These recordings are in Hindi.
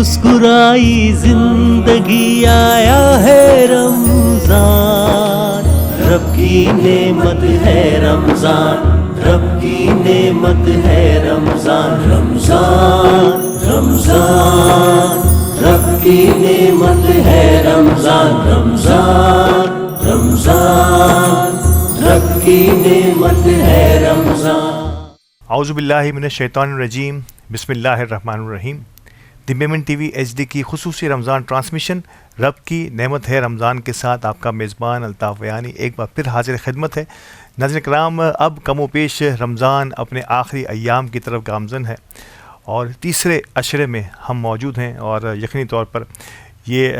मुस्कुराई जिंदगी आया है रमजान, रब की नेमत है रमजान, रब की नेमत है रमजान। रमजान रमजान रब की नेमत है रमजान, रमजान रमजान रब की नेमत है रमजान। औज़ु बिल्लाहि मिनश शैतानिर रजीम, बिस्मिल्लाहिर रहमानिर रहीम। द मेमन टीवी एचडी की खुसूसी रमज़ान ट्रांसमिशन रब की नेमत है रमज़ान के साथ आपका मेज़बान अल्ताफ़ यानी एक बार फिर हाजिर खिदमत है। नाज़रीन कराम, अब कमो पेश रमज़ान अपने आखिरी अय्याम की तरफ गामज़न है और तीसरे अशरे में हम मौजूद हैं और यकीनी तौर पर ये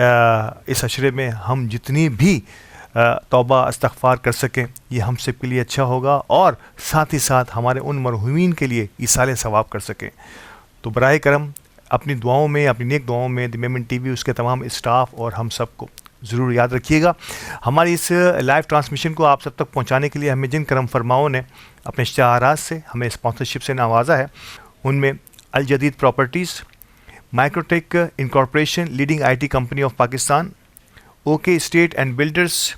इस अशरे में हम जितनी भी तौबा इस्तग़फ़ार कर सकें ये हम सब के लिए अच्छा होगा और साथ ही साथ हमारे उन मरहूमीन के लिए ईसाले सवाब कर सकें। तो बराए करम अपनी दुआओं में, अपनी नेक दुआओं में द मेमन टीवी, उसके तमाम स्टाफ और हम सबको ज़रूर याद रखिएगा। हमारी इस लाइव ट्रांसमिशन को आप सब तक पहुंचाने के लिए हमें जिन करम फरमाओं ने अपने इश्तिहारात से हमें स्पॉन्सरशिप से नवाजा है उनमें Al Jadeed properties, Microtech incorporation leading IT company of Pakistan, okay state and builders,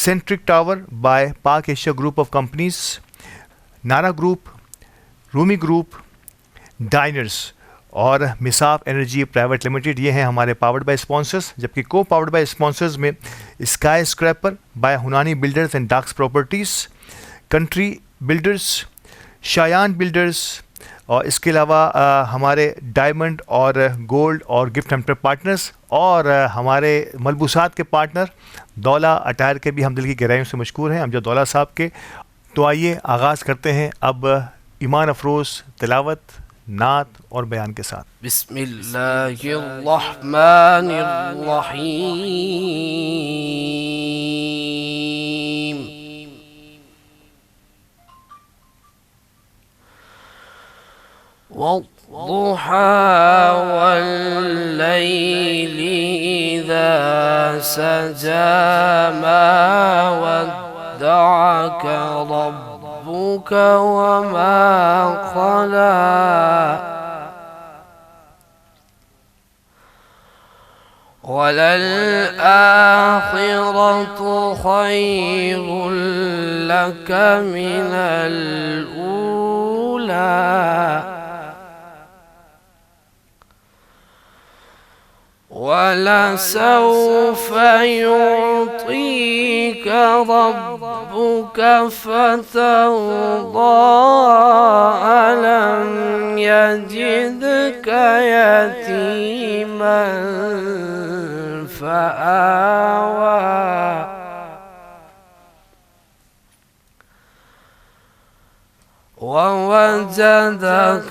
centric tower by Pak Asia group of companies, Nara group, Rumi group, Diners और मिसाफ एनर्जी प्राइवेट लिमिटेड। ये हैं हमारे पावर्ड बाय स्पॉन्सर्स। जबकि को पावर्ड बाय स्पॉन्सर्स में स्काई स्क्रैपर बाय हुनानी बिल्डर्स एंड डाक्स properties, country builders, Shayan builders और इसके अलावा हमारे डायमंड और गोल्ड और गिफ्ट हैम्पर पार्टनर्स और हमारे मलबूसात के पार्टनर दौला अटायर के भी हम दिल की गहराइयों से मशकूर हैं अमजद दौला साहब के। तो आइए आगाज़ करते हैं अब ईमान अफरोज़ तिलावत, नात और बयान के साथ। बिस्मिल्लाहिर्रहमानिर्रहीम। वद्दुहा वल्लैलि इज़ा सजा मा वद्दअका रब्बुक वमा क़ला वललआखिरतु खैरुल लक मिनल ऊला वलसौफ युअतीक रब्बुक फतर्दा अलम यजिदक यतीमन फआवा ववजदक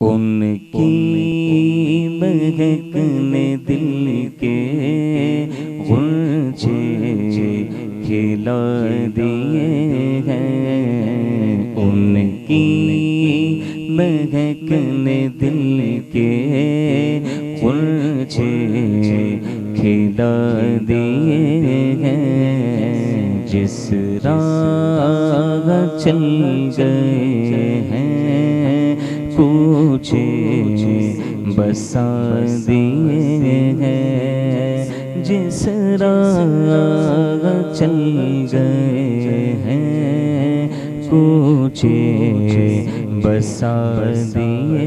उनकी महक ने दिल के गुलछे खिला दिए हैं। उनकी महक ने दिल के गुलछे खिला दिए हैं। जिस राह चल गए हैं पूछे बसा दिए हैं। जिस राह चल गए हैं पूछे बसा दिए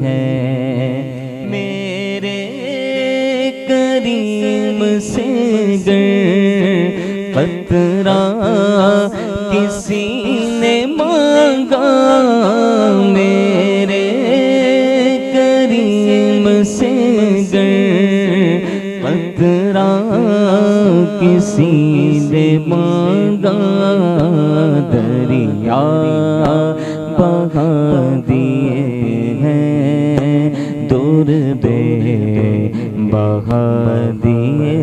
हैं। मेरे करीम से गर कतरा किसी ने मांगा, मेरे करीम से गर कतरा किसी ने मांगा, दरिया बहा दिए हैं। दूर बे बहा दिए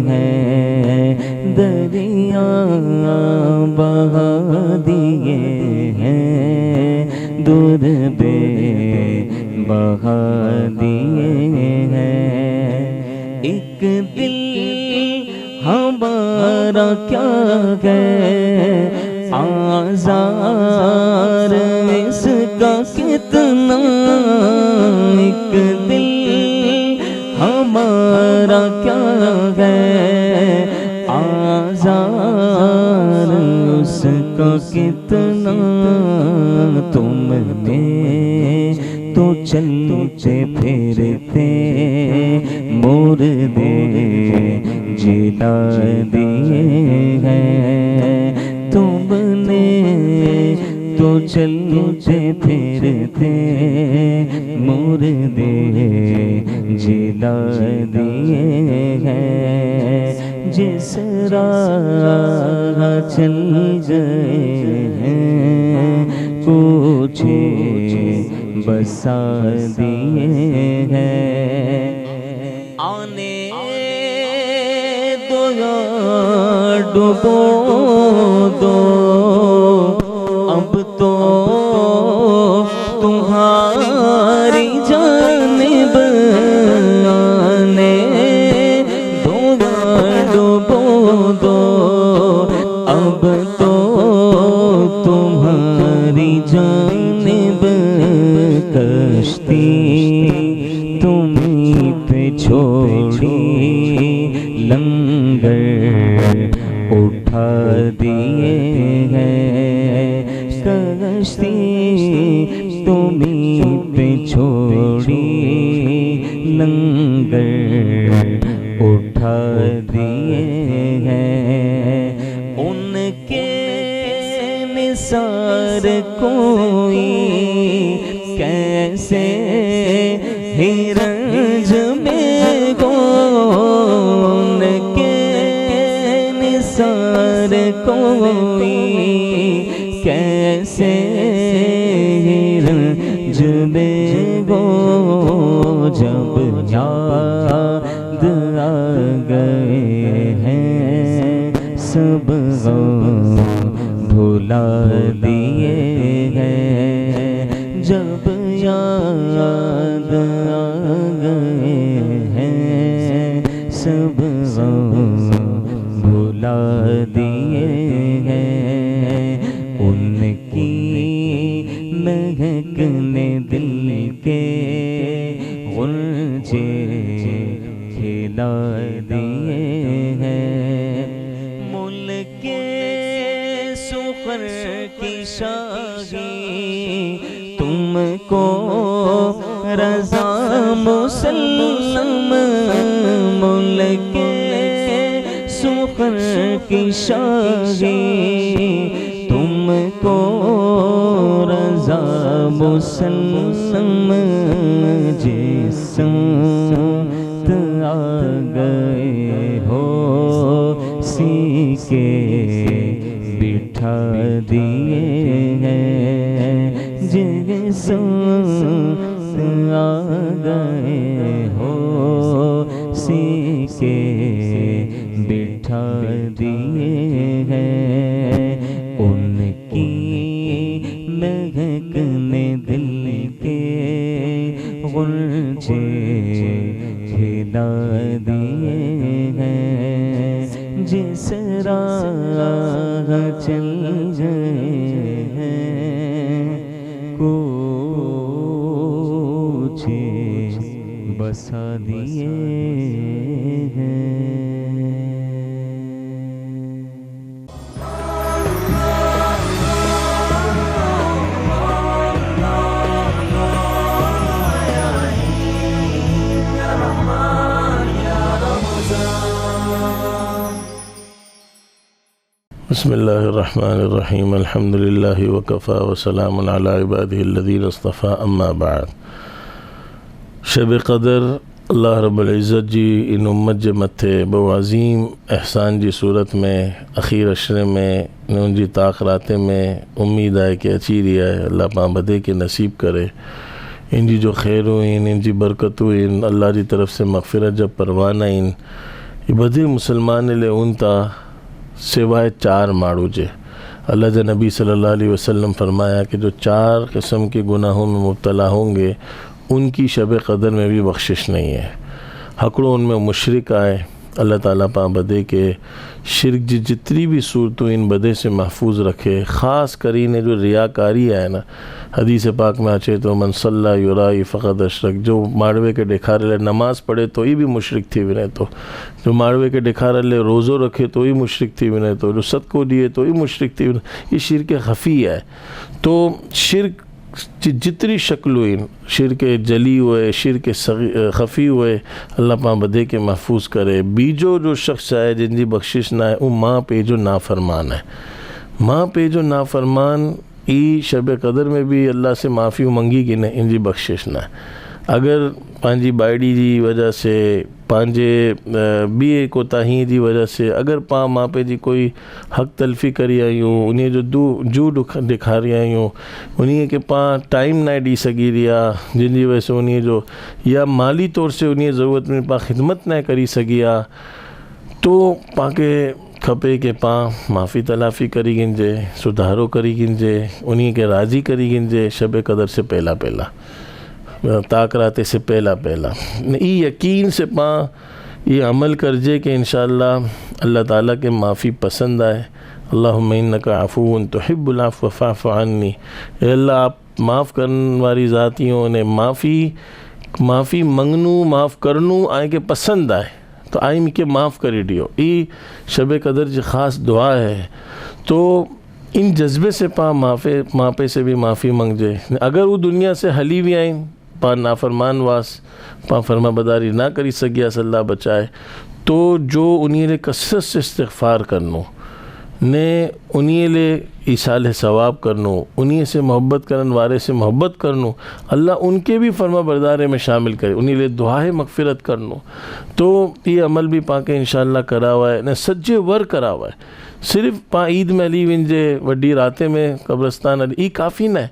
हैं। दरिया बहा दिए हैं। दूर बे बहा दिए हैं। एक दिल हमारा क्या है आज़ार इसका कितना। एक दिल हमारा क्या है आज़ार उसका कितना। तुमने तो चलते फिरते मुर्दे जिला दिए हैं। तुमने तो चलते फिरते मुर्दे जिला दिए हैं। जिस राह चल गए हैं पूछे बसा दिए हैं। आने दो या डुबो दो अब तो तुम्हारी जानिब। आने दो या डुबो दो अब तो तुम्हारी जानिब। कश्ती तुम्हीं पे छोड़ी लंगर उठा दिए हैं। कश्ती तुम्हीं पे छोड़ी लंगर उठा दिए हैं। उनके निसार कोई कैसे हिरंज में गो। उनके निसार कोई कैसे हिरंज में गो। जब याद आ गए हैं सब गम भुला दिए हैं। जब याद आ गए हैं सब गम भुला दिए हैं। उनकी महक ने दिल के गुलछे खिला दिए हैं। मुल्के सुखर की शाही तुमको रज़ा मुसल्लम। मुल्के सुखर की शाही तुमको रज़ा मुसल्लम जिस्मत आ गए हो सीके बिठा दिए हैं जिस्मत आ गए हो सीके बिठा दिए हैं उनकी महकने दिल के गुलछे खिला दिए हैं जिस राह चल गए हैं कुछे बसा दिए हैं। बिस्मिल्लाहिर्रहमानिर्रहीम अल्हम्दुलिल्लाहि वकफ़ा वसलामुन अला इबादिहिल्लज़ीना इस्तफ़ा अम्मा बाद। शब क़दर अल्लाह रब्बुल इज़्ज़त जी इन उम्मत जे मथे बहु अज़ीम एहसान जी सूरत में अख़ीर अशरे में उन जी ताक़ राते में उम्मीद आहे कि अची रही आहे। अल्लाह पां बदे के नसीब करे इन जी जो ख़ैरूं आहिनि इन जी बरकतूं आहिनि अल्लाह जी तरफ़ से मग़फ़िरत जा परवाना आहिनि ये बदे मुसलमान ले उन ता सिवाय चार माड़ू जे। अल्लाह के नबी सल्लल्लाहु अलैहि वसल्लम फरमाया कि जो चार किस्म के गुनाहों में मुब्तला होंगे उनकी शब क़दर में भी बख्शिश नहीं है। हकड़ो उनमें मुशरिक आए अल्लाह ताला पां बदे के शिरक जी जितनी भी सूरतों इन बदे से महफूज रखे। ख़ास करीने जो रियाकारी है ना हदीस पाक में अचे तो मन सल्ला युराई फ़क़द अशरक जो माड़वे के ॾेखारे नमाज़ पढ़े तो ही भी मुशरिक थी वञे तो जो माड़वे के ॾेखारे रोज़ो रखे तो ही मुशरिक थी वञे तो जो सदको ॾिए तो ही मुशरिक थी वञे। ये शिरक ख़फ़ी है। तो शिरक जितनी शक्ल हुई शिरक जली हुए शिरक ख़फ़ी हुए अल्लाह पां बदे के महफूज करे। बीजो जो शख्स है जिनकी बख्शिश ना है वो माँ पे जो नाफरमान है। माँ पे जो नाफरमान ई शब क़दर में भी अल्लाह से माफ़ी मंगी कि न इनकी बख्शिश ना है। अगर पांजी बायड़ी जी वजह से पंहिंजे ॿिए कोताही जी वजह से अगर पां माँ पे जी कोई हक़ तलफ़ी करी आयूं उन्हें जो जू ॾेखारी आयूं उन्हें के पां टाइम ना ॾी सघी रिया जिनकी वजह से उन्हें जो या माली तौर से उन्हें ज़रूरत में पां ख़िदमत ना करी सघी आ तो पाके खपे के पां माफ़ी तलाफ़ी करी गिनजे सुधारो करी गिनजे उन्हीं के राज़ी करी गिनजे शब क़दर से पहला पहला ताक़राते से पहला पहला ई यकीन से पां ये अमल करजे कि इंशाअल्लाह अल्लाह ताला के माफ़ी पसंद आए। अल्लाहुम्मा इन्नका अफ़ूउन तुहिब्बुल अफ़्व फ़अफ़ु अन्नी। अल्लाह आप माफ़ करने वाली ज़ातियों ने माफ़ी मंगनू माफ़ करनू आए के पसंद आए तो आई मूंखे माफ़ करे ॾियो। ई शब क़दर जी ख़ास दुआ है। तो इन जज्बे से पां माफ़े से भी माफ़ी मंगजे। अगर वो दुनिया से हली भी आइन पां नाफरमान वास पां फरमा बदारी ना करी सघियासीं अल्लाह बचाए तो जो उन्हीं ले कसरत से इस्तिग़फ़ार करनो ने उन्हीं ले ईसाल सवाब करनो उन्हीं से मोहब्बत करन वारे से मोहब्बत करनो अल्लाह उनके भी फरमा बरदारे में शामिल करे उन्हीं ले दुआए मग़फ़िरत करनो। तो ये अमल भी पाके इंशाअल्लाह करा हुआ है न सज्जे वर करा हुआ है। सिर्फ़ पां ईद में हली वञे वॾी राते में कब्रस्तान हली ई काफ़ी न है।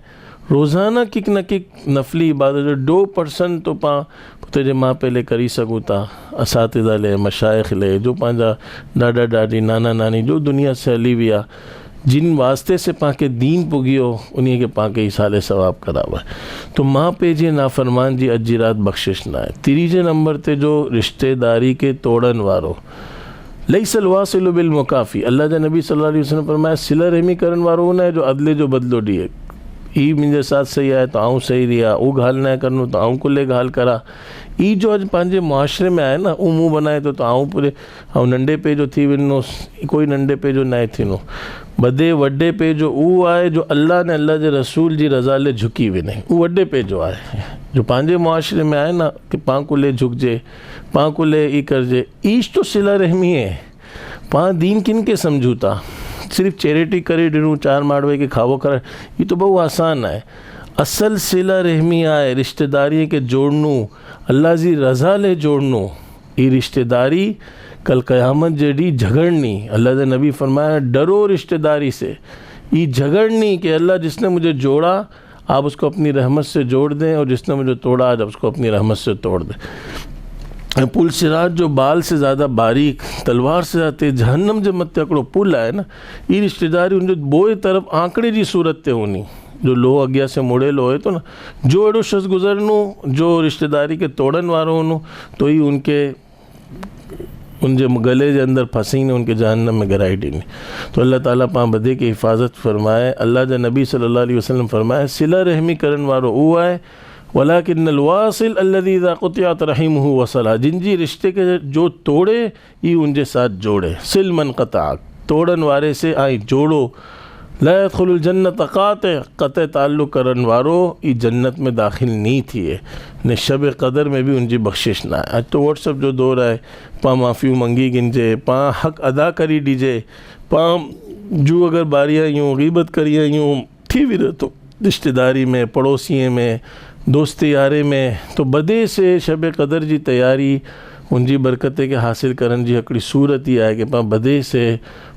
रोज़ाना किक न किक नफली इबादत 2% तो पां पुते जे माँ पहले करी सघूं था। असातिज़ा ले मशाइख़ ले जो पंहिंजा ॾाॾा ॾाॾी नाना नानी जो दुनिया से हली विया जिन वास्ते से पाके दीन पुगियो उन्हीं के पाके ईसाले सवाब करा हुआ है। तो माँ पे जे नाफरमान जी अॼु रात बख्शिश ना है। तीजे नंबर ते जो रिश्तेदारी के तोड़न वारो लईसल वासिलु बिल मुकाफ़ी अल्लाह जा नबी सल्लल्लाहु अलैहि वसल्लम फरमाया सिला रहमी करण वारो न है जो अदले जो बदलो ॾिए। ई मुंहिंजे साथ सही आहे तो आऊं सही रहा वो गाल न करूँ तो आऊं कुले गाल करा। ई जो अॼु पंहिंजे मुआशरे में आहे न वो मुंहुं बनाए तो आऊं पूरे ऐं नंढे पे जो थी वञोसि कोई नंढे पे जो न थींदो। बदे वॾे पे जो उहो आहे जो अल्लाह ने अल्लाह जे रसूल जी रज़ा ले झुकी वञे उहो वॾे पे जो आहे जो पंहिंजे मुआशरे में आहे न कि पां कुले झुकजे पां कुले ई करजे। ईश तो सिला रहमी है। पां दीन किन के समझू था सिर्फ चैरिटी करे ॾिनूं चार माड़वे के खावो कर ये तो बहुत आसान है। असल सिला रहमी आए रिश्तेदारी के जोड़नू अल्लाह जी रज़ा ले जोड़नू ये रिश्तेदारी कल क़यामत जड़ी झगड़नी। अल्लाह के नबी फरमाया डरो रिश्तेदारी से, ये झगड़नी कि अल्लाह जिसने मुझे जोड़ा आप उसको अपनी रहमत से जोड़ दें और जिसने मुझे तोड़ा आज उसको अपनी रहमत से तोड़ दें। पुल सिराज जो बाल से ज़्यादा बारीक तलवार से ज़्यादा तेज जहन्नम जे मत हिकिड़ो पुल आहे न, ये रिश्तेदारी उन बोए तरफ़ आंकड़े जी सूरत ते होनी जो लो अॻियां से मुड़ेलो होए तो न जो अहिड़ो शख़्स गुज़रनो जो रिश्तेदारी के तोड़न वारो होनो तो ही उनके उनके गले के अंदर फंसी ने उनके जहन्नम में गिराई ॾिनी। तो अल्लाह ताला पां बदे की हिफ़ाज़त फरमाए। अल्लाह जा नबी सल्लल्लाहु अलैहि वसल्लम फरमाए सिला रहमी करन वारो उहो आहे वलाकिन्नल वासिल अल्लज़ी इज़ा क़ुतिअत रहिमुहु वसला, जिन जी रिश्ते के जो तोड़े ये उनके साथ जोड़े। सिल मन क़ता, तोड़न वारे से आई जोड़ो। ला यदखुलुल जन्नत क़ते ताल्लुक़ करन वारो ई जन्नत में दाखिल नहीं थिए ने शब कदर में भी उनकी बख्शिश ना है। आज तो व्हाट्सअप जो दौर है पा माफ़ियूं मंगी गिनजे, पा हक़ अदा करी दीजे, पा जो अगर बारियाँ यूँ ग़ीबत करिए यूँ थी भी तो रिश्तेदारी में पड़ोसी में दोस्ती यारे में तो बदे से शब कदर जी तैयारी उनकी बरकत के हासिल करन जी हिकिड़ी सूरत ही आहे कि पां बदे से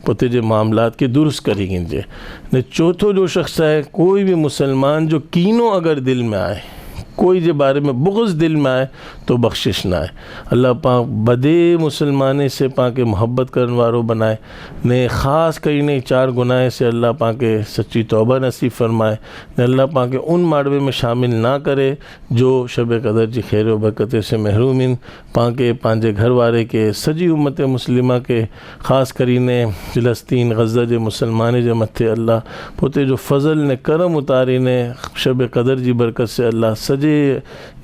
पुते जे मामलात के दुरुस्त करी गिनजे। ने चौथो जो शख़्स है कोई भी मुसलमान जो कीनो अगर दिल में आए कोई जे बारे में बुग़्ज़ दिल में आए तो बख्शिश ना है। अल्लाह पाक बदे मुसलमाने से पाके मोहब्बत करन वारो बनाए ने ख़ास कई ने 4 गुनाह से अल्लाह पाके सच्ची तौबा नसीब फरमाए ने अल्लाह पाके उन माड़वे में शामिल ना करे जो शब कदर जी खैर व बरकत से महरूमिन पाके पांजे घर वारे के सजी उम्मत मुस्लिमा के ख़ास करीने फ़लस्तीन गज़ा जे मुसलमाने जे मथे अल्लाह पोते जो फ़ज़ल ने करम उतारी ने शब कदर जी बरकत से अल्लाह सजे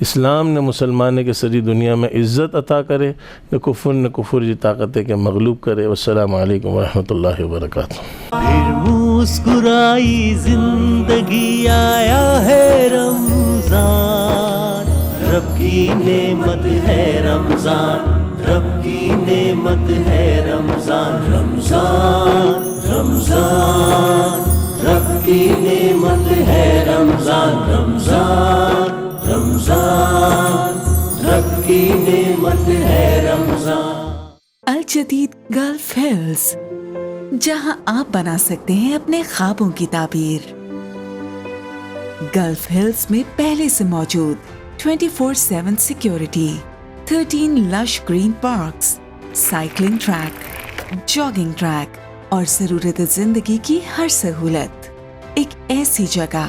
इस्लाम ने मुसलमान के सजी दुनिया में इज़्ज़त अता करे न कुफर जी ताकत के मगलूब करे। वस्सलामु अलैकुम वरहमतुल्लाहि वबरकातुहू। फिर मुस्कुराई जिंदगी आया है रमजान, रब की नेमत है रमजान, रब की नेमत है रमजान। रमजान रमजान रब की नेमत है रमजान, रमजान रमजान रब की नेमत है रमजान। अल जदीद गल्फ हिल्स, जहां आप बना सकते हैं अपने ख्वाबों की ताबीर। गल्फ हिल्स में पहले से मौजूद 24/7 security, 13 lush green parks, cycling track, jogging track और ज़रूरत जिंदगी की हर सहूलत। एक ऐसी जगह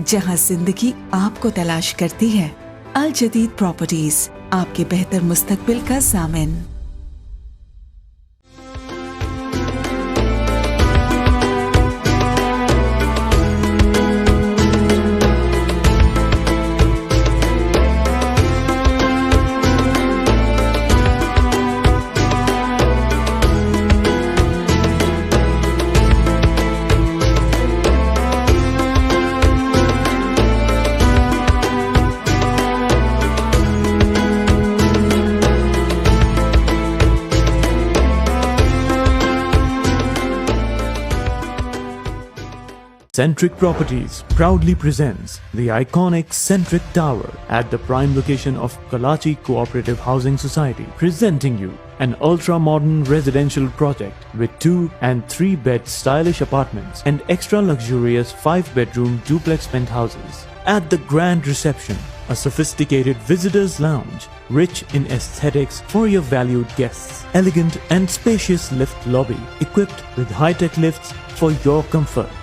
जहां जिंदगी आपको तलाश करती है। अल जदीद प्रॉपर्टीज, आपके बेहतर मुस्तकबिल का ज़ामिन। Centric Properties proudly presents the iconic Centric Tower at the prime location of Kalachi Cooperative Housing Society, presenting you an ultra-modern residential project with 2 and 3 bed stylish apartments and extra luxurious 5-bedroom duplex penthouses. At the grand reception, a sophisticated visitors lounge, rich in aesthetics for your valued guests, elegant and spacious lift lobby equipped with high-tech lifts for your comfort.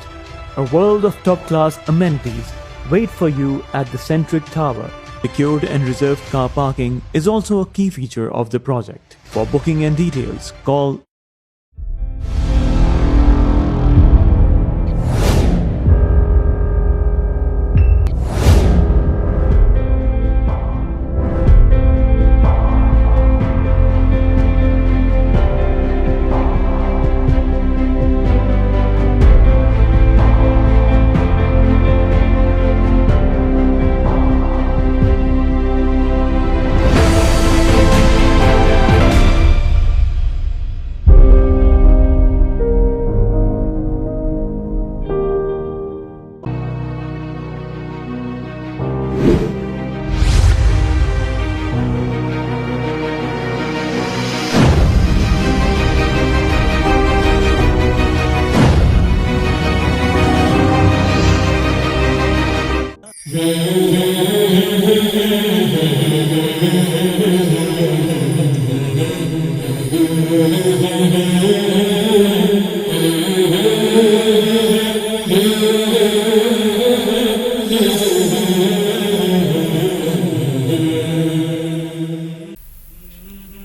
A world of top-class amenities wait for you at the Centric Tower. Secured and reserved car parking is also a key feature of the project. For booking and details, call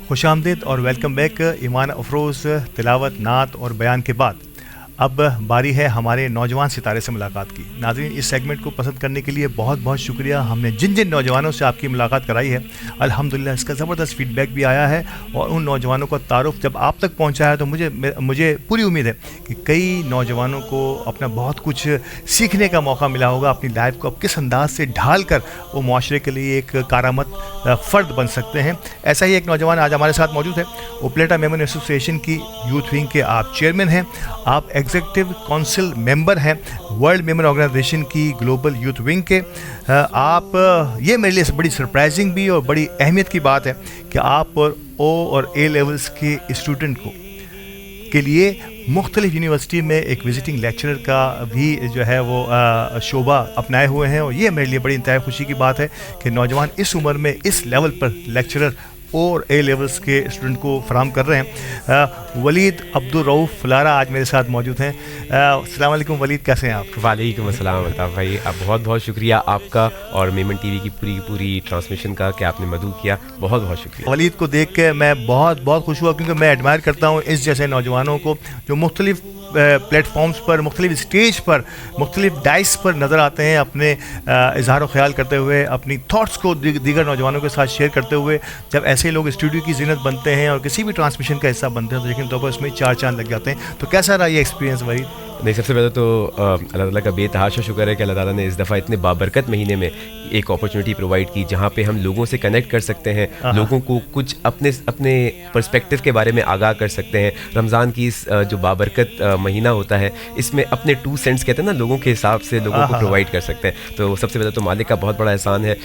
खुशामदीद और वेलकम बैक। ईमान अफरोज़ तिलावत, नात और बयान के बाद अब बारी है हमारे नौजवान सितारे से मुलाकात की। नाज़रीन, इस सेगमेंट को पसंद करने के लिए बहुत बहुत शुक्रिया। हमने जिन जिन नौजवानों से आपकी मुलाकात कराई है, अल्हम्दुलिल्लाह इसका ज़बरदस्त फीडबैक भी आया है और उन नौजवानों का तारुफ जब आप तक पहुंचा है तो मुझे पूरी उम्मीद है कि कई नौजवानों को अपना बहुत कुछ सीखने का मौका मिला होगा। अपनी लाइफ को अब किस अंदाज से ढाल कर वो माशरे के लिए एक कारामद फ़र्द बन सकते हैं। ऐसा ही एक नौजवान आज हमारे साथ मौजूद है। उपलेटा मेमन एसोसिएशन की यूथ विंग के आप चेयरमैन हैं, आप एग्जीक्यूटिव काउंसिल मेंबर हैं वर्ल्ड मेमन ऑर्गेनाइजेशन की ग्लोबल यूथ विंग के। आप ये मेरे लिए बड़ी सरप्राइजिंग भी और बड़ी अहमियत की बात है कि आप ओ और ए लेवल्स के स्टूडेंट के लिए मुख्तलिफ यूनिवर्सिटी में एक विजिटिंग लेक्चरर का भी जो है वो शोबा अपनाए हुए हैं और ये मेरे लिए बड़ी इंतहाई खुशी की बात है कि नौजवान इस उम्र में इस लेवल पर लेक्चरर और ए लेवल्स के स्टूडेंट को फराम कर रहे हैं। वलीद अब्दुल रऊफ़ फलारा आज मेरे साथ मौजूद हैं। अस्सलाम वालेकुम वलीद, कैसे हैं आप? वालेकुम अस्सलाम अल्ताफ़ भाई, आप बहुत बहुत शुक्रिया आपका और मेमन टीवी की पूरी ट्रांसमिशन का कि आपने मदऊ किया, बहुत बहुत शुक्रिया। वलीद को देख के मैं बहुत खुश हुआ क्योंकि मैं एडमायर करता हूँ इस जैसे नौजवानों को जो मुख्तलिफ प्लेटफॉर्म्स पर, मुख्तलिफ स्टेज पर, मुख्तलिफ डाइस पर नज़र आते हैं, अपने इजहार ख्याल करते हुए, अपनी थाट्स को दीगर नौजवानों के साथ शेयर करते हुए। जब ऐसे लोग स्टूडियो की ज़ीनत बनते हैं और किसी भी ट्रांसमिशन का हिस्सा बनते हैं तो यकीन तौर पर उसमें 4 चांद लग जाते हैं। तो कैसा रहा ये एक्सपीरियंस वलीद? नहीं, सबसे पहले तो अल्लाह ताला का बेतहाशा शुक्र है कि अल्लाह ताला ने इस दफ़ा इतने बाबरकत महीने में एक अपॉर्चुनिटी प्रोवाइड की जहाँ पे हम लोगों से कनेक्ट कर सकते हैं, लोगों को कुछ अपने पर्सपेक्टिव के बारे में आगाह कर सकते हैं। रमज़ान की इस जो बाबरकत महीना होता है इसमें अपने 2 सेंट्स कहते हैं ना, लोगों के हिसाब से लोगों को प्रोवाइड कर सकते हैं। तो सबसे पहले तो मालिक का बहुत बड़ा एहसान है।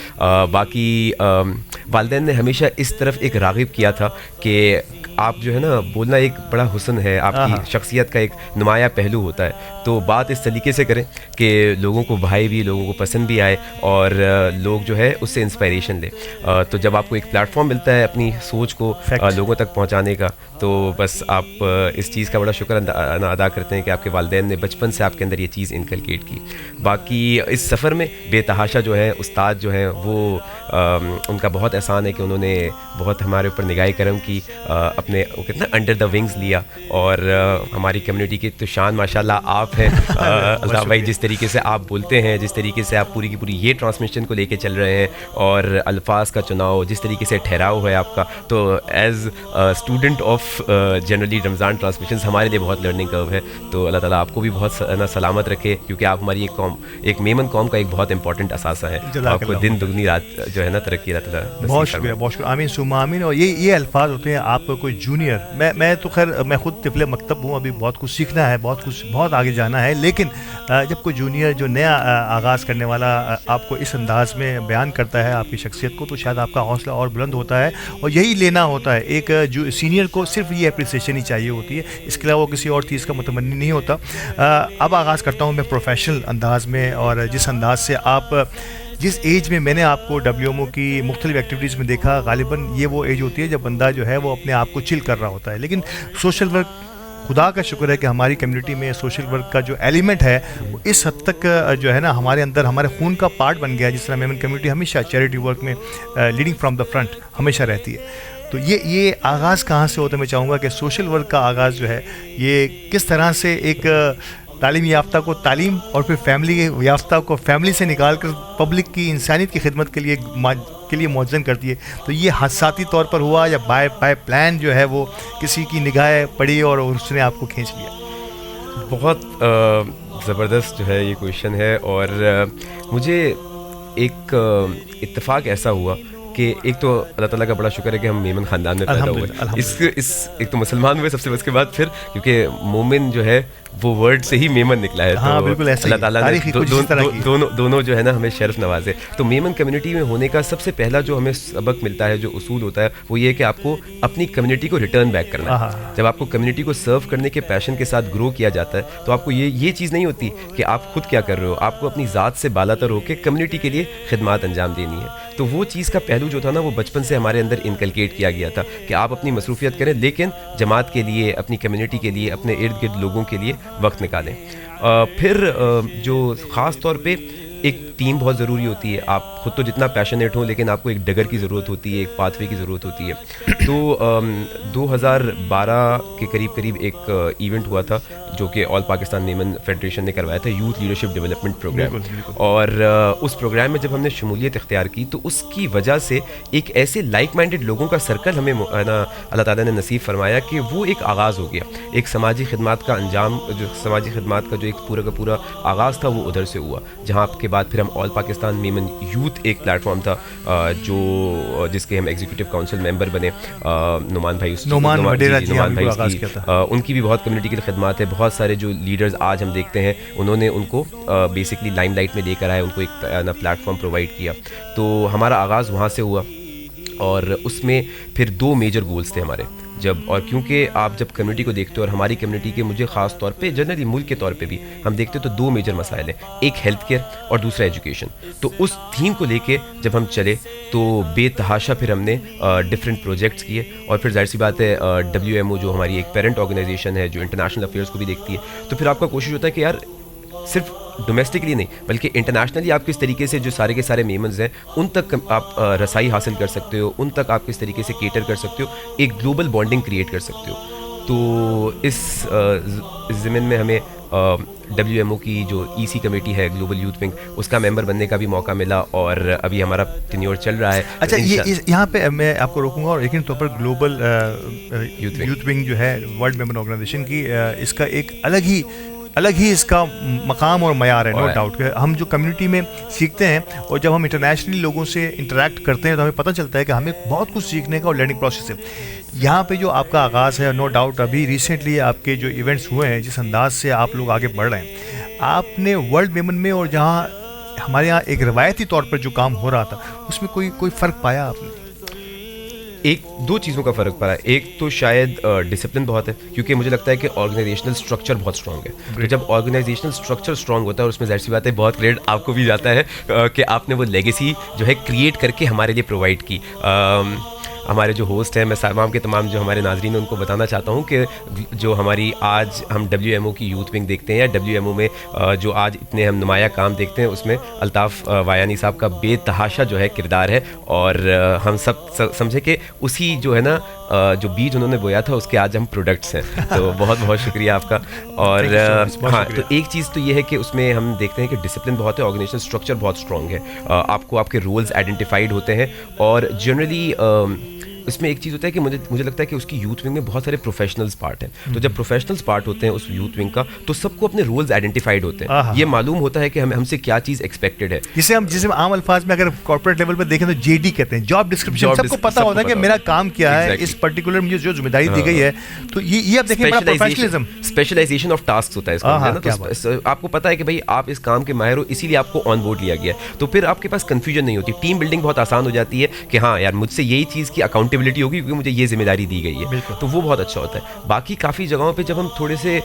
बाकी वालिदैन ने हमेशा इस तरफ एक राग़िब किया था कि आप जो है ना, बोलना एक बड़ा हुस्न है, आपकी शख्सियत का एक नुमाया पहलू होता है। तो बात इस तरीके से करें कि लोगों को भाई भी, लोगों को पसंद भी आए और लोग जो है उससे इंस्पायरेशन ले। तो जब आपको एक प्लेटफॉर्म मिलता है अपनी सोच को लोगों तक पहुंचाने का, तो बस आप इस चीज़ का बड़ा शुक्र अदा करते हैं कि आपके वालिदैन ने बचपन से आपके अंदर ये चीज़ इनकलकेट की। बाकी इस सफ़र में बेतहाशा जो है उस्ताद जो हैं वो उनका बहुत एहसान है कि उन्होंने बहुत हमारे ऊपर निगाह करम की, अपने कितना अंडर द विंग्स लिया और हमारी कम्युनिटी की तो शान माशाल्लाह आप हैं अल्ताफ़ भाई। जिस तरीके से आप बोलते हैं, जिस तरीके से आप पूरी की पूरी ये ट्रांसमिशन को लेके चल रहे हैं और अल्फाज का चुनाव, जिस तरीके से ठहराव है आपका, तो as student of generally Ramzan transmission हमारे लिए बहुत लर्निंग कर्व है। तो अल्लाह ताला आपको भी बहुत सलामत रखे क्योंकि आप हमारी एक मेमन कौम का एक बहुत इंपॉर्टेंट असासा है। आपको दिन दुगनी रात जो है ना तरक्की अल्लाह ताला। बहुत शुक्रिया, आमीन सुम्मा आमीन। और ये अल्फाज होते हैं, आप कोई जूनियर, मैं तो खैर मैं खुद तिफले मकतब हूँ, अभी बहुत कुछ सीखना है, बहुत आगे जाना है, लेकिन जब कोई जूनियर जो नया आगाज़ करने वाला आपको इस अंदाज में बयान करता है आपकी शख्सियत को, तो शायद आपका हौसला और बुलंद होता है और यही लेना होता है। एक जो सीनियर को सिर्फ ये अप्रिसिएशन ही चाहिए होती है, इसके अलावा वो किसी और चीज़ का मुतमन्नी नहीं होता। अब आगाज़ करता हूँ मैं प्रोफेशनल अंदाज में, और जिस अंदाज से आप जिस एज में मैंने आपको WMO की मुख्तलिफ एक्टिविटीज़ में देखा, गालिबन ये वो एज होती है जब बंदा जो है वो अपने आप को चिल कर रहा होता है। लेकिन सोशल वर्क, खुदा का शुक्र है कि हमारी कम्युनिटी में सोशल वर्क का जो एलिमेंट है वो इस हद तक जो है ना हमारे अंदर, हमारे खून का पार्ट बन गया। जिस तरह मेमन कम्युनिटी हमेशा चैरिटी वर्क में लीडिंग फ्रॉम द फ्रंट हमेशा रहती है। तो ये आगाज़ कहाँ से होता है? मैं चाहूँगा कि सोशल वर्क का आगाज़ जो है ये किस तरह से एक तालीम याफ्ता को तालीम और फिर फैमिली याफ्ता को फैमिली से निकाल कर पब्लिक की, इंसानियत की खिदमत के लिए मुअज़्ज़न करती है। तो ये हादसाती तौर पर हुआ या बाय प्लान जो है वो किसी की निगाह पड़ी और उसने आपको खींच लिया? बहुत ज़बरदस्त जो है ये क्वेश्चन है और मुझे एक इत्तेफाक ऐसा हुआ कि एक तो अल्लाह ताला का बड़ा शुक्र है कि हम मेमन ख़ानदान में पैदा हुए। इस एक तो मुसलमान हुए सबसे, उसके बाद फिर क्योंकि मोमिन जो है वो वर्ड से ही मेमन निकला है। हाँ, तो बिल्कुल ऐसा ही। अल्लाह ताला ने तारीख़ ही कुछ इस तरह की है। दोनों जो है ना हमें शर्फ नवाजे। तो मेमन कम्युनिटी में होने का सबसे पहला जो हमें सबक मिलता है, जो उसूल होता है, वो ये है कि आपको अपनी कम्युनिटी को रिटर्न बैक करना है। जब आपको कम्युनिटी को सर्व करने के पैशन के साथ ग्रो किया जाता है तो आपको ये चीज़ नहीं होती कि आप खुद क्या कर रहे हो, आपको अपनी ज़ात से बालातर होकर कम्युनिटी के लिए खिदमत अंजाम देनी है। तो वो चीज़ का पहलू जो था ना, वो बचपन से हमारे अंदर इनकलकेट किया गया था कि आप अपनी मसरूफियत करें, लेकिन जमात के लिए, अपनी कम्युनिटी के लिए, अपने इर्द गिर्द लोगों के लिए वक्त निकालें। फिर जो ख़ास तौर पे एक टीम बहुत ज़रूरी होती है। आप खुद तो जितना पैशनेट हो, लेकिन आपको एक डगर की ज़रूरत होती है, एक पाथवे की ज़रूरत होती है। तो 2012 के करीब एक इवेंट हुआ था जो कि ऑल पाकिस्तान मेमन फेडरेशन ने करवाया था, यूथ लीडरशिप डेवलपमेंट प्रोग्राम। और उस प्रोग्राम में जब हमने शमूलियत इख्तियार की तो उसकी वजह से एक ऐसे लाइक माइंडेड लोगों का सर्कल हमें अल्लाह ताला ने नसीब फरमाया कि वो एक आगाज़ हो गया, एक समाजी खिदमत का अंजाम, जो समाजी खिदमत का जो एक पूरा का पूरा आगाज़ था वो उधर से हुआ। जहाँ के बाद फिर हम ऑल पाकिस्तान मेमन यूथ एक प्लेटफॉर्म था जिसके हम एग्जीक्यूटिव काउंसिल मेंबर बने। नुमान भाई उनकी भी बहुत कम्युनिटी की खिदमत है। बहुत सारे जो लीडर्स आज हम देखते हैं, उन्होंने उनको बेसिकली लाइमलाइट में लेकर आए, उनको एक प्लेटफॉर्म प्रोवाइड किया। तो हमारा आगाज़ वहाँ से हुआ और उसमें फिर 2 मेजर गोल्स थे हमारे। और क्योंकि आप जब कम्युनिटी को देखते हो, और हमारी कम्युनिटी के मुझे ख़ास तौर पे जनरली मुल्क के तौर पे भी हम देखते हो, तो 2 मेजर मसाइल हैं, एक हेल्थ केयर और दूसरा एजुकेशन। तो उस थीम को लेके जब हम चले तो बेतहाशा फिर हमने डिफरेंट प्रोजेक्ट्स किए। और फिर जाहिर सी बात है WMO जो हमारी एक पेरेंट ऑर्गेनाइजेशन है जो इंटरनेशनल अफेयर्स को भी देखती है, तो फिर आपका कोशिश होता है कि यार सिर्फ डोमेस्टिकली नहीं बल्कि इंटरनेशनली आप किस तरीके से जो सारे के सारे मेमन्स हैं उन तक आप रसाई हासिल कर सकते हो, उन तक आप किस तरीके से केटर कर सकते हो, एक ग्लोबल बॉन्डिंग क्रिएट कर सकते हो। तो इस ज़मीन में हमें WMO की जो EC कमेटी है, ग्लोबल यूथ विंग, उसका मेंबर बनने का भी मौका मिला और अभी हमारा टेन्योर चल रहा है। अच्छा, ये यहाँ पे मैं आपको रोकूंगा और लेकिन तौर पर ग्लोबल यूथ विंग जो है वर्ल्ड मेमन ऑर्गेनाइजेशन की, इसका एक अलग ही इसका मकाम और मयार है, नो डाउट। हम जो कम्युनिटी में सीखते हैं और जब हम इंटरनेशनली लोगों से इंटरेक्ट करते हैं तो हमें पता चलता है कि हमें बहुत कुछ सीखने का और लर्निंग प्रोसेस है। यहाँ पे जो आपका आगाज़ है, नो डाउट अभी रिसेंटली आपके जो इवेंट्स हुए हैं, जिस अंदाज से आप लोग आगे बढ़ रहे हैं, आपने वर्ल्ड मेमन में और जहाँ हमारे यहाँ एक रवायती तौर पर जो काम हो रहा था उसमें कोई फ़र्क पाया आपने? एक 2 चीज़ों का फ़र्क पड़ा है। एक तो शायद डिसिप्लिन बहुत है, क्योंकि मुझे लगता है कि ऑर्गेनाइजेशनल स्ट्रक्चर बहुत स्ट्रॉन्ग है। तो जब ऑर्गेनाइजेशनल स्ट्रक्चर स्ट्रॉन्ग होता है और उसमें जाहिर सी बात है बहुत क्रेडिट आपको भी जाता है कि आपने वो लेगेसी जो है क्रिएट करके हमारे लिए प्रोवाइड की। हमारे जो होस्ट हैं, मैं तमाम के तमाम जो हमारे नाजरीन हैं उनको बताना चाहता हूँ कि जो हमारी आज हम WMO की यूथ विंग देखते हैं या WMO में जो आज इतने हम नुमाया काम देखते हैं, उसमें अल्ताफ़ वायानी साहब का बेतहाशा जो है किरदार है। और हम सब समझे कि उसी जो है ना जो बीज उन्होंने बोया था उसके आज हम प्रोडक्ट्स हैं। तो बहुत बहुत शुक्रिया आपका। और हाँ, तो एक चीज़ तो ये है कि उसमें हम देखते हैं कि डिसिप्लिन बहुत है, ऑर्गेनाइजेशन स्ट्रक्चर बहुत स्ट्रॉन्ग है, आपको आपके रोल्स आइडेंटिफाइड होते हैं। और जनरली इसमें एक चीज़ होता है कि मुझे लगता है कि उसकी यूथ विंग में बहुत सारे प्रोफेशनल्स पार्ट हैं। तो जब प्रोफेशनल्स पार्ट होते हैं उस यूथ विंग का, तो सबको अपने रोल्स आइडेंटिफाइड होते हैं, ये मालूम होता है कि हमसे क्या चीज़ एक्सपेक्टेड है। जिसे आम अल्फाज में अगर कॉर्पोरेट लेवल पर देखें तो JD कहते हैं, जॉब डिस्क्रिप्शन। सबको पता होता है कि मेरा काम क्या है, इस पर्टिकुलर मुझे जो जिम्मेदारी दी गई है। तो ये आप देखें बड़ा प्रोफेशनलिज्म, स्पेशलाइजेशन ऑफ टास्क होता है इसको। आपको पता है कि भाई आप इस काम के माहिर हो, इसीलिए आपको ऑन बोर्ड लिया गया। तो फिर आपके पास कंफ्यूजन नहीं होती, टीम बिल्डिंग बहुत आसान हो जाती है कि हाँ यार मुझसे यही चीज़ की अकाउंटेबिलिटी होगी क्योंकि मुझे ये जिम्मेदारी दी गई है। तो वो बहुत अच्छा होता है। बाकी काफ़ी जगहों पे जब हम थोड़े से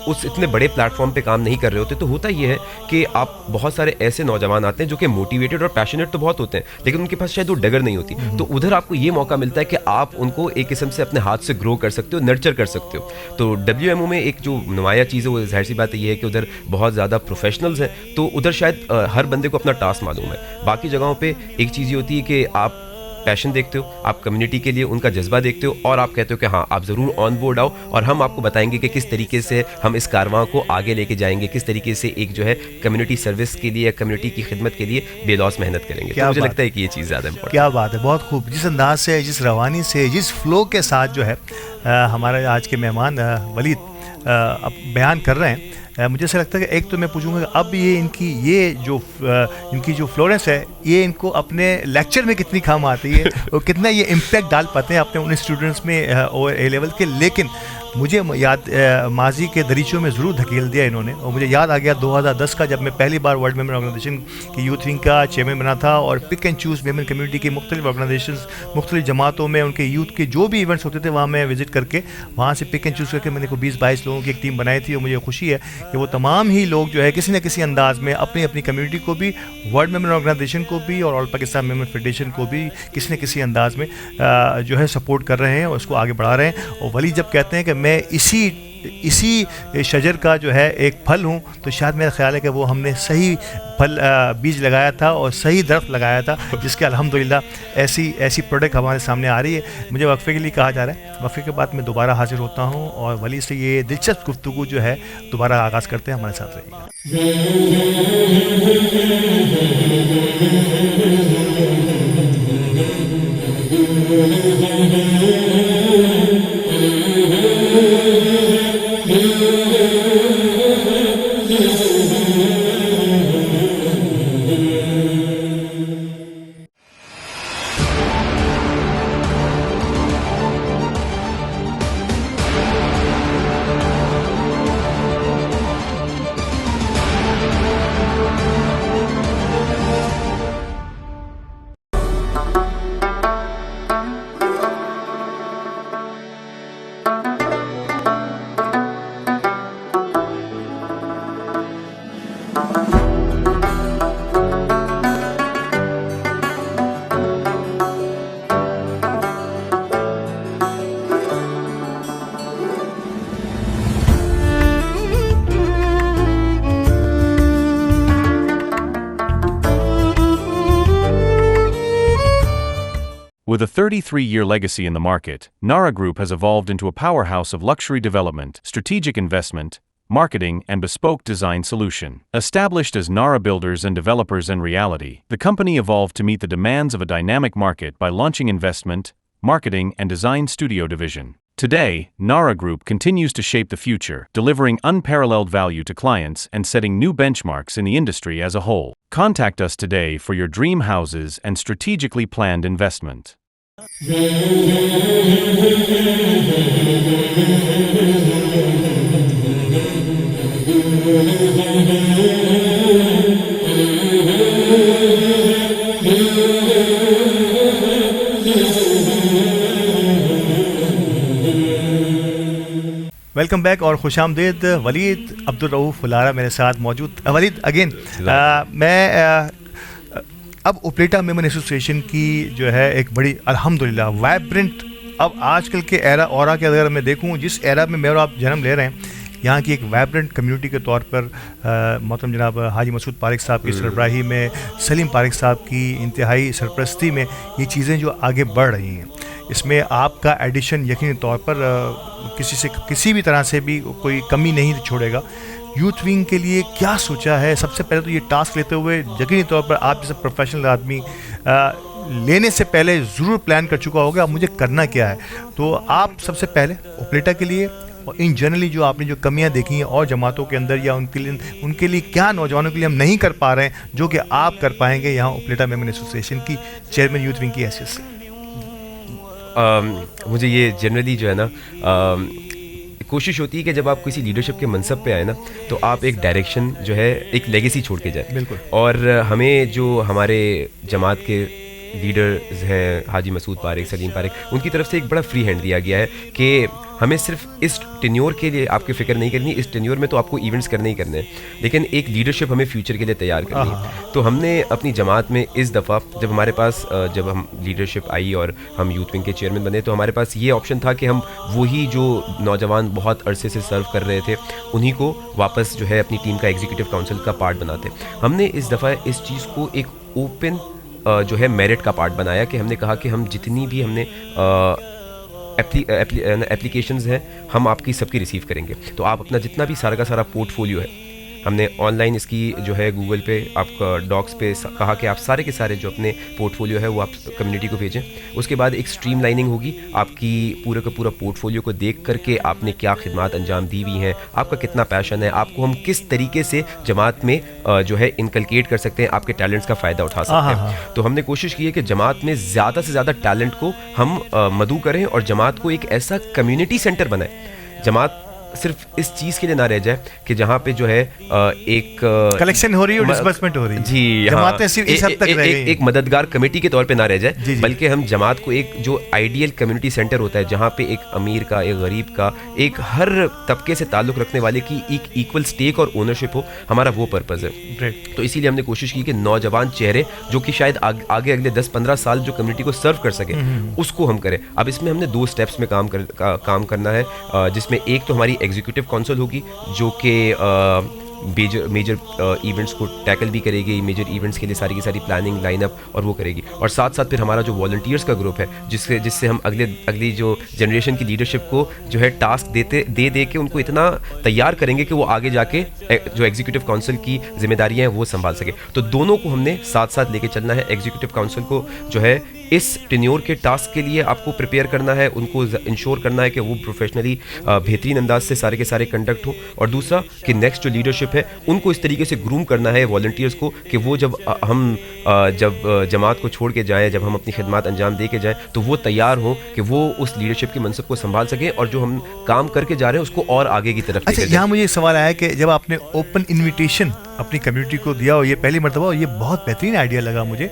उस इतने बड़े प्लेटफॉर्म पे काम नहीं कर रहे होते, तो होता ये है कि आप बहुत सारे ऐसे नौजवान आते हैं जो कि मोटिवेटेड और पैशनेट तो बहुत होते हैं, लेकिन उनके पास शायद वो डगर नहीं होती। तो उधर आपको ये मौका मिलता है कि आप उनको एक किस्म से अपने हाथ से ग्रो कर सकते हो, नर्चर कर सकते हो। तो WMO में एक जो नुमाया चीज़ है वो जाहिर सी बात ये है कि उधर बहुत ज़्यादा प्रोफेशनल्स हैं, तो उधर शायद हर बंदे को अपना टास्क मालूम है। बाकी जगहों पर एक चीज़ ये होती है कि आप पैशन देखते हो, आप कम्युनिटी के लिए उनका जज्बा देखते हो और आप कहते हो कि हाँ आप ज़रूर ऑन बोर्ड आओ और हम आपको बताएंगे कि किस तरीके से हम इस कारवां को आगे लेके जाएंगे, किस तरीके से एक जो है कम्युनिटी सर्विस के लिए, कम्युनिटी की खिदमत के लिए बेलौस मेहनत करेंगे। तो मुझे लगता है कि ये चीज़ ज़्यादा इम्पोर्टेंट। क्या बात है, बहुत खूब। जिस अंदाज से, जिस रवानी से, जिस फ्लो के साथ जो है हमारे आज के मेहमान वलीद अब बयान कर रहे हैं, मुझे ऐसा लगता है कि एक तो मैं पूछूंगा कि अब ये इनकी जो फ्लोरेंस है, ये इनको अपने लेक्चर में कितनी काम आती है और कितना ये इम्पैक्ट डाल पाते हैं अपने उन स्टूडेंट्स में और A लेवल के। लेकिन मुझे याद माजी के दरीचों में ज़रूर धकेल दिया इन्होंने। और मुझे याद आ गया 2010 का, जब मैं पहली बार वर्ल्ड मेमन ऑर्गेनाइजेशन की यूथ विंग का चेयरमैन बना था और pick and choose Memon community की मुख्तलिफ ऑर्गेनाइजेशन, मुख्तलिफ जमातों में उनके यूथ के जो भी इवेंट्स होते थे वहाँ मैं विज़िट करके वहाँ से पिक एंड चूज़ करके मैंने को 20-22 लोगों की एक टीम बनाई थी। और मुझे खुशी है कि वो तमाम ही लोग जो है किसी न किसी अंदाज में अपनी अपनी कम्युनिटी को भी, वर्ल्ड मेमन ऑर्गेनाइजेशन को भी और ऑल पाकिस्तान मेमन फेडरेशन को भी किसी न किसी अंदाज में जो है सपोर्ट कर रहे हैं और उसको आगे बढ़ा रहे हैं। और वली जब कहते हैं कि मैं इसी शजर का जो है एक फल हूँ, तो शायद मेरा ख्याल है कि वो हमने सही फल बीज लगाया था और सही दरख्त लगाया था, जिसके अल्हम्दुलिल्लाह ऐसी प्रोडक्ट हमारे सामने आ रही है। मुझे वक्फे के लिए कहा जा रहा है, वक्फे के बाद मैं दोबारा हाजिर होता हूँ और वली से ये दिलचस्प गुफ्तगू जो है दोबारा आगाज़ करते हैं। हमारे साथ रहिएगा। With a 33-year legacy in the market, Nara Group has evolved into a powerhouse of luxury development, strategic investment, marketing, and bespoke design solution. Established as Nara Builders and Developers in reality, the company evolved to meet the demands of a dynamic market by launching investment, marketing, and design studio division. Today, Nara Group continues to shape the future, delivering unparalleled value to clients and setting new benchmarks in the industry as a whole. Contact us today for your dream houses and strategically planned investment. Welcome back और खुशामदीद। वलीद अब्दुल रऊफ़ फुलारा मेरे साथ मौजूद। वलीद अगेन मैं अब उपलेटा मेमन एसोसिएशन की जो है एक बड़ी अल्हम्दुलिल्लाह वाइब्रेंट, अब आजकल के एरा औरा के अगर मैं देखूं जिस एरा में मेरा आप जन्म ले रहे हैं, यहाँ की एक वाइब्रेंट कम्युनिटी के तौर पर मोहतरम जनाब हाजी मसूद पारिक साहब की सरबराही में, सलीम पारिक साहब की इंतहाई सरपरस्ती में ये चीज़ें जो आगे बढ़ रही हैं, इसमें आपका एडिशन यकीनी तौर पर किसी भी तरह से भी कोई कमी नहीं छोड़ेगा। यूथ विंग के लिए क्या सोचा है? सबसे पहले तो ये टास्क लेते हुए यकीनी तौर पर आप जैसे प्रोफेशनल आदमी लेने से पहले ज़रूर प्लान कर चुका होगा मुझे करना क्या है। तो आप सबसे पहले उपलेटा के लिए और इन जनरली जो आपने जो कमियां देखी हैं और जमातों के अंदर या उनके लिए क्या नौजवानों के लिए हम नहीं कर पा रहे हैं जो कि आप कर पाएंगे यहाँ उपलेटा मेमन एसोसिएशन की चेयरमैन यूथ विंग की हैसियत से? मुझे ये जनरली जो है ना कोशिश होती है कि जब आप किसी लीडरशिप के मनसब पे आए ना, तो आप एक डायरेक्शन जो है, एक लेगेसी छोड़ के जाए। बिल्कुल। और हमें जो हमारे जमात के लीडर्स हैं, हाजी मसूद पारिक, सलीम पारिक, उनकी तरफ से एक बड़ा फ्री हैंड दिया गया है कि हमें सिर्फ इस टेन्योर के लिए आपकी फ़िक्र नहीं करनी, इस टेन्योर में तो आपको इवेंट्स करने ही करने हैं, लेकिन एक लीडरशिप हमें फ्यूचर के लिए तैयार करनी है। तो हमने अपनी जमात में इस दफ़ा जब हमारे पास जब हम लीडरशिप आई और हम यूथ विंग के चेयरमैन बने, तो हमारे पास ये ऑप्शन था कि हम वही जो नौजवान बहुत अरसे से सर्व कर रहे थे उन्हीं को वापस जो है अपनी टीम का एग्जीक्यूटिव काउंसिल का पार्ट बनाते। हमने इस दफ़ा इस चीज़ को एक ओपन जो है मेरिट का पार्ट बनाया कि हमने कहा कि हम जितनी भी हमने एप्लीकेशंस हैं हम आपकी सबकी रिसीव करेंगे। तो आप अपना जितना भी सारा का सारा पोर्टफोलियो है, हमने ऑनलाइन इसकी जो है गूगल पे आपका डॉक्स पे कहा कि आप सारे के सारे जो अपने पोर्टफोलियो है वो आप कम्युनिटी को भेजें। उसके बाद एक स्ट्रीमलाइनिंग होगी आपकी पूरे का पूरा पोर्टफोलियो को देख करके आपने क्या खिदमत अंजाम दी हुई हैं, आपका कितना पैशन है, आपको हम किस तरीके से जमात में जो है इनकलकेट कर सकते हैं, आपके टैलेंट्स का फ़ायदा उठा सकते हैं। तो हमने कोशिश की है कि जमात में ज़्यादा से ज़्यादा टैलेंट को हम मदऊ करें और जमात को एक ऐसा कम्युनिटी सेंटर बनाए जमात सिर्फ इस चीज़ के लिए ना रह जाए कि जहाँ पे जो है एक कलेक्शन हो रही है, डिस्बर्समेंट हो रही है। जी, जमातें सिर्फ इस हद तक रह गई हैं। एक मददगार कमेटी के तौर पे ना रह जाए, जी, जी। बल्कि हम जमात को एक जो आइडियल कम्युनिटी सेंटर होता है, जहाँ पे एक अमीर का, एक गरीब का, एक हर तबके से ताल्लुक़ रखने वाले की एक इक्वल स्टेक और ओनरशिप हो, हमारा वो पर्पज़ है। तो इसीलिए हमने कोशिश की कि नौजवान चेहरे जो कि शायद आगे अगले 10-15 साल जो कम्युनिटी को सर्व कर सके, उसको हम करें। अब इसमें हमने 2 स्टेप्स में काम करना है, जिसमें एक तो हमारी एग्जीक्यूटिव काउंसिल होगी जो कि मेजर इवेंट्स को टैकल भी करेगी, मेजर इवेंट्स के लिए सारी की सारी प्लानिंग, लाइनअप और वो करेगी। और साथ साथ फिर हमारा जो वॉलंटियर्स का ग्रुप है, जिससे हम अगली जो जनरेशन की लीडरशिप को जो है टास्क दे के उनको इतना तैयार करेंगे कि वो आगे जाके जो एग्जीक्यूटिव काउंसिल की जिम्मेदारियाँ हैं वो संभाल सके। तो दोनों को हमने साथ साथ लेके चलना है। एग्जीक्यूटिव काउंसिल को जो है इस टेन्योर के टास्क के लिए आपको प्रिपेयर करना है, उनको इंश्योर करना है कि वो प्रोफेशनली बेहतरीन अंदाज से सारे के सारे कंडक्ट हो। और दूसरा कि नेक्स्ट जो लीडरशिप है उनको इस तरीके से ग्रूम करना है वॉलंटियर्स को कि वो जब जमात को छोड़ के जाएं, जब हम अपनी खिदमत अंजाम दे के जाएं, तो वो तैयार हो कि वो उस लीडरशिप के मनसब को संभाल सकें और जो हम काम करके जा रहे हैं उसको और आगे की तरफ। अच्छा, यहाँ मुझे सवाल आया कि जब आपने ओपन इनविटेशन अपनी कम्युनिटी को दिया हो, ये पहली मरतबा, और ये बहुत बेहतरीन आइडिया लगा मुझे।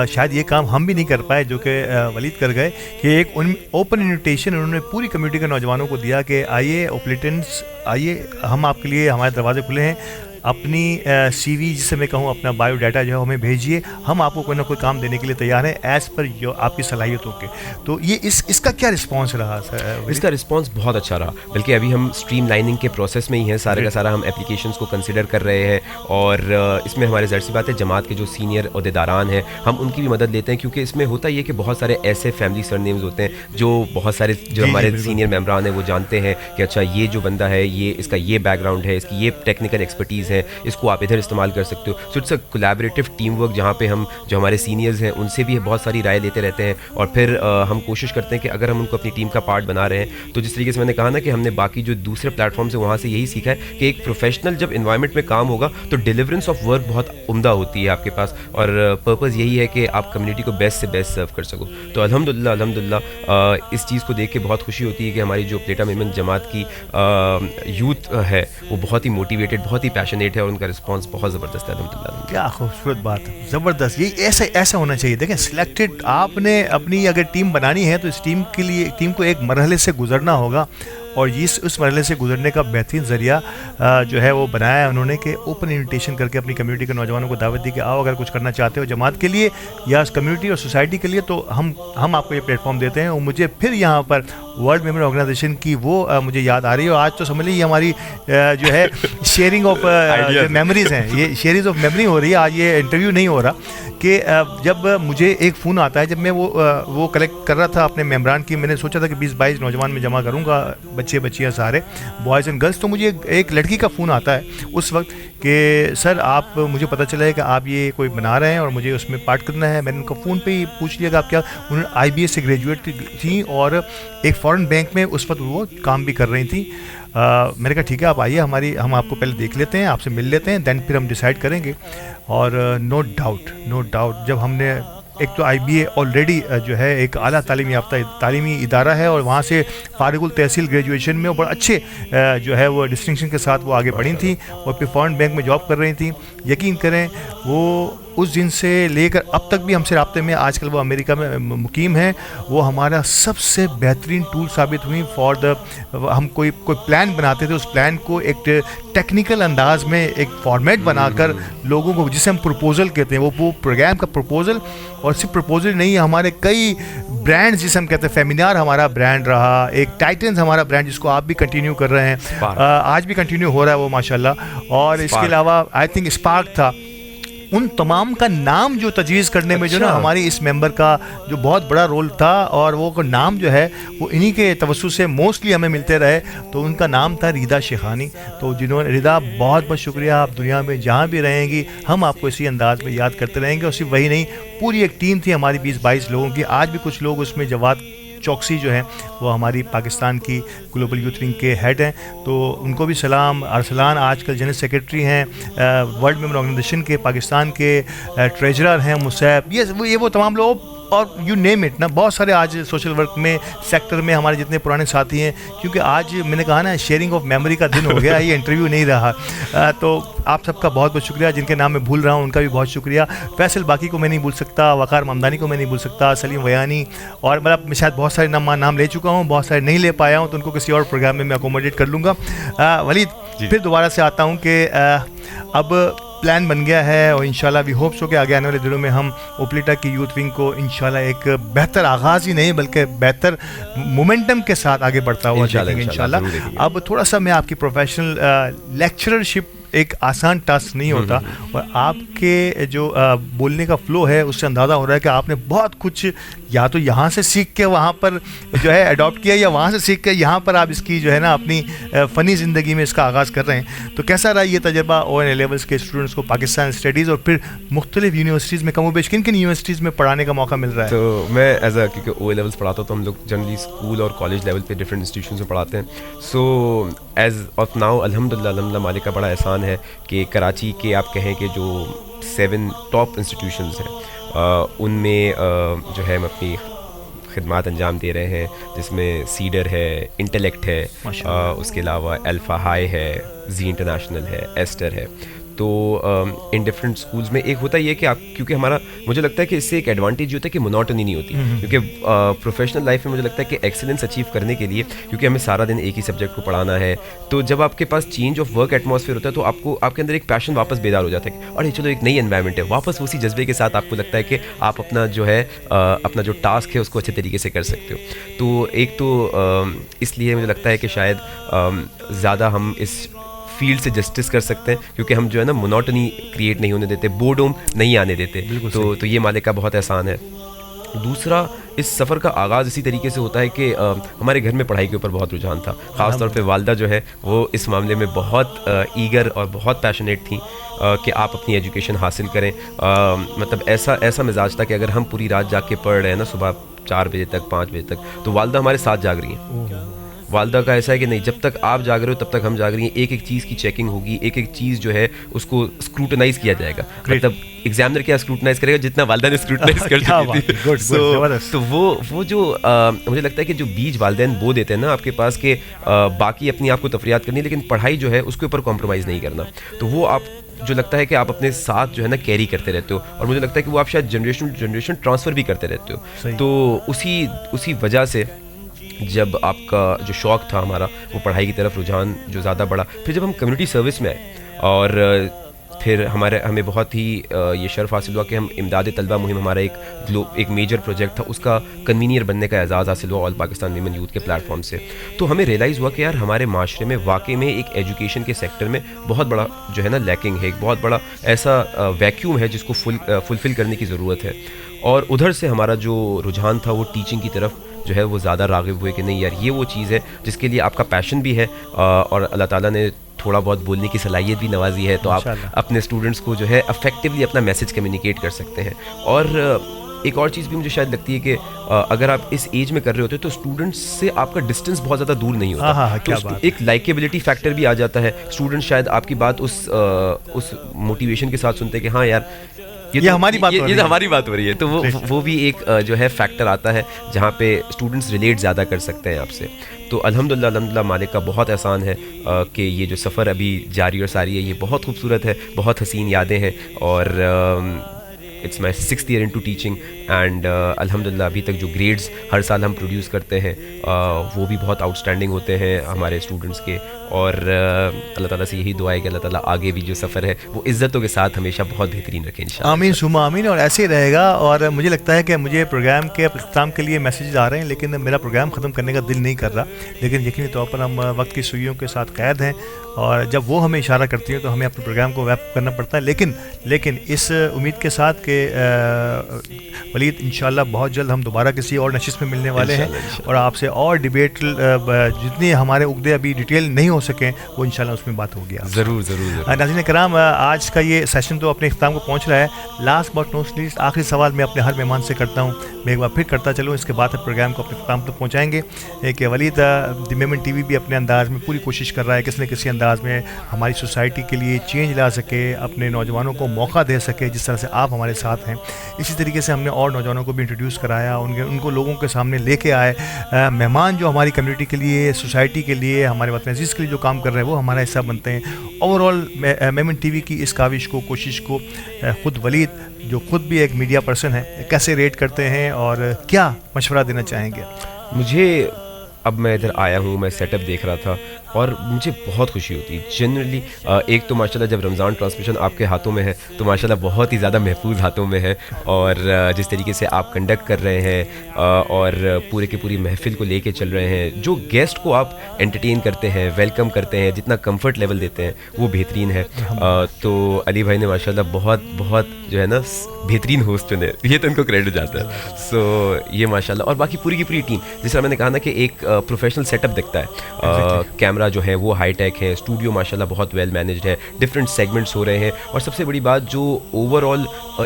शायद ये काम हम भी नहीं कर पाए जो कि वलीद कर गए, कि एक ओपन इनविटेशन उन्होंने पूरी कम्युनिटी के नौजवानों को दिया कि आइए ओपलिटेंट्स, आइए, हम आपके लिए, हमारे दरवाजे खुले हैं, अपनी CV जिसे मैं कहूँ अपना बायोडाटा जो है हमें भेजिए, हम आपको कोई ना कोई काम देने के लिए तैयार हैं एज़ पर आपकी सलाहियतों के। तो ये इसका क्या रिस्पांस रहा सर? इसका रिस्पांस बहुत अच्छा रहा, बल्कि अभी हम स्ट्रीम लाइनिंग के प्रोसेस में ही हैं, सारे का सारा हम एप्लीकेशंस को कंसिडर कर रहे हैं। और इसमें हमारे ज़ाहिर सी बात है जमात के जो सीनियर अहदेदारान हैं हम उनकी भी मदद लेते हैं, क्योंकि इसमें होता ये कि बहुत सारे ऐसे फैमिली सरनेम्स होते हैं जो बहुत सारे जो हमारे सीनियर मेम्बरान हैं वो जानते हैं कि अच्छा ये जो बंदा है, ये इसका ये बैकग्राउंड है, इसकी ये टेक्निकल एक्सपर्टीज़ है, इसको आप इधर इस्तेमाल कर सकते हो। So it's a collaborative team work, जहाँ पे हम जो हमारे सीनियर्स हैं उनसे भी बहुत सारी राय लेते रहते हैं। और फिर हम कोशिश करते हैं कि अगर हम उनको अपनी टीम का पार्ट बना रहे हैं, तो जिस तरीके से मैंने कहा ना कि हमने बाकी जो दूसरे प्लेटफॉर्म से वहाँ से यही सीखा है कि एक प्रोफेशनल जब इन्वायरमेंट में काम होगा तो डिलीवरेंस ऑफ वर्क बहुत उम्दा होती है आपके पास, और पर्पज़ यही है कि आप कम्युनिटी को बेस्ट से बेस्ट सर्व कर सको। तो अल्हम्दुलिल्लाह इस चीज़ को देख के बहुत खुशी होती है कि हमारी जो प्लेटा मेमन जमात की यूथ है वो बहुत ही मोटिवेटेड, बहुत ही पैशनेट है और उनका रिस्पांस बहुत ज़बरदस्त है। अल्हम्दुलिल्लाह। क्या खूबसूरत बात है, ज़बरदस्त। ये ऐसा होना चाहिए। देखें, सिलेक्टेड आपने अपनी अगर टीम बनानी है तो इस टीम के लिए, टीम को एक मरहले से गुजरना होगा, और उस मरहले से गुजरने का बेहतरीन ज़रिया जो है वो बनाया है उन्होंने कि ओपन इन्विटेशन करके अपनी कम्युनिटी के नौजवानों को दावत दी कि आओ, अगर कुछ करना चाहते हो जमात के लिए या कम्युनिटी और सोसाइटी के लिए, तो हम आपको ये प्लेटफॉर्म देते हैं। और मुझे फिर यहाँ पर वर्ल्ड मेमोरी ऑर्गेनाइजेशन की वो मुझे याद आ रही है, और आज तो समझ लीजिए हमारी जो है शेयरिंग ऑफ मेमोरीज़ हैं, ये शेयरिंग ऑफ मेमोरी हो रही है। आज ये इंटरव्यू नहीं हो रहा कि जब मुझे एक फ़ोन आता है, जब मैं वो कलेक्ट कर रहा था अपने मेम्बरान की, मैंने सोचा था कि 20-22 नौजवान में जमा करूँगा, बच्चे बच्चियाँ सारे बॉयज़ एंड गर्ल्स, तो मुझे एक लड़की का फ़ोन आता है उस वक्त कि सर आप, मुझे पता चला है कि आप ये कोई बना रहे हैं और मुझे उसमें पार्ट करना है। मैंने उनका फ़ोन पे ही पूछ लिया कि आप क्या, उन्होंने IBS से ग्रेजुएट थी और एक फ़ॉरेन बैंक में उस वक्त वो काम भी कर रही थी। मैंने कहा ठीक है, आप आइए, हम आपको पहले देख लेते हैं, आपसे मिल लेते हैं, दैन फिर हम डिसाइड करेंगे। और नो डाउट जब हमने, एक तो IBA ऑलरेडी जो है एक आला तालीमी याफ्ता तालीमी इदारा है और वहाँ से फारिगुल तहसील ग्रेजुएशन में और बड़े अच्छे जो है वो डिस्टिंक्शन के साथ वो आगे बढ़ी थी और फिर फॉरेन बैंक में जॉब कर रही थी। यकीन करें वो उस दिन से लेकर अब तक भी हमसे राब्ते में, आजकल वो अमेरिका में मुकीम है। वो हमारा सबसे बेहतरीन टूल साबित हुई फॉर द, हम कोई प्लान बनाते थे, उस प्लान को एक टेक्निकल अंदाज में एक फॉर्मेट बनाकर लोगों को, जिसे हम प्रपोजल कहते हैं, वो प्रोग्राम का प्रपोजल, और सिर्फ प्रपोजल नहीं, हमारे कई ब्रांड्स जिसे हम कहते हैं, फेमिनार हमारा ब्रांड रहा, एक टाइटन्स हमारा ब्रांड जिसको आप भी कंटिन्यू कर रहे हैं, आज भी कंटिन्यू हो रहा है वो माशाल्लाह। और इसके अलावा आई थिंक स्पार्क था। उन तमाम का नाम जो तजवीज़ करने में जो ना हमारी इस मेंबर का जो बहुत बड़ा रोल था, और वो नाम जो है वो इन्हीं के तवज्जो से मोस्टली हमें मिलते रहे। तो उनका नाम था रिदा शेखानी। तो जिन्होंने, रिदा बहुत बहुत शुक्रिया, आप दुनिया में जहाँ भी रहेंगी हम आपको इसी अंदाज में याद करते रहेंगे। और सिर्फ वही नहीं, पूरी एक टीम थी हमारी 20-22 लोगों की। आज भी कुछ लोग उसमें, जवाद चौकसी जो हैं वो हमारी पाकिस्तान की ग्लोबल यूथ विंग के हेड हैं, तो उनको भी सलाम। अरसलान आजकल जनरल सेक्रेटरी हैं, वर्ल्ड मेमोरी ऑर्गेनाइजेशन के पाकिस्तान के ट्रेजरर हैं मुसैब, ये वो तमाम लोग और यू नेम इट ना, बहुत सारे आज सोशल वर्क में सेक्टर में हमारे जितने पुराने साथी हैं, क्योंकि आज मैंने कहा ना शेयरिंग ऑफ मेमोरी का दिन हो गया, ये इंटरव्यू नहीं रहा। तो आप सबका बहुत बहुत शुक्रिया, जिनके नाम मैं भूल रहा हूँ उनका भी बहुत शुक्रिया। फैसल बाकी को मैं नहीं भूल सकता, वकार ममदानी को मैं नहीं भूल सकता, सलीम वयानी, और मतलब मैं शायद बहुत सारे नाम ले चुका हूँ, बहुत सारे नहीं ले पाया हूँ, तो उनको किसी और प्रोग्राम में मैं अकोमोडेट कर लूँगा। वलीद, फिर दोबारा से आता हूँ कि अब प्लान बन गया है और इंशाल्लाह वी होप सो कि आगे आने वाले दिनों में हम उपलेटा की यूथ विंग को इंशाल्लाह एक बेहतर आगाज़ ही नहीं बल्कि बेहतर मोमेंटम के साथ आगे बढ़ता हुआ देखेंगे इंशाल्लाह। अब थोड़ा सा मैं आपकी प्रोफेशनल लेक्चरशिप एक आसान टास्क नहीं होता, और आपके जो बोलने का फ्लो है उससे अंदाज़ा हो रहा है कि आपने बहुत कुछ या तो यहाँ से सीख के वहाँ पर जो है अडॉप्ट किया, या वहाँ से सीख के यहाँ पर आप इसकी जो है ना अपनी फ़नी ज़िंदगी में इसका आगाज़ कर रहे हैं। तो कैसा रहा ये तजर्बा ONA लेवल्स के स्टूडेंट्स को पाकिस्तान स्टडीज़ और फिर मुख्तलिफ यूनिवर्सिटीज़ में कमोबेश किन किन यूनिवर्सिटीज़ में पढ़ाने का मौका मिल रहा है? तो मैं एज अ क्योंकि OA लेवल्स पढ़ाता हूँ तो हम लोग जनरली स्कूल और कॉलेज लेवल पे डिफरेंट इंस्टीट्यूशन में पढ़ाते हैं। सो एज ऑफ नाउ अल्हम्दुलिल्लाह मालिक का बड़ा एहसान है कि कराची के आप कहें कि जो 7 टॉप इंस्टीट्यूशंस हैं उनमें जो है हम अपनी खिदमात अंजाम दे रहे हैं, जिसमें सीडर है, इंटेलेक्ट है, उसके अलावा अल्फ़ा हाई है, जी इंटरनेशनल है, एस्टर है। तो इन डिफरेंट स्कूल्स में एक होता ही है कि आप, क्योंकि हमारा मुझे लगता है कि इससे एक एडवांटेज होता है कि मोनोटनी नहीं होती, क्योंकि प्रोफेशनल लाइफ में मुझे लगता है कि एक्सीलेंस अचीव करने के लिए, क्योंकि हमें सारा दिन एक ही सब्जेक्ट को पढ़ाना है, तो जब आपके पास चेंज ऑफ वर्क एटमॉस्फेयर होता है तो आपको आपके अंदर एक पैशन वापस बेदार हो जाता है कि अरे चलो एक नई एनवायरनमेंट है, वापस उसी जज्बे के साथ आपको लगता है कि आप अपना जो है अपना जो टास्क है उसको अच्छे तरीके से कर सकते हो। तो एक तो इसलिए मुझे लगता है कि शायद ज़्यादा हम इस फील्ड से जस्टिस कर सकते हैं, क्योंकि हम जो है ना मोनोटनी क्रिएट नहीं होने देते, बोर्डम नहीं आने देते। तो ये मालिक का बहुत एहसान है। दूसरा, इस सफ़र का आगाज़ इसी तरीके से होता है कि हमारे घर में पढ़ाई के ऊपर बहुत रुझान था, ख़ास तौर पे वालदा जो है वो इस मामले में बहुत ईगर और बहुत पैशनेट थी कि आप अपनी एजुकेशन हासिल करें। मतलब ऐसा मिजाज था कि अगर हम पूरी रात जाग के पढ़ रहे हैं ना, सुबह 4 बजे तक 5 बजे तक, तो वालदा हमारे साथ जाग रही हैं। वालदा का ऐसा है कि नहीं, जब तक आप जाग रहे हो तब तक हम जाग रही हैं, एक एक चीज़ की चेकिंग होगी, एक एक चीज़ जो है उसको स्क्रूटनाइज किया जाएगा। मतलब एग्जामिनर क्या स्क्रूटनाइज करेगा जितना वालदा ने स्क्रूटनाइज कर चुकी थी। तो वो जो मुझे लगता है कि जो बीज वालदैन बो देते हैं ना आपके पास के बाकी अपनी आपको तफरियात करनी है, लेकिन पढ़ाई जो है उसके ऊपर कॉम्प्रोमाइज़ नहीं करना, तो वो आप जो लगता है कि आप अपने साथ जो है ना कैरी करते रहते हो, और मुझे लगता है कि वो आप शायद जनरेशन ट्रांसफ़र भी करते रहते हो। तो उसी वजह से जब आपका जो शौक़ था हमारा वो पढ़ाई की तरफ रुझान जो ज़्यादा बढ़ा, फिर जब हम कम्युनिटी सर्विस में आए और फिर हमें बहुत ही ये शर्फ हासिल हुआ कि हम इमदाद तलबा मुहिम, हमारा एक मेजर प्रोजेक्ट था, उसका कन्वीनियर बनने का एजाज़ हासिल हुआ ऑल पाकिस्तान वीमेन यूथ के प्लेटफॉर्म से। तो हमें रियलाइज़ हुआ कि यार हमारे माशरे में वाकई में एक एजुकेशन के सेक्टर में बहुत बड़ा जो है ना लैकिंग है, एक बहुत बड़ा ऐसा वैक्यूम है जिसको फुलफ़िल करने की ज़रूरत है। और उधर से हमारा जो रुझान था वो टीचिंग की तरफ जो है वो ज़्यादा राग़िब हुए कि नहीं यार ये वो चीज़ है जिसके लिए आपका पैशन भी है, और अल्लाह ताला ने थोड़ा बहुत बोलने की सलाहियत भी नवाजी है, तो आप अपने स्टूडेंट्स को जो है अफेक्टिवली अपना मैसेज कम्युनिकेट कर सकते हैं। और एक और चीज़ भी मुझे शायद लगती है कि अगर आप इस एज में कर रहे होते तो स्टूडेंट्स से आपका डिस्टेंस बहुत ज़्यादा दूर नहीं होता, तो एक लाइकेबिलिटी फैक्टर भी आ जाता है। स्टूडेंट शायद आपकी बात उस मोटिवेशन के साथ सुनते हैं कि हाँ यार ये तो हमारी बात हो रही है, तो वो भी एक जो है फैक्टर आता है जहाँ पे स्टूडेंट्स रिलेट ज़्यादा कर सकते हैं आपसे। तो अल्हम्दुलिल्लाह मालिक का बहुत एहसान है कि ये जो सफ़र अभी जारी और सारी है ये बहुत खूबसूरत है, बहुत हसीन यादें हैं, और it's my 6th year into teaching and अल्हम्दुलिल्लाह अभी तक जो ग्रेड्स हर साल हम प्रोड्यूस करते हैं वो भी बहुत आउटस्टैंडिंग होते हैं हमारे स्टूडेंट्स के। और अल्लाह ताला से यही दुआ है कि अल्लाह ताला आगे भी जो सफ़र है वो इज़्ज़तों के साथ हमेशा बहुत बेहतरीन रखें इंशाअल्लाह। आमीन सुमा आमीन, और ऐसे ही रहेगा। और मुझे लगता है कि मुझे प्रोग्राम के अख्ताम के लिए मैसेज आ रहे हैं, लेकिन मेरा प्रोग्राम ख़त्म करने का दिल नहीं कर रहा, लेकिन यकीनी तौर पर हम वक्त की सुइयों के साथ कैद हैं, और जब वो हमें इशारा करती है तो हमें अपने प्रोग्राम को रैप करना पड़ता है। लेकिन इस उम्मीद के साथ कि वलीद इंशाल्लाह बहुत जल्द हम दोबारा किसी और नशिस्त में मिलने वाले हैं, और आपसे और डिबेट जितनी हमारे उगदे अभी डिटेल नहीं हो सके वो इंशाल्लाह उसमें बात होगी। ज़रूर। नाज़रीन कराम, आज का ये सेशन तो अपने इख्तिताम को पहुँच रहा है। लास्ट बट नॉट लीस्ट आखिरी सवाल मैं अपने हर मेहमान से करता हूँ, मैं एक बार फिर करता चलूँ, इसके बाद प्रोग्राम को अपने इख्तिताम तक पहुँचाएँगे कि वलीद द मेमन टीवी भी अपने अंदाज़ में पूरी कोशिश कर रहा है किसी न किसी अंदाज़ में हमारी सोसाइटी के लिए चेंज ला सके, अपने नौजवानों को मौका दे सके, जिस तरह से आप हमारे साथ हैं। इसी तरीके से हमने और नौजवानों को भी इंट्रोड्यूस कराया, उनको लोगों के सामने लेके आए। मेहमान जो हमारी कम्युनिटी के लिए, सोसाइटी के लिए, हमारे वतन अजीज़ के लिए जो काम कर रहे हैं वो हमारा हिस्सा बनते हैं। ओवरऑल मेमन टीवी की इस काविश को, कोशिश को ख़ुद वलीद जो ख़ुद भी एक मीडिया पर्सन है कैसे रेट करते हैं और क्या मशवरा देना चाहेंगे? मुझे अब मैं इधर आया हूँ, मैं सेटअप देख रहा था और मुझे बहुत खुशी होती है जनरली। एक तो माशाल्लाह जब रमज़ान ट्रांसमिशन आपके हाथों में है तो माशाल्लाह बहुत ही ज़्यादा महफूज हाथों में है, और जिस तरीके से आप कंडक्ट कर रहे हैं और पूरे की पूरी महफिल को लेके चल रहे हैं, जो गेस्ट को आप एंटरटेन करते हैं, वेलकम करते हैं, जितना कंफर्ट लेवल देते हैं वो बेहतरीन है। तो अली भाई ने माशाल्लाह बहुत बहुत जो है ना बेहतरीन होस्ट चुने, ये तो उनको क्रेडिट जाता है। सो ये माशाल्लाह, और बाकी पूरी की पूरी टीम, जिस तरह मैंने कहा ना कि एक प्रोफेशनल सेटअप दिखता है, कैमरा जो है वो हाई टेक है, स्टूडियो माशाल्लाह बहुत वेल मैनेज्ड है, डिफरेंट सेगमेंट्स हो रहे हैं, और सबसे बड़ी बात जो ओवरऑल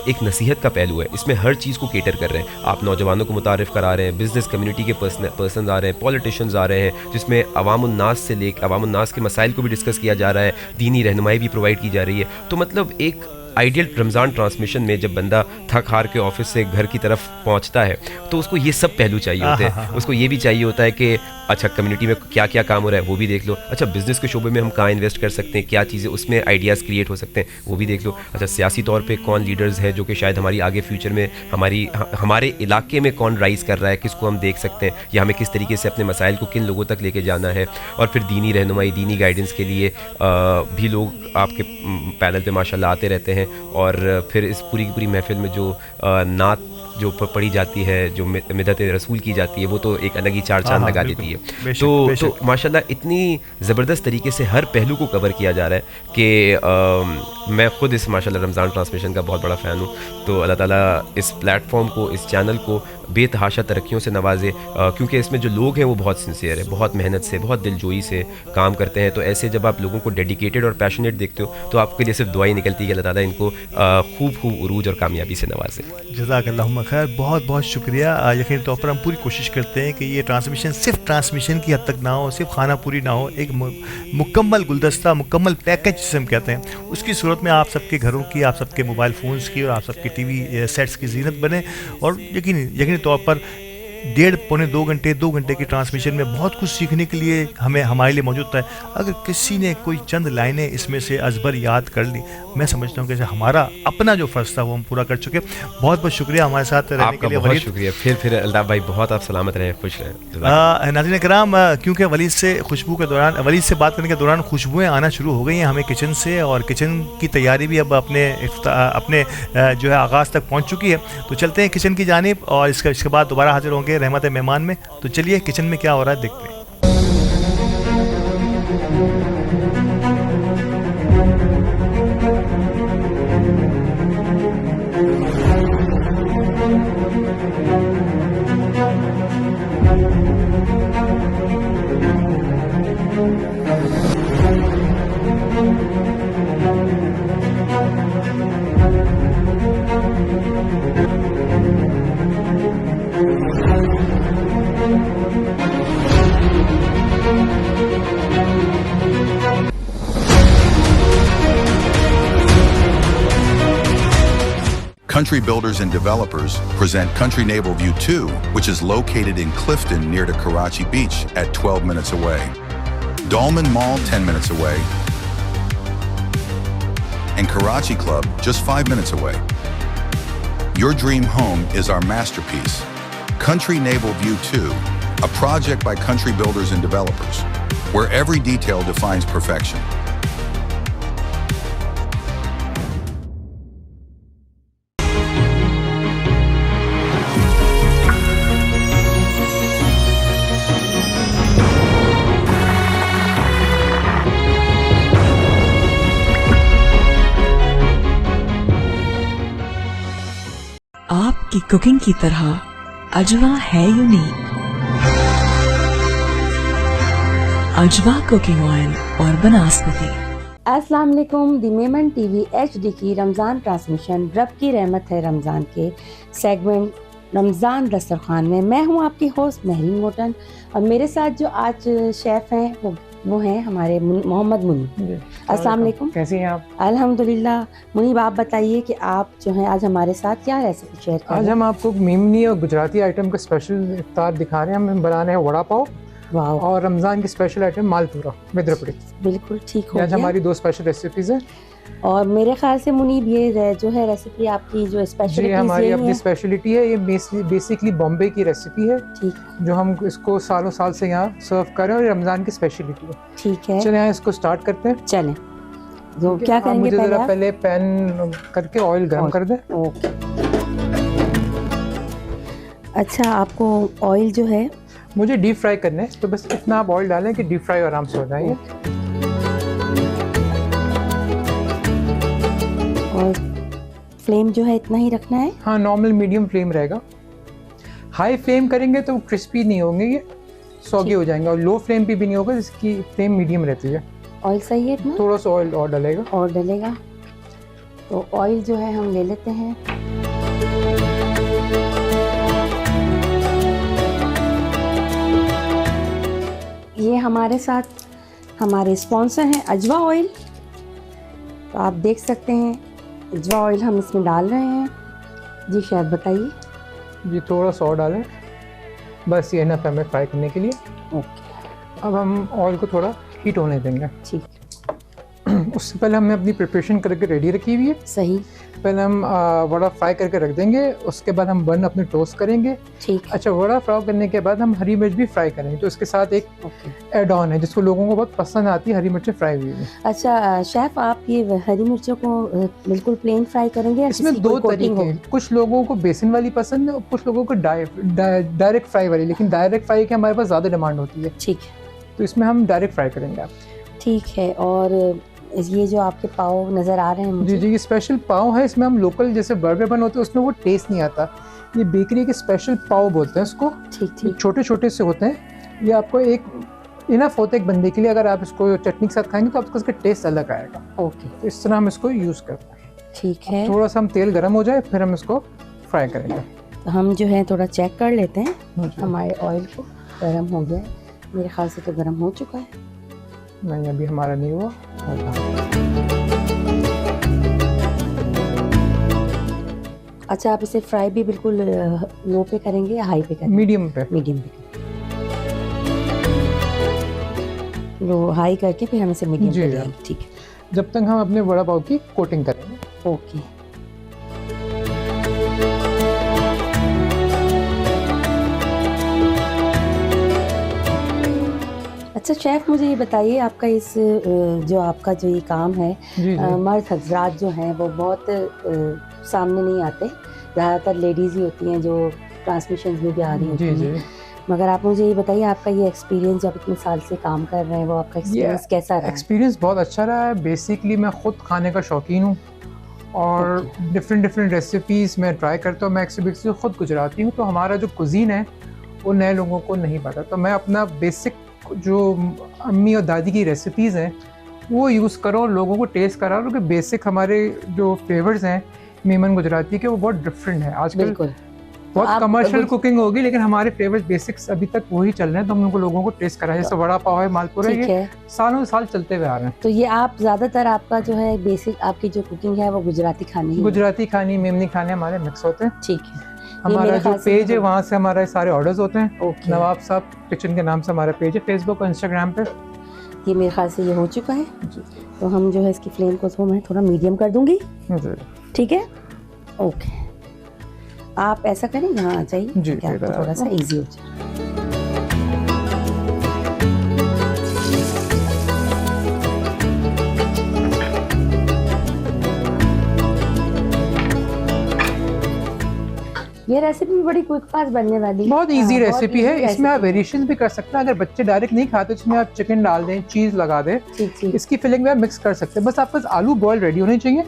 एक नसीहत का पहलू है, इसमें हर चीज़ को केटर कर रहे हैं। आप नौजवानों को मुतारिफ करा रहे हैं, बिजनेस कम्युनिटी के पर्सन आ रहे हैं, पॉलिटिशियंस आ रहे हैं, जिसमें अवामुन्नास से लेकर अवामुन्नास के मसाइल को भी डिस्कस किया जा रहा है, दीनी रहनुमाई भी प्रोवाइड की जा रही है। तो मतलब एक आइडियल रमज़ान ट्रांसमिशन में जब बंदा थक हार के ऑफिस से घर की तरफ पहुंचता है तो उसको ये सब पहलू चाहिए होते हैं। उसको ये भी चाहिए होता है कि अच्छा कम्युनिटी में क्या क्या काम हो रहा है वो भी देख लो, अच्छा बिज़नेस के शोबे में हम कहाँ इन्वेस्ट कर सकते हैं, क्या चीज़ें उसमें आइडियाज़ क्रिएट हो सकते हैं वो भी देख लो, अच्छा सियासी तौर पे कौन लीडर्स हैं जो कि शायद हमारी आगे फ्यूचर में हमारे इलाके में कौन राइज कर रहा है, किसको हम देख सकते हैं, या हमें किस तरीके से अपने मसाइल को किन लोगों तक लेके जाना है। और फिर दीनी रहनुमाई, दीनी गाइडेंस के लिए भी लोग आपके पैनल पे माशाल्लाह आते रहते हैं, और फिर इस पूरी की पूरी महफिल में जो नात जो पढ़ी जाती है, जो मिदत रसूल की जाती है, वो तो एक अलग ही चार चांद लगा देती है। तो माशाल्लाह इतनी ज़बरदस्त तरीके से हर पहलू को कवर किया जा रहा है कि मैं ख़ुद इस माशाल्लाह रमज़ान ट्रांसमिशन का बहुत बड़ा फ़ैन हूँ। तो अल्लाह ताला इस प्लेटफॉर्म को, इस चैनल को बेतहाशा तरक्कियों से नवाजे, क्योंकि इसमें जो लोग हैं वो बहुत सिंसियर है, बहुत मेहनत से, बहुत दिलजोई से काम करते हैं। तो ऐसे जब आप लोगों को डेडिकेटेड और पैशनेट देखते हो तो आपके लिए सिर्फ दुआई निकलती है कि अल्लाह ताला इनको खूब उरूज और कामयाबी से नवाजे। जज़ाकल्लाहु खैर, बहुत बहुत शुक्रिया। यकीन तौर पर हम पूरी कोशिश करते हैं कि ये ट्रांसमिशन सिर्फ ट्रांसमिशन की हद तक ना हो, सिर्फ खाना पूरी ना हो, एक मुकम्मल गुलदस्ता, मुकम्मल पैकेज जिसे हम कहते हैं, उसकी सूरत में आप सबके घरों की, आप सबके मोबाइल फ़ोन्स की और आप सबके टीवी सेट्स की जीनत बने। और यकीनी तौर पर 1.5-2 घंटे की ट्रांसमिशन में बहुत कुछ सीखने के लिए हमारे लिए मौजूद है। अगर किसी ने कोई चंद लाइनें इसमें से अजबर याद कर ली, मैं समझता हूँ कि हमारा अपना जो फ़र्ज़ था वो हम पूरा कर चुके। बहुत बहुत शुक्रिया हमारे साथ रहने के लिए। बहुत शुक्रिया। फिर अल्ताफ़ भाई बहुत आप सलामत रहें, खुश रहें। नाज़रीन कराम, क्योंकि वलीद से वलीद से बात करने के दौरान खुशबुएँ आना शुरू हो गई हैं हमें किचन से, और किचन की तैयारी भी अब अपने जो है आगाज़ तक पहुँच चुकी है। तो चलते हैं किचन की जानिब और इसके बाद दोबारा हाजिर होंगे रहमत मेहमान में। तो चलिए किचन में क्या हो रहा है देखते हैं। Country Builders and Developers present Country Naval View 2, which is located in Clifton near to Karachi Beach at 12 minutes away. Dolman Mall 10 minutes away. And Karachi Club just 5 minutes away. Your dream home is our masterpiece. Country Naval View 2, a project by Country Builders and Developers, where every detail defines perfection. आपकी कुकिंग की तरह अजवा है यूनिक। अजवा कुकिंग ऑयल और बनस्पति। अस्सलाम वालेकुम। दी मेमन टीवी HD की रमज़ान ट्रांसमिशन रब की रहमत है रमज़ान के सेगमेंट रमज़ान दस्तरखान में मैं हूं आपकी होस्ट महरीन मोटन, और मेरे साथ जो आज शेफ़ हैं वो वो हैं हमारे मोहम्मद मुनीब। अस्सलाम वालेकुम। कैसी हैं आप? अल्हम्दुलिल्लाह। मुनीब आप बताइए कि आप जो हैं आज हमारे साथ क्या रेसिपी शेयर कर रहे हैं? आज हम आपको मेमनी और गुजराती आइटम का स्पेशल इफ्तार दिखा रहे हैं। हम बना रहे हैं वड़ा पाव और रमज़ान की स्पेशल आइटम मालपूरा विद रबड़ी। बिल्कुल ठीक हो आज गया। हमारी 2 स्पेशल रेसिपीज़ हैं। और मेरे ख्याल से मुनीब ये जो है रेसिपी आपकी जो स्पेशलिटी जी हमारी अपनी स्पेशलिटी है। ये बेसिकली बॉम्बे की रेसिपी है। ठीक। जो हम इसको सालों साल से यहाँ सर्व कर रहे हैं और रमज़ान की स्पेशलिटी है। ठीक है। चलिए यहाँ इसको स्टार्ट करते हैं। चलें। तो क्या करेंगे मुझे पहले ज़रा आप? पहले पैन करके ऑयल गर्म कर दें। ओके। अच्छा आपको ऑयल जो है मुझे डीप फ्राई करना है, तो बस इतना आप ऑयल डालें कि डीप फ्राई आराम से हो जाएंगे। और फ्लेम जो है इतना ही रखना है? हाँ नॉर्मल मीडियम फ्लेम रहेगा। हाई फ्लेम करेंगे तो क्रिस्पी नहीं होंगे, ये सॉगी हो जाएंगे। और लो फ्लेम पे भी नहीं होगा, जिसकी फ्लेम मीडियम रहती है। ऑयल सही है इतना? थोड़ा सा ऑयल और डलेगा। और डलेगा तो ऑयल जो है हम ले लेते हैं। ये हमारे साथ हमारे स्पॉन्सर हैं अजवा ऑयल। तो आप देख सकते हैं अजवा ऑयल हम इसमें डाल रहे हैं। जी शेफ बताइए। जी थोड़ा सा और डालें, बस ये ना हमें फ्राई करने के लिए। ओके। अब हम ऑयल को थोड़ा हीट होने देंगे। ठीक। उससे पहले हमने अपनी प्रिपरेशन करके रेडी रखी हुई है। सही। पहले हम वड़ा फ्राई करके रख देंगे, उसके बाद हम बन अपने टोस्ट करेंगे। ठीक। अच्छा वड़ा फ्राई करने के बाद हम हरी मिर्च भी फ्राई करेंगे, तो इसके साथ एक एड ऑन है जिसको लोगों को बहुत पसंद आती है, हरी मिर्चें फ्राई हुई है। अच्छा शेफ आप ये हरी मिर्चों को बिल्कुल प्लेन फ्राई करेंगे या इसमें 2 तरीके हैं। कुछ लोगों को बेसन वाली पसंद है और कुछ लोगों को डायरेक्ट फ्राई वाली, लेकिन डायरेक्ट फ्राई की हमारे पास ज़्यादा डिमांड होती है। ठीक। तो इसमें हम डायरेक्ट फ्राई करेंगे आप। ठीक है। और ये जो आपके पाव नज़र आ रहे हैं मुझे। जी जी ये स्पेशल पाव है। इसमें हम लोकल जैसे बर्गर बन होते हैं उसमें वो टेस्ट नहीं आता। ये बेकरी के स्पेशल पाव बोलते हैं इसको। ठीक ठीक। छोटे छोटे से होते हैं। ये आपको एक इनफ होता है एक बंदे के लिए। अगर आप इसको चटनी के साथ खाएंगे तो आपको इसका टेस्ट अलग आएगा। ओके। तो इस तरह हम इसको यूज़ करते हैं। ठीक है। थोड़ा सा हम तेल गर्म हो जाए फिर हम इसको फ्राई करेंगे। तो हम जो है थोड़ा चेक कर लेते हैं हमारे ऑयल को। गर्म हो गया है मेरे ख्याल से, तो गर्म हो चुका है। नहीं अभी हमारा नहीं हुआ। अच्छा आप इसे फ्राई भी बिल्कुल लो पे करेंगे या हाई पे करेंगे? मीडियम पे। मीडियम पे। लो हाई करके फिर हम इसे मीडियम पे करेंगे। ठीक है। जब तक हम अपने वड़ा पाव की कोटिंग करेंगे। ओके। अच्छा शेफ मुझे ये बताइए आपका इस जो आपका जो ये काम है, मर्द हजरात जो हैं वो बहुत सामने नहीं आते, ज़्यादातर लेडीज़ ही होती हैं जो ट्रांसमिशंस में भी आ रही होती हैं। मगर आप मुझे ये बताइए आपका ये एक्सपीरियंस जब इतने साल से काम कर रहे हैं वो आपका एक्सपीरियंस कैसा रहा? एक्सपीरियंस बहुत अच्छा रहा है। बेसिकली मैं ख़ुद खाने का शौकीन हूँ और डिफरेंट रेसिपीज़ मैं ट्राई करता हूँ। मैं एक्चुअली ख़ुद गुजराती हूँ, तो हमारा जो कुजीन है वो नए लोगों को नहीं पता। तो मैं अपना बेसिक जो अम्मी और दादी की रेसिपीज़ हैं वो यूज़ करो और लोगों को टेस्ट करा लो कि बेसिक हमारे जो फ्लेवर्स हैं मेमन गुजराती के वो बहुत डिफरेंट है। आजकल बहुत कमर्शियल कुकिंग होगी लेकिन हमारे फ्लेवर्स बेसिक्स अभी तक वही चल रहे हैं। तो हम उनको लोगों को टेस्ट कराएं। जैसे वड़ा पाव है, मालपुरा है, ये सालों साल चलते हुए आ रहे हैं। तो ये आप ज़्यादातर आपका जो है बेसिक आपकी जो कुकिंग है वो गुजराती खाने, गुजराती खाने मेमनी खाने हमारे मिक्स होते हैं। ठीक है। हमारा जो पेज है वहाँ से हमारे सारे ऑर्डर्स होते हैं। नवाब साहब किचन के नाम से हमारा पेज है फेसबुक और इंस्टाग्राम पे। ये मेरे ख्याल से ये हो चुका है। तो हम जो है इसकी फ्लेम को तो मैं थोड़ा मीडियम कर दूंगी। ठीक है। ओके आप ऐसा करें, यहाँ आ जाइए, थोड़ा सा इजी हो जाए। ये रेसिपी बड़ी क्विक फास्ट बनने वाली, बहुत इजी रेसिपी है। इसमें आप वेरिएशन भी कर सकते हैं। अगर बच्चे डायरेक्ट नहीं खाते तो इसमें आप चिकन डाल दें, चीज़ लगा दें, इसकी फिलिंग में आप मिक्स कर सकते हैं। बस आपके पास आलू बॉयल रेडी होने चाहिए।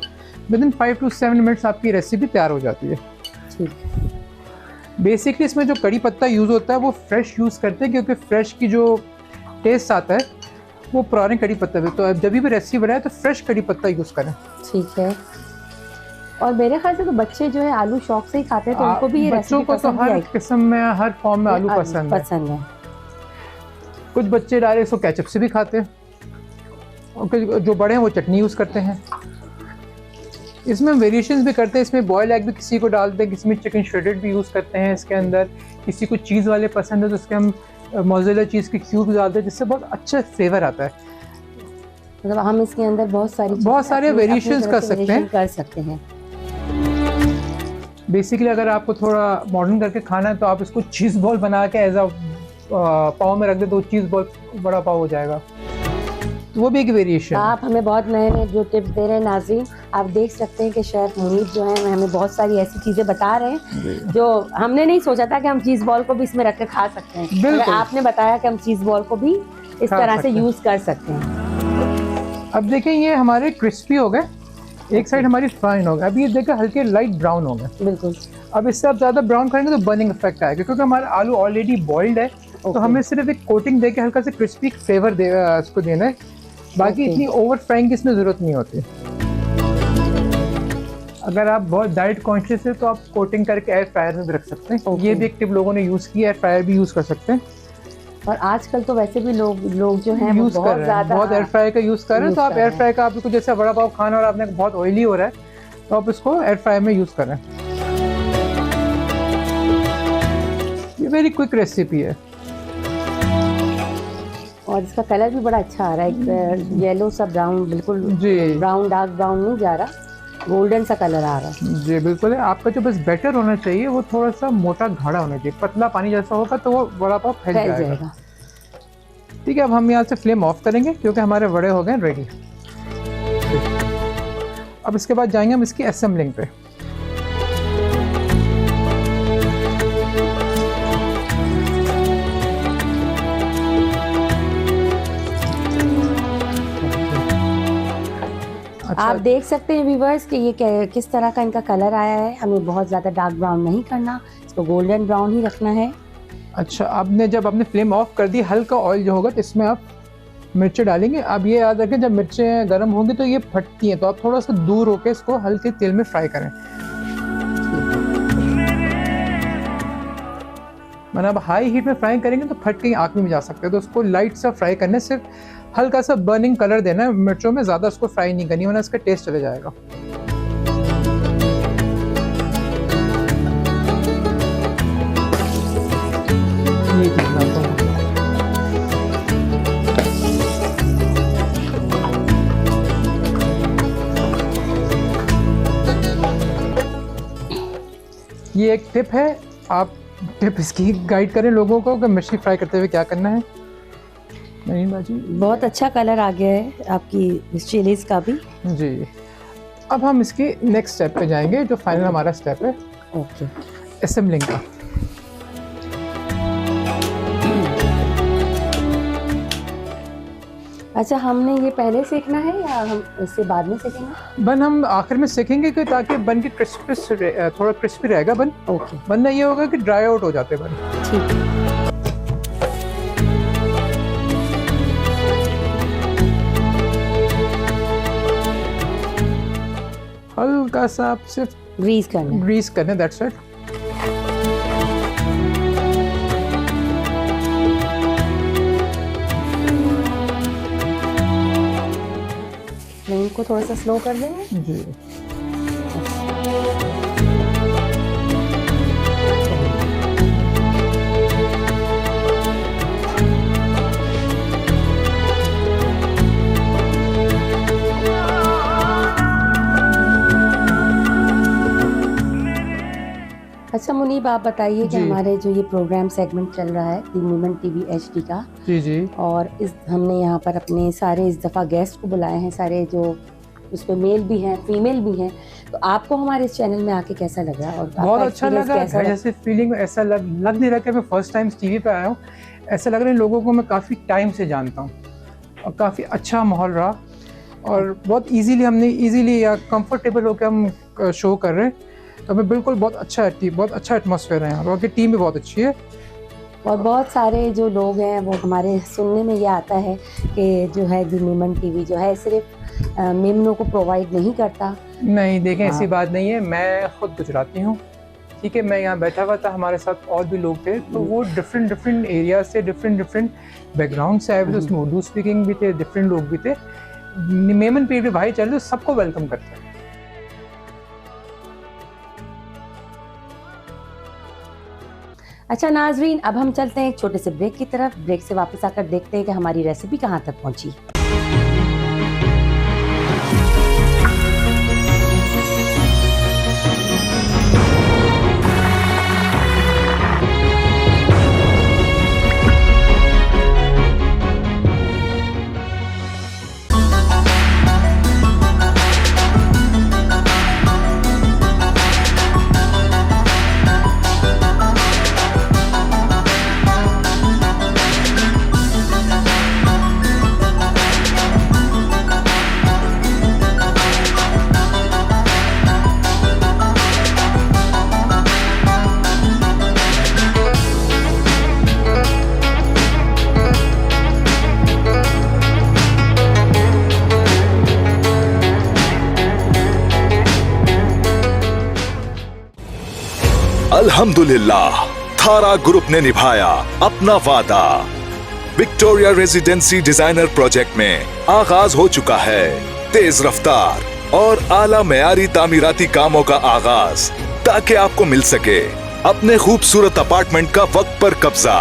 विदिन 5 to 7 मिनट्स आपकी रेसिपी तैयार हो जाती है। बेसिकली इसमें जो कड़ी पत्ता यूज़ होता है वो फ्रेश यूज़ करते हैं, क्योंकि फ्रेश की जो टेस्ट आता है वो पुराने कड़ी पत्ते में। तो जब भी रेसिपी बनाए तो फ्रेश कड़ी पत्ता यूज़ करें। ठीक है। और मेरे ख्याल से तो बच्चे जो है आलू शौक से ही खाते हैं, तो उनको भी ये बच्चों को तो हर किस्म में हर फॉर्म में आलू पसंद है। कुछ बच्चे डायरेक्ट इसको केचप से भी खाते हैं, और जो बड़े हैं वो चटनी यूज़ करते हैं। इसमें वेरिएशंस भी करते हैं, इसमें बॉयल एग भी किसी को डालते हैं, किसी में चिकन श्रेडेड भी यूज़ करते हैं इसके अंदर। किसी को चीज़ वाले पसंद है तो उसके हम मोज़रेला चीज़ के क्यूब डालते हैं, जिससे बहुत अच्छा फ्लेवर आता है। मतलब हम इसके अंदर बहुत सारे वेरिएशंस कर सकते हैं। बेसिकली अगर आपको थोड़ा मॉडर्न करके खाना है तो आप इसको चीज़ बॉल बना के एज अ पाव में रख दे तो चीज़ बॉल बड़ा पाव हो जाएगा, तो वो भी एक वेरिएशन। आप हमें बहुत नए नए जो टिप दे रहे हैं नाज़रीन। आप देख सकते हैं कि शेफ मुनीब जो है हमें बहुत सारी ऐसी चीज़ें बता रहे हैं जो हमने नहीं सोचा था कि हम चीज़ बॉल को भी इसमें रख के खा सकते हैं। बिल्कुल। आपने बताया कि हम चीज़ बॉल को भी इस तरह से यूज़ कर सकते हैं। अब देखें ये हमारे क्रिस्पी हो गए, एक साइड हमारी फ्राइन हो गई। अभी ये देखें हल्के लाइट ब्राउन हो गए। बिल्कुल। अब इससे आप ज़्यादा ब्राउन करेंगे तो बर्निंग इफेक्ट आएगा, क्योंकि हमारा आलू ऑलरेडी बॉइल्ड है। तो हमें सिर्फ एक कोटिंग देके हल्का से क्रिस्पी फ्लेवर इसको देना है, बाकी इतनी ओवर फ्राइंग की इसमें ज़रूरत नहीं होती। अगर आप बहुत डाइट कॉन्शियस है तो आप कोटिंग करके एयर फ्रायर में भी रख सकते हैं। ये भी एक टिप लोगों ने यूज़ की, एयर फ्रायर भी यूज़ कर सकते हैं। और आजकल तो वैसे भी लोग जो हैं यूज़ कर रहे हैं, बहुत एयर फ्रायर का यूज़ कर रहे हैं। तो आप एयर फ्रायर का, आपको जैसे बड़ा पाव खाना और आपने बहुत ऑयली हो रहा है तो आप इसको एयर फ्रायर में यूज़ करें। ये वेरी क्विक रेसिपी है और इसका कलर भी बड़ा अच्छा आ रहा है, येलो सा ब्राउन, बिल्कुल ब्राउन डार्क ब्राउन नहीं जा रहा, गोल्डन सा कलर आ रहा है। जी बिल्कुल है। आपका जो बस बैटर होना चाहिए वो थोड़ा सा मोटा गाढ़ा होना चाहिए, पतला पानी जैसा होगा तो वो वड़ा पाव फैल जाएगा। ठीक है, अब हम यहाँ से फ्लेम ऑफ करेंगे क्योंकि हमारे वड़े हो गए रेडी। अब इसके बाद जाएंगे हम इसकी असेंबलिंग पे। अच्छा। आप देख सकते हैं व्यूवर्स कि ये किस तरह का इनका कलर आया है। हमें बहुत ज़्यादा डार्क ब्राउन नहीं करना, इसको गोल्डन ब्राउन ही रखना है। अच्छा, जब आपने फ्लेम ऑफ कर दी, हल्का ऑयल जो होगा तो इसमें आप मिर्चें डालेंगे। अब ये याद रखें जब मिर्चें गर्म होंगी तो ये फटती हैं, तो आप थोड़ा सा दूर होकर इसको हल्के तेल में फ्राई करें। मैंने अब हाई हीट में फ्राई करेंगे तो फट के आँख में जा सकते हैं, तो उसको लाइट सा फ्राई करने, सिर्फ हल्का सा बर्निंग कलर देना है मिर्चों में, ज़्यादा उसको फ्राई नहीं करनी वरना इसका टेस्ट चले जाएगा। ये एक टिप है, आप टिप इसकी गाइड करें लोगों को कि मछली फ्राई करते हुए क्या करना है। नहीं बाजी, बहुत अच्छा कलर आ गया है आपकी चिलीज का भी। जी, अब हम इसके नेक्स्ट स्टेप पे जाएंगे जो फाइनल हमारा स्टेप है, ओके, असेंबलिंग का। अच्छा, हमने ये पहले सेकना है या हम इससे बाद में सेकेंगे? बन हम आखिर में सेकेंगे कि ताकि बन के थोड़ा क्रिस्पी रहेगा बन। ओके। बनना ये होगा कि ड्राई आउट हो जाते बन। ठीक है। हल्का सा आप सिर्फ ग्रीस करना, दैट्स इट। फ्लेम को थोड़ा सा स्लो कर देंगे। जी, अच्छा मुनीब, आप बताइए कि हमारे जो ये प्रोग्राम सेगमेंट चल रहा है दी मूवमेंट टीवी एचडी का, जी, और हमने यहाँ पर अपने सारे इस दफ़ा गेस्ट को बुलाए हैं, सारे जो उसमें मेल भी हैं फीमेल भी हैं, तो आपको हमारे इस चैनल में आके कैसा लगा? और बहुत अच्छा लगा। जैसे फीलिंग ऐसा लग नहीं रहा कि मैं फर्स्ट टाइम टीवी पे आया हूँ, ऐसा लग रहा है लोगों को मैं काफ़ी टाइम से जानता हूँ और काफ़ी अच्छा माहौल रहा और बहुत इजीली या कंफर्टेबल होकर हम शो कर रहे हैं, तो हमें बिल्कुल बहुत अच्छा एटमॉस्फेयर है यहाँ, बाकी टीम भी बहुत अच्छी है। और बहुत सारे जो लोग हैं वो हमारे सुनने में ये आता है कि जो है दी मूवमेंट टीवी जो है सिर्फ मेमनों को प्रोवाइड नहीं करता। नहीं, देखें ऐसी बात नहीं है, मैं खुद गुजराती हूँ ठीक है, मैं यहाँ बैठा हुआ था, हमारे साथ और भी लोग थे, तो वो डिफरेंट एरिया से, डिफरेंट बैकग्राउंड से आए हुए थे, उसमें उर्दू स्पीकिंग भी थे, डिफरेंट लोग भी थे। मेमन पीर में भाई चल, सबको वेलकम करते हैं। अच्छा नाजरीन, अब हम चलते हैं एक छोटे से ब्रेक की तरफ। ब्रेक से वापस आकर देखते हैं कि हमारी रेसिपी कहाँ तक पहुँची। अल्हम्दुलिल्लाह, थारा ग्रुप ने निभाया अपना वादा। विक्टोरिया रेजिडेंसी डिजाइनर प्रोजेक्ट में आगाज हो चुका है तेज रफ्तार और आला मेयारी तामीराती कामों का आगाज, ताकि आपको मिल सके अपने खूबसूरत अपार्टमेंट का वक्त पर कब्जा।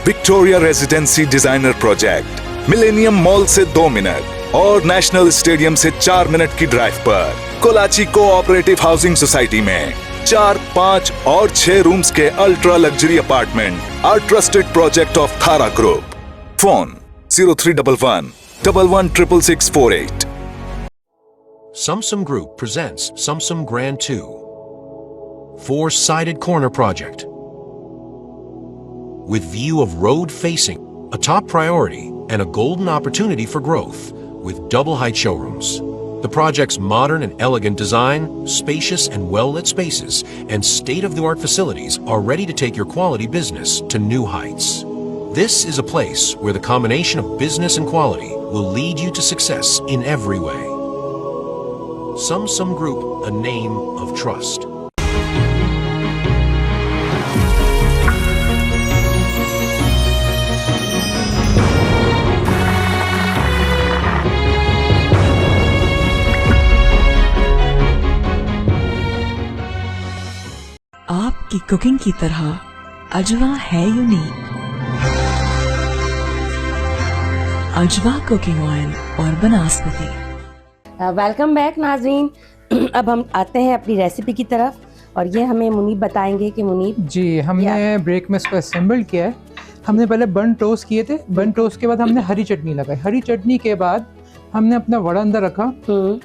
Victoria residency designer project millennium mall से 2 मिनट और नेशनल स्टेडियम से 4 मिनट की ड्राइव पर कोलाची कोऑपरेटिव हाउसिंग सोसाइटी में 4, 5 और 6 रूम्स के ultra luxury apartment are trusted project of Thara group. Phone 0311 116648। Sumsum Group presents Sumsum Grand 2, 4-sided corner project. With view of road facing, a top priority and a golden opportunity for growth, with double height showrooms. The project's modern and elegant design, spacious and well-lit spaces, and state-of-the-art facilities are ready to take your quality business to new heights. This is a place where the combination of business and quality will lead you to success in every way. Sumsum Group, a name of trust. आपकी कुकिंग की तरह अजवा है यूनिक। अजवा कुकिंग ऑयल और बनास्पति। वेलकम बैक नाजरीन। अब हम आते हैं अपनी रेसिपी की तरफ और ये हमें मुनीब बताएंगे कि मुनीब जी, हमने ब्रेक में इसको असेंबल किया है। हमने पहले बन टोस्ट किए थे, बन टोस्ट के बाद हमने हरी चटनी लगाई, हरी चटनी के बाद हमने अपना वड़ा अंदर रखा,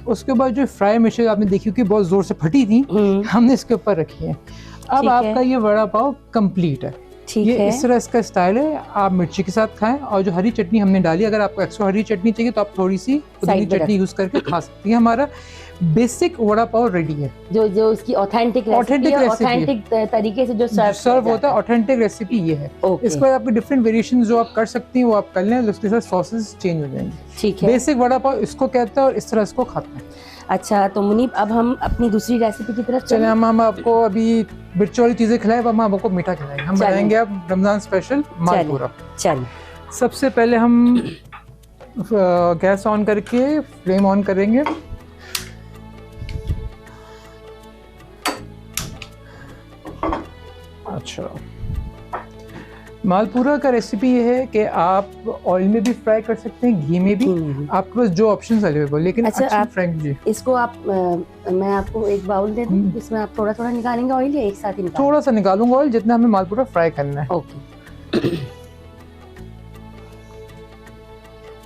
उसके बाद जो फ्राई मिर्चें आपने देखी कि बहुत जोर से फटी थी, हमने इसके ऊपर रखी है। अब आपका ये वड़ा पाव कंप्लीट है। ये इस तरह इसका स्टाइल है। आप मिर्ची के साथ खाएं और जो हरी चटनी हमने डाली, अगर आपको एक्स्ट्रा हरी चटनी चाहिए तो आप थोड़ी सी पुदीना चटनी यूज करके खा सकती हैं। हमारा बेसिक वड़ा पाव रेडी है, जो इसकी ऑथेंटिक तरीके से जो सर्व होता है। ऑथेंटिक रेसिपी ये है। इसके बाद आपके डिफरेंट वेरिएशन जो आप कर सकती हैं वो आप कर लें, उसके साथ सॉसेस चेंज हो जाएंगे। ठीक है, बेसिक वड़ा पाव इसको कहते हैं और इस तरह इसको खाते हैं। अच्छा, तो मुनीब अब हम अपनी दूसरी रेसिपी की तरफ चलें। हम आपको अभी मिर्च वाली चीजें खिलाएं, हम आपको मीठा खिलाएंगे। हम बनाएंगे अब रमजान स्पेशल मालपुरा। चलिए, सबसे पहले हम गैस ऑन करके फ्लेम ऑन करेंगे। अच्छा, मालपुरा का रेसिपी ये है कि आप ऑयल में भी फ्राई कर सकते हैं, घी में भी, आपके पास जो ऑप्शंस अवेलेबल। लेकिन अच्छा, आप फ्रैंक जी, इसको आप मैं आपको एक बाउल दे दूं, इसमें आप थोड़ा थोड़ा निकालेंगे ऑयल या एक साथ ही निकालेंगे? थोड़ा सा निकालूंगा ऑयल, जितना हमें मालपुरा फ्राई करना है। ओके।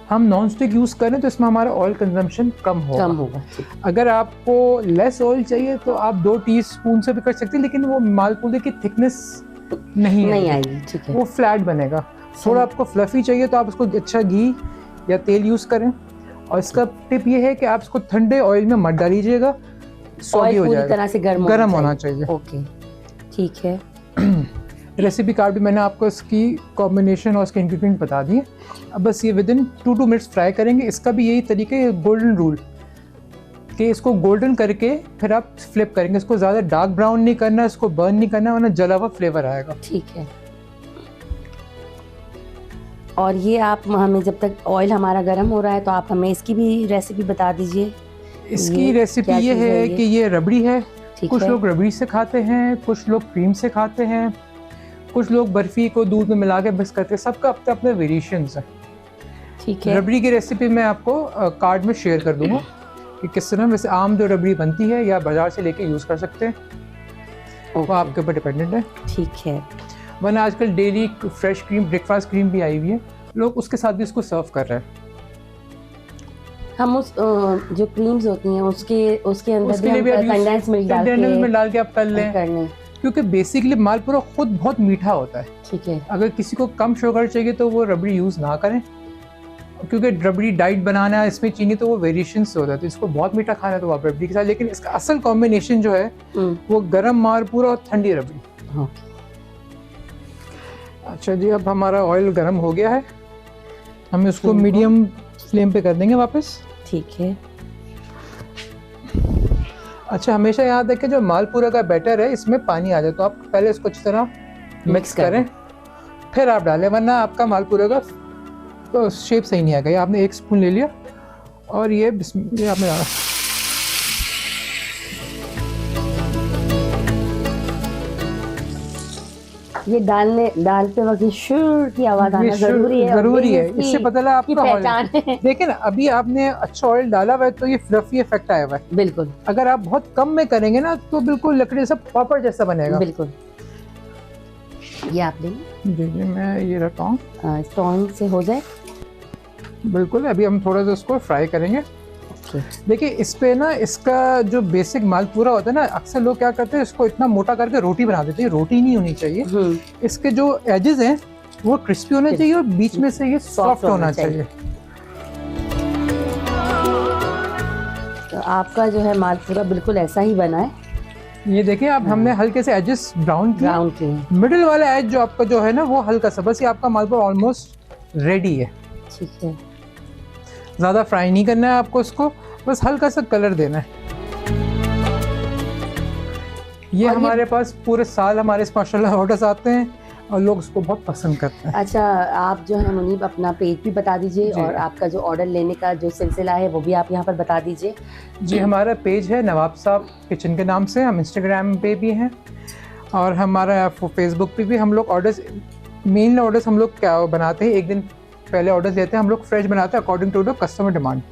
हम नॉन स्टिक यूज करें तो इसमें हमारा ऑयल कंजम्पशन कम होगा। अगर आपको लेस ऑयल चाहिए तो आप 2 टीस्पून से भी कर सकते हैं, लेकिन वो मालपुरे की थिकनेस नहीं आएगी। ठीक है, वो फ्लैट बनेगा। थोड़ा आपको फ्लफी चाहिए तो आप उसको अच्छा घी या तेल यूज करें। और इसका टिप ये है कि आप इसको ठंडे ऑयल में मत डालीजिएगा, सॉगी हो जाएगा, तरह से गर्म होना चाहिए। ओके, ठीक है। रेसिपी कार्ड भी मैंने आपको इसकी कॉम्बिनेशन और इसके इंग्रेडिएंट बता दिए। अब बस ये विद इन 2 मिनट्स फ्राई करेंगे। इसका भी यही तरीका है, गोल्डन रूल। कि इसको गोल्डन करके फिर आप फ्लिप करेंगे। इसको ज़्यादा डार्क ब्राउन नहीं करना, इसको बर्न नहीं करना, वरना जला हुआ फ्लेवर आएगा। ठीक है। और ये आप हमें, जब तक ऑयल हमारा गर्म हो रहा है, तो आप हमें इसकी भी रेसिपी बता दीजिए। इसकी रेसिपी ये है कि ये रबड़ी है। कुछ है। लोग रबड़ी से खाते हैं, कुछ लोग क्रीम से खाते हैं, कुछ लोग बर्फ़ी को दूध में मिला के मिक्स करते हैं। सबका अपने अपने वेरिएशंस हैं। ठीक है। रबड़ी की रेसिपी मैं आपको कार्ड में शेयर कर दूंगा कि किस तरह। वैसे आम जो रबड़ी बनती है या बाजार से लेके यूज़ कर सकते हैं, वो आपके ऊपर डिपेंडेंट है। ठीक है। वरना आजकल daily fresh cream, breakfast cream भी आई हुई है, लोग उसके साथ भी इसको सर्व कर रहे हैं। हम उस जो क्रीम्स होती हैं उसके अंदर भी कंडेंस मिल्क डाल के आप कर लें, क्योंकि बेसिकली मालपुरा खुद बहुत मीठा होता है। ठीक है। अगर किसी को कम शुगर चाहिए तो वो रबड़ी यूज़ ना करें, क्योंकि रबड़ी डाइट बनाना है, इसमें चीनी तो वो वेरिएशन से होता है। तो इसको बहुत मीठा खाना है तो आप रबड़ी के साथ, लेकिन इसका असल कॉम्बिनेशन जो है वो गरम मालपुरा और ठंडी रबड़ी। अच्छा जी, अब हमारा ऑयल गरम हो गया है, हम इसको मीडियम फ्लेम पे कर देंगे वापस। ठीक है। अच्छा, हमेशा याद रखें जो मालपुरा का बैटर है इसमें पानी आ जाए, तो आप पहले इसको अच्छी तरह मिक्स करें, फिर आप डालें, वरना आपका मालपुरा का तो शेप सही नहीं आएगा। ये आपने 1 स्पून ले लिया और ये आपने डाला। ये डालते वक्त शुर की आवाज आना जरूरी है। इससे पता लगा आपका पहचान है। देखिए ना, अभी आपने अच्छा ऑयल डाला हुआ है तो ये फ्लफी इफेक्ट आया हुआ है। बिल्कुल। अगर आप बहुत कम में करेंगे ना तो बिल्कुल लकड़ी से पापड़ जैसा बनेगा। बिल्कुल। ये आप लें। जी जी, मैं ये रखता हूँ, स्टोन से हो जाए। बिल्कुल। अभी हम थोड़ा सा उसको फ्राई करेंगे। देखिए, इस पे ना इसका जो बेसिक मालपुरा होता है ना, अक्सर लोग क्या करते हैं, इसको इतना मोटा करके रोटी बना देते हैं। रोटी नहीं होनी चाहिए। इसके जो एजेस हैं वो क्रिस्पी होने चाहिए और बीच में से ये सॉफ्ट होना चाहिए। तो आपका जो है मालपुरा बिल्कुल ऐसा ही बना है। ये देखिए, आप हमने हल्के से एजेस ब्राउन किए। मिडिल वाला एज जो आपका जो है ना वो हल्का सा, बस ये आपका मालपुरा ऑलमोस्ट रेडी है। ठीक है। ज़्यादा फ्राई नहीं करना है आपको इसको, बस हल्का सा कलर देना है। ये हमारे पास पूरे साल हमारे माशाल्लाह ऑर्डर्स आते हैं और लोग उसको बहुत पसंद करते हैं। अच्छा, आप जो है मुनीब अपना पेज भी बता दीजिए और आपका जो ऑर्डर लेने का जो सिलसिला है वो भी आप यहाँ पर बता दीजिए। जी, हमारा पेज है नवाब साहब किचन के नाम से, हम इंस्टाग्राम पे भी हैं और हमारा फेसबुक पे भी। हम लोग ऑर्डर्स, मेन ऑर्डर्स हम लोग क्या बनाते हैं, एक दिन पहले ऑर्डर्स देते हैं, हम लोग फ्रेश बनाते हैं according to the customer demand.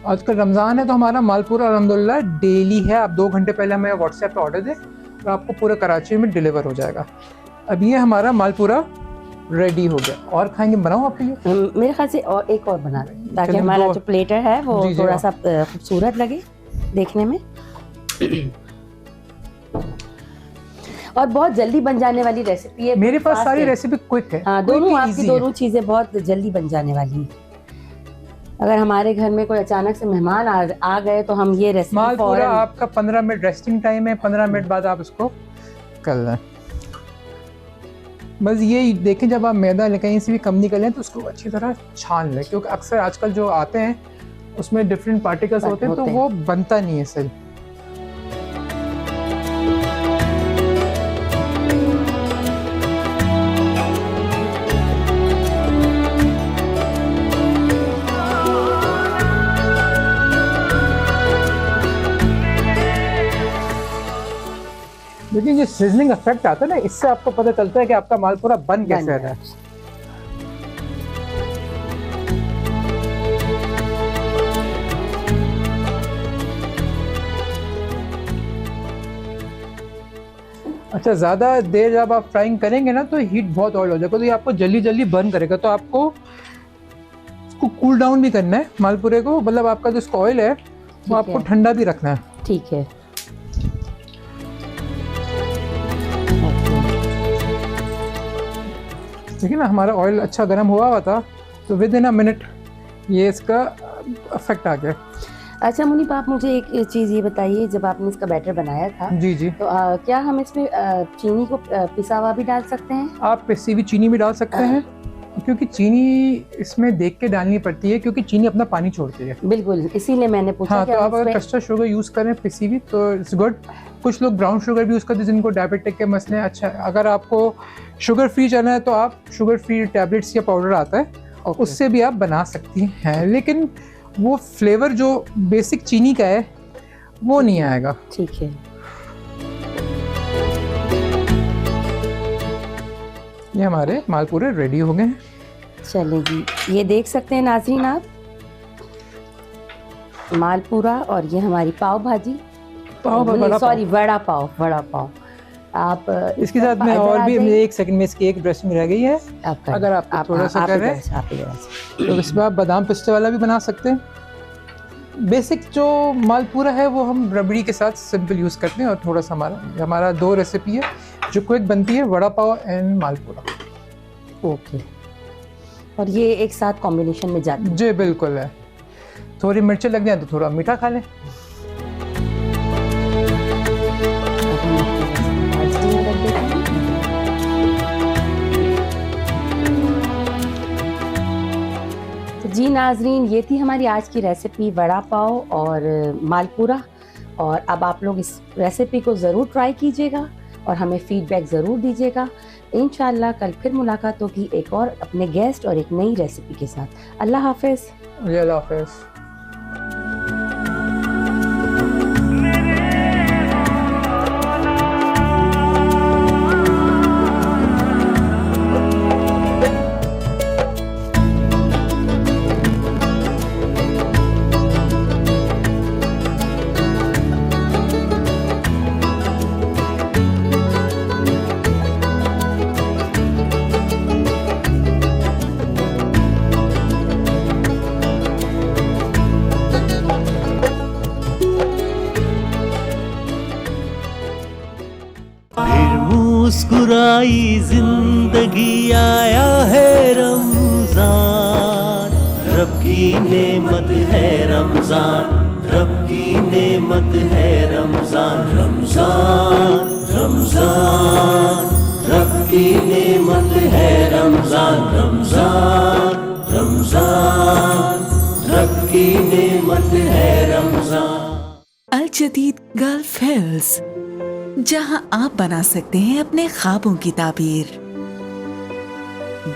आजकल रमज़ान है तो हमारा मालपुरा अल्हम्दुलिल्लाह डेली है। आप 2 घंटे पहले हमें व्हाट्सएप पे ऑर्डर दें और आपको पूरे कराची में डिलीवर हो जाएगा। अब ये हमारा मालपुरा रेडी हो गया। और खाएंगे, बनाऊँ आपके लिए? मेरे ख्याल से और एक और बना दें ताकि हमारा जो प्लेटर है वो थोड़ा सा खूबसूरत लगे देखने में और बहुत जल्दी बन जाने वाली रेसिपी है। मेरे पास सारी रेसिपी क्विक है। हाँ, दोनों चीज़ें बहुत जल्दी बन जाने वाली हैं। अगर हमारे घर में कोई अचानक से मेहमान आ गए तो हम ये रेसिपी मालपुरा आपका 15 मिनट रेस्टिंग टाइम है, 15 मिनट बाद आप इसको कर लें। बस ये देखें, जब आप मैदा कहीं से भी कम नहीं कर लें तो उसको अच्छी तरह छान लें, क्योंकि अक्सर आजकल जो आते हैं उसमें डिफरेंट पार्टिकल्स होते हैं तो वो बनता नहीं है सही। लेकिन ये सिजलिंग इफेक्ट आता है ना, इससे आपको पता चलता है कि आपका मालपुरा बन कैसे रहा है। अच्छा, ज़्यादा देर जब आप फ्राइंग करेंगे ना तो हीट बहुत ऑयल हो जाएगा, तो ये आपको जल्दी जल्दी बर्न करेगा। तो आपको इसको कूल डाउन भी करना है मालपुरे को, मतलब आपका जो ऑयल है वो आपको ठंडा भी रखना है। ठीक है। देखिए ना, हमारा ऑयल अच्छा गर्म हुआ था तो विद इन अ मिनट ये इसका इफेक्ट आ गया। अच्छा मुनीब, आप मुझे एक चीज़ ये बताइए, जब आपने इसका बैटर बनाया था जी जी, तो क्या हम इसमें चीनी को पिसा हुआ भी डाल सकते हैं? आप पिसी हुई चीनी भी डाल सकते हैं क्योंकि चीनी इसमें देख के डालनी पड़ती है, क्योंकि चीनी अपना पानी छोड़ती है। बिल्कुल, इसीलिए मैंने पूछा। हाँ, तो आप अगर कस्टर्ड शुगर यूज़ करें पिसी हुई तो इट्स गुड। कुछ लोग ब्राउन शुगर भी यूज़ करते हैं जिनको डायबिटिक के मसले हैं। अच्छा, अगर आपको शुगर फ्री चलना है तो आप शुगर फ्री टैबलेट्स या पाउडर आता है, उससे भी आप बना सकती हैं, लेकिन वो फ्लेवर जो बेसिक चीनी का है वो नहीं आएगा। ठीक है, ये हमारे मालपुरे रेडी हो गए हैं। चलें जी, ये देख सकते हैं नाज़रीन आप, मालपुरा, और ये हमारी पाव भाजी, सॉरी वड़ा पाव। आप इसके साथ में और भी एक सेकंड में इसकी एक ड्रेसिंग रह गई है। अगर आप थोड़ा सा कर रहे हैं तो इसमें आप बादाम पिस्ते वाला भी बना सकते हैं। बेसिक जो मालपुरा है वो हम रबड़ी के साथ सिंपल यूज़ करते हैं, और थोड़ा सा हमारा 2 रेसिपी है जो क्विक बनती है, वड़ा पाव एंड मालपुरा। ओके, और ये एक साथ कॉम्बिनेशन में जाती है? जी बिल्कुल है। थोड़ी मिर्चें लग जाए तो थोड़ा मीठा खा लें। जी नाजरीन, ये थी हमारी आज की रेसिपी वड़ा पाव और मालपुरा, और अब आप लोग इस रेसिपी को ज़रूर ट्राई कीजिएगा और हमें फीडबैक ज़रूर दीजिएगा। इंशाल्लाह कल फिर मुलाकात होगी एक और अपने गेस्ट और एक नई रेसिपी के साथ। अल्लाह हाफ़िज़। अल्लाह हाफ़िज़। मुस्कुराई जिंदगी, आया है रमजान, रब की नेमत है रमजान, रब की नेमत है रमजान, रमजान रमजान, रब की नेमत है रमजान, रमजान रमजान, रब की नेमत है रमजान। अल जदीद गल्फ हिल्स, जहां आप बना सकते हैं अपने ख्वाबों की ताबीर।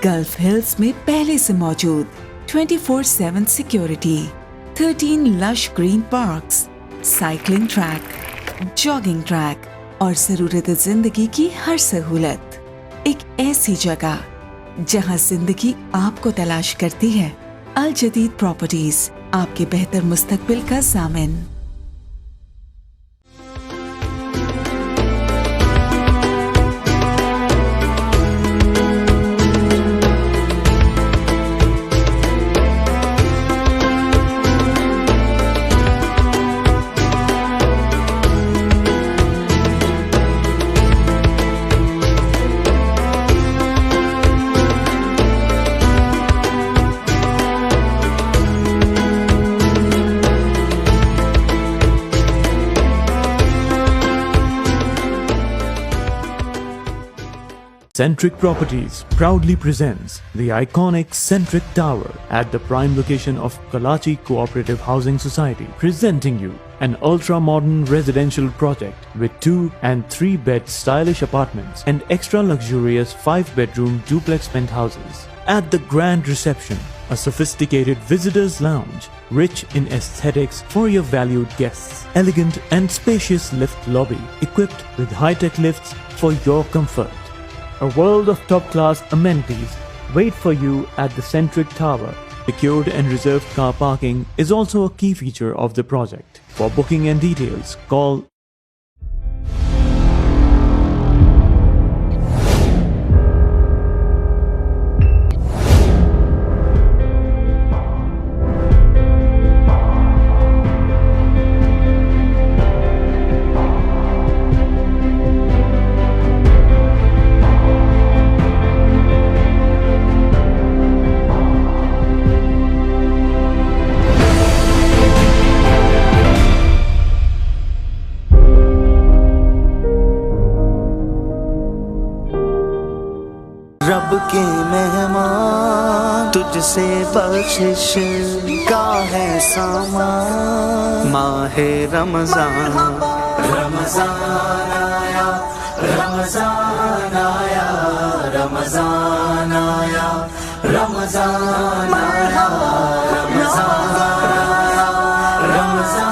गल्फ हिल्स में पहले से मौजूद 24/7 security, 13 lush green parks, cycling track, jogging track और ज़रूरत जिंदगी की हर सहूलत। एक ऐसी जगह जहां जिंदगी आपको तलाश करती है। अल जदीद प्रॉपर्टीज, आपके बेहतर मुस्तकबिल का ज़ामिन। Centric Properties proudly presents the iconic Centric Tower at the prime location of Kalachi Cooperative Housing Society, presenting you an ultra-modern residential project with 2 and 3 bed stylish apartments and extra luxurious 5-bedroom duplex penthouses. At the grand reception, a sophisticated visitors lounge, rich in aesthetics for your valued guests, elegant and spacious lift lobby equipped with high-tech lifts for your comfort. A world of top-class amenities wait for you at the Centric Tower. Secured and reserved car parking is also a key feature of the project. For booking and details, call के मेहमान, तुझसे बख्शिश का है सामान। माहे रमजान, रमजान आया, रमजान आया, रमजान आया, रमजान आया, रमजान आया, रमजान।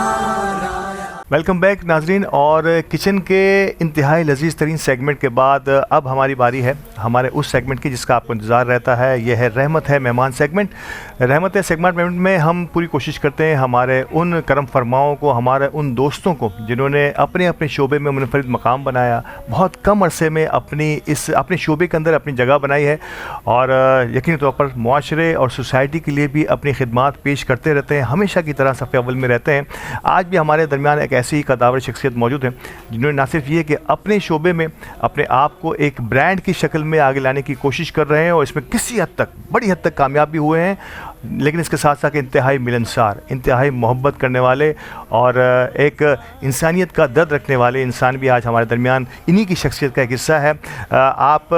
वेलकम बैक नाजरीन। और किचन के इंतहाई लजीज़ तरीन सेगमेंट के बाद अब हमारी बारी है हमारे उस सेगमेंट की जिसका आपको इंतज़ार रहता है। यह है रहमत है मेहमान सेगमेंट। रहमत है सेगमेंट में हम पूरी कोशिश करते हैं हमारे उन करम फरमाओं को, हमारे उन दोस्तों को जिन्होंने अपने अपने शोबे में मुनफरिद मकाम बनाया, बहुत कम अरसे में अपने शोबे के अंदर अपनी जगह बनाई है और यकीनी तौर पर मुआशरे और सोसाइटी के लिए भी अपनी खिदमात पेश करते रहते हैं, हमेशा की तरह सफ़े अव्वल में रहते हैं। आज भी हमारे दरमियान एक ऐसी ही कदावर शख्सियत मौजूद है जिन्होंने ना सिर्फ ये कि अपने शोबे में अपने आप को एक ब्रांड की शक्ल में आगे लाने की कोशिश कर रहे हैं और इसमें किसी हद तक, बड़ी हद तक कामयाब भी हुए हैं, लेकिन इसके साथ साथ इंतहाई मिलनसार, इंतहाई मोहब्बत करने वाले और एक इंसानियत का दर्द रखने वाले इंसान भी आज हमारे दरमियान इन्हीं की शख्सियत का एक हिस्सा है। आप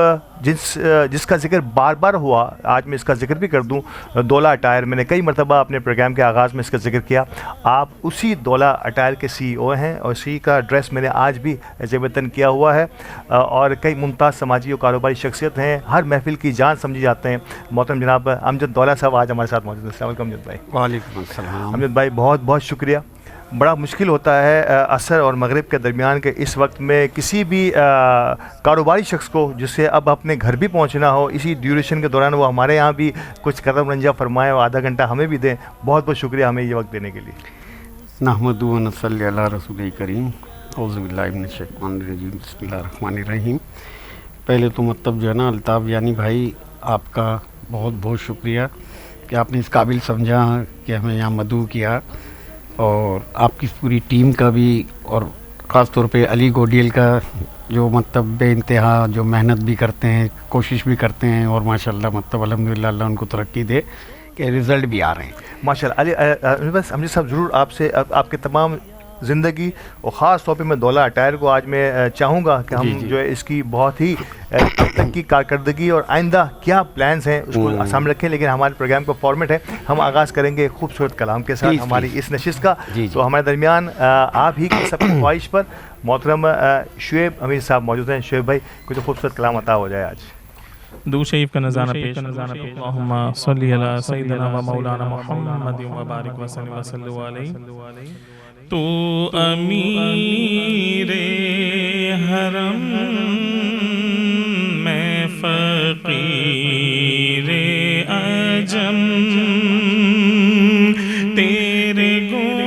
जिसका जिक्र बार बार हुआ, आज मैं इसका जिक्र भी कर दूं, दौला अटायर, मैंने कई मरतबा अपने प्रोग्राम के आगाज़ में इसका जिक्र किया। आप उसी दौला अटायर के CEO हैं और उसी का ड्रेस मैंने आज भी ज़ेबतन किया हुआ है और कई मुमताज़ समाजी और कारोबारी शख्सियत हैं, हर महफिल की जान समझी जाते हैं। मोहतरम जनाब अमजद दौला साहब आज हमारे साथ मौजूद हैं। अस्सलाम वालेकुम अमजद भाई। वालेकुम अस्सलाम। अमजद भाई बहुत बहुत शुक्रिया। बड़ा मुश्किल होता है असर और मगरिब के दरमियान के इस वक्त में किसी भी कारोबारी शख्स को जिससे अब अपने घर भी पहुंचना हो, इसी ड्यूरेशन के दौरान वो हमारे यहाँ भी कुछ कदम रंजा फरमाएँ और आधा घंटा हमें भी दें। बहुत बहुत शुक्रिया हमें ये वक्त देने के लिए। नहमदु व नसल्ली अला रसूलिल करीम, औज़ु बिल्लाहि मिनश शैतानिर रजीम, बिस्मिल्लाहिर रहमानिर रहीम। पहले तो मतलब जो है ना अल्ताफ़ यानी भाई, आपका बहुत बहुत शुक्रिया कि आपने इस काबिल समझा कि हमें यहाँ मदऊ किया, और आपकी पूरी टीम का भी, और ख़ास तौर पे अली गोडियल का जो मतलब बेइंतहा जो मेहनत भी करते हैं, कोशिश भी करते हैं, और माशाल्लाह मतलब अल्हम्दुलिल्लाह अल्लाह उनको तरक्की दे कि रिज़ल्ट भी आ रहे हैं माशाल्लाह। अली बस अमजद साहब ज़रूर आपसे आपके तमाम ज़िंदगी और ख़ास तौर पे मैं दौला अटायर को आज मैं चाहूँगा कि हम जो है इसकी बहुत ही अब तक की कारकर्दगी और आइंदा क्या प्लान्स हैं उसको सामने रखें, लेकिन हमारे प्रोग्राम का फॉर्मेट है, हम आगाज़ करेंगे खूबसूरत कलाम के साथ हमारी इस नशिस्त का। तो हमारे दरमियान आप ही की सब ख्वाहिश पर मोहतरम शुएब अमीर साहब मौजूद हैं। शुएब भाई कुछ खूबसूरत कलाम अता हो जाए आज। दूर शरीफ का नज़ारा पेश अल्लाहुम्मा सल्ली अला सय्यिदना व मौलाना मुहम्मद व बारिक व सल्लल्लाहु अलैहि। तू अमीरे हरम मैं फ़क़ीरे अजम, तेरे गुण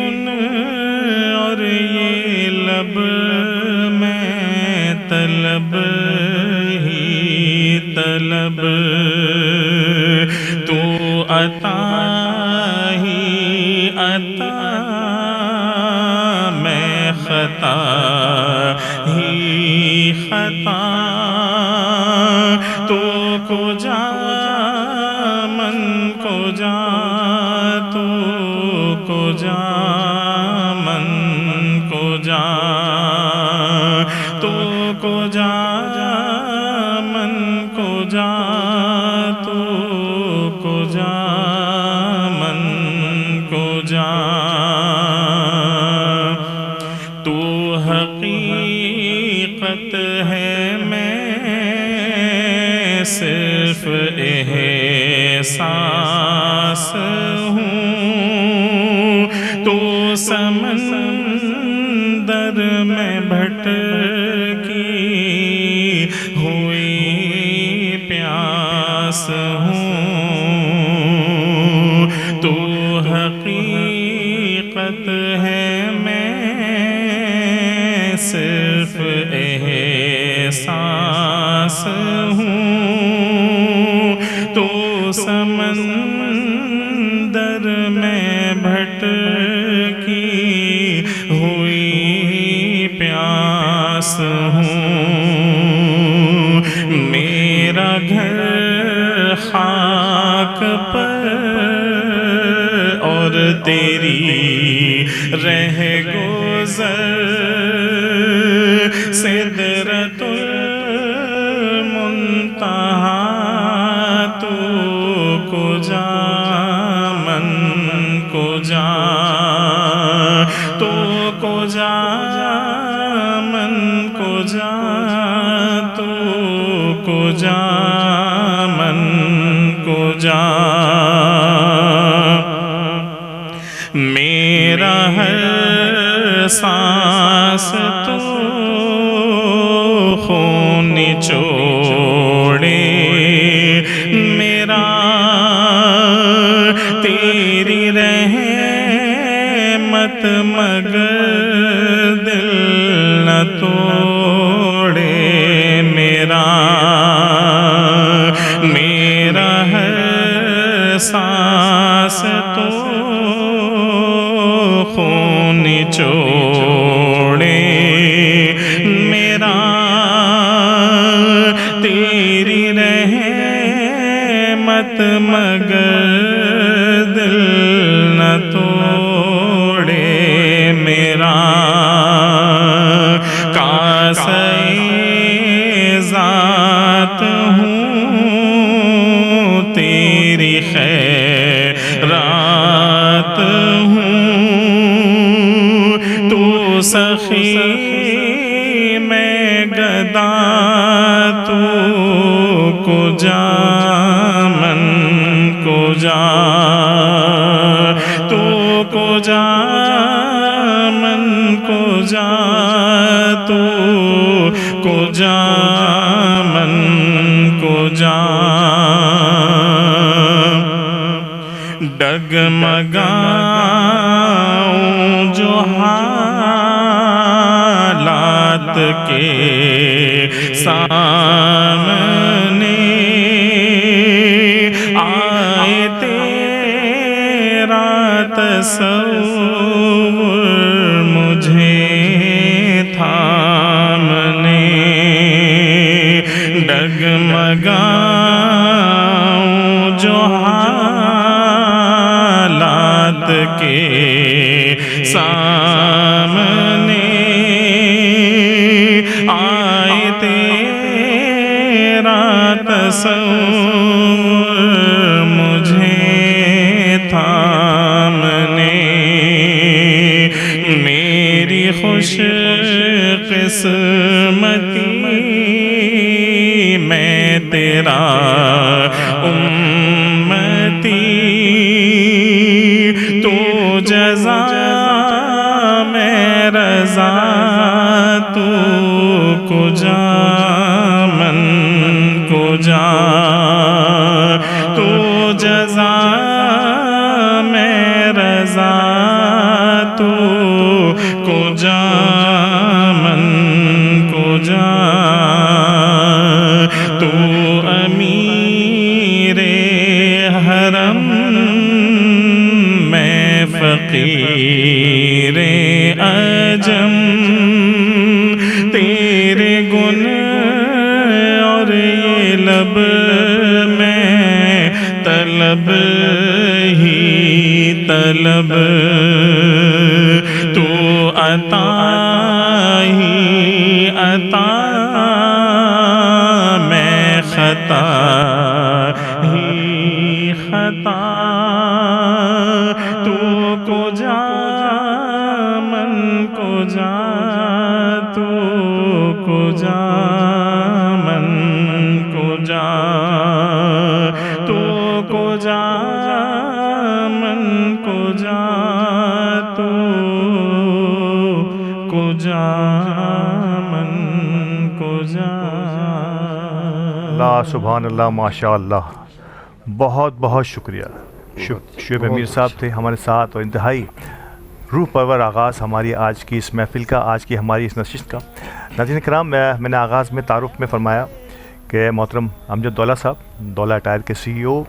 और ये लब मैं तलब ही तलब, तू अता ही अता मैं खता ही खता, तो को जा मन को जा, तो को जा मन को जा, तो को जा मन को जा, तो को जा मन को जा। तू हकीकत है मैं सिर्फ एहसास हूँ, तो समंदर में भटकी हुई प्यास हूँ, तो हकीकत है सिर्फ एहसास हूँ, तो समंदर में भटकी हुई प्यास हूँ। मेरा घर खाक पर और तेरी रह गुज़र सिदरतुल मुंतहा जा मन को जा, मेरा हर सांस तू खून निचोड़े, मेरा तेरी रहमत मगर दिल न तोड़े, मेरा हर सांस तो खून निचोड़े, मेरा तेरी रहमत मगर दिल न तोड़े, मेरा कासे ज़ात हूँ तेरी खैरात हूँ, तू सखी मैं गदा, तू को जा मन को जा, तू को जा मन को जा, तू को जा मन को जा, डगमगाऊं जो हालात के सामने, आए तेरा तस्वुर मुझे थामने, डगमगाऊं जो हालात के सामने, आए तेरा तस्वुर मुझे थामने, मेरी खुश किस्मती मैं तेरा उम्मती, तू जज़ा मैं रज़ा, तू को जा मन को जा, तू जज़ा मैं रज़ा, तू को जा मन को जा, तू अमीरे हरम मैं फ़कीरे अजम, तेरे गुण और ये लब मैं तलब ही तलब, तू अता ही अता मैं खता ही खता, तू को जा मन को जा, तू को जा मन को जा, तू को जा मन को जा, तू को जा मन को जा। अल्लाह सुभान अल्लाह माशा अल्लाह, बहुत बहुत शुक्रिया। शुएब अमीर साहब थे हमारे साथ और इंतहाई रूह परवर आगाज़ हमारी आज की इस महफ़िल का, आज की हमारी इस नशिस्त का। नाज़रीन किराम, मैंने आगाज़ में तारुफ़ में फ़रमाया कि मोहतरम अमजद दौला साहब, दौला टायर के CEO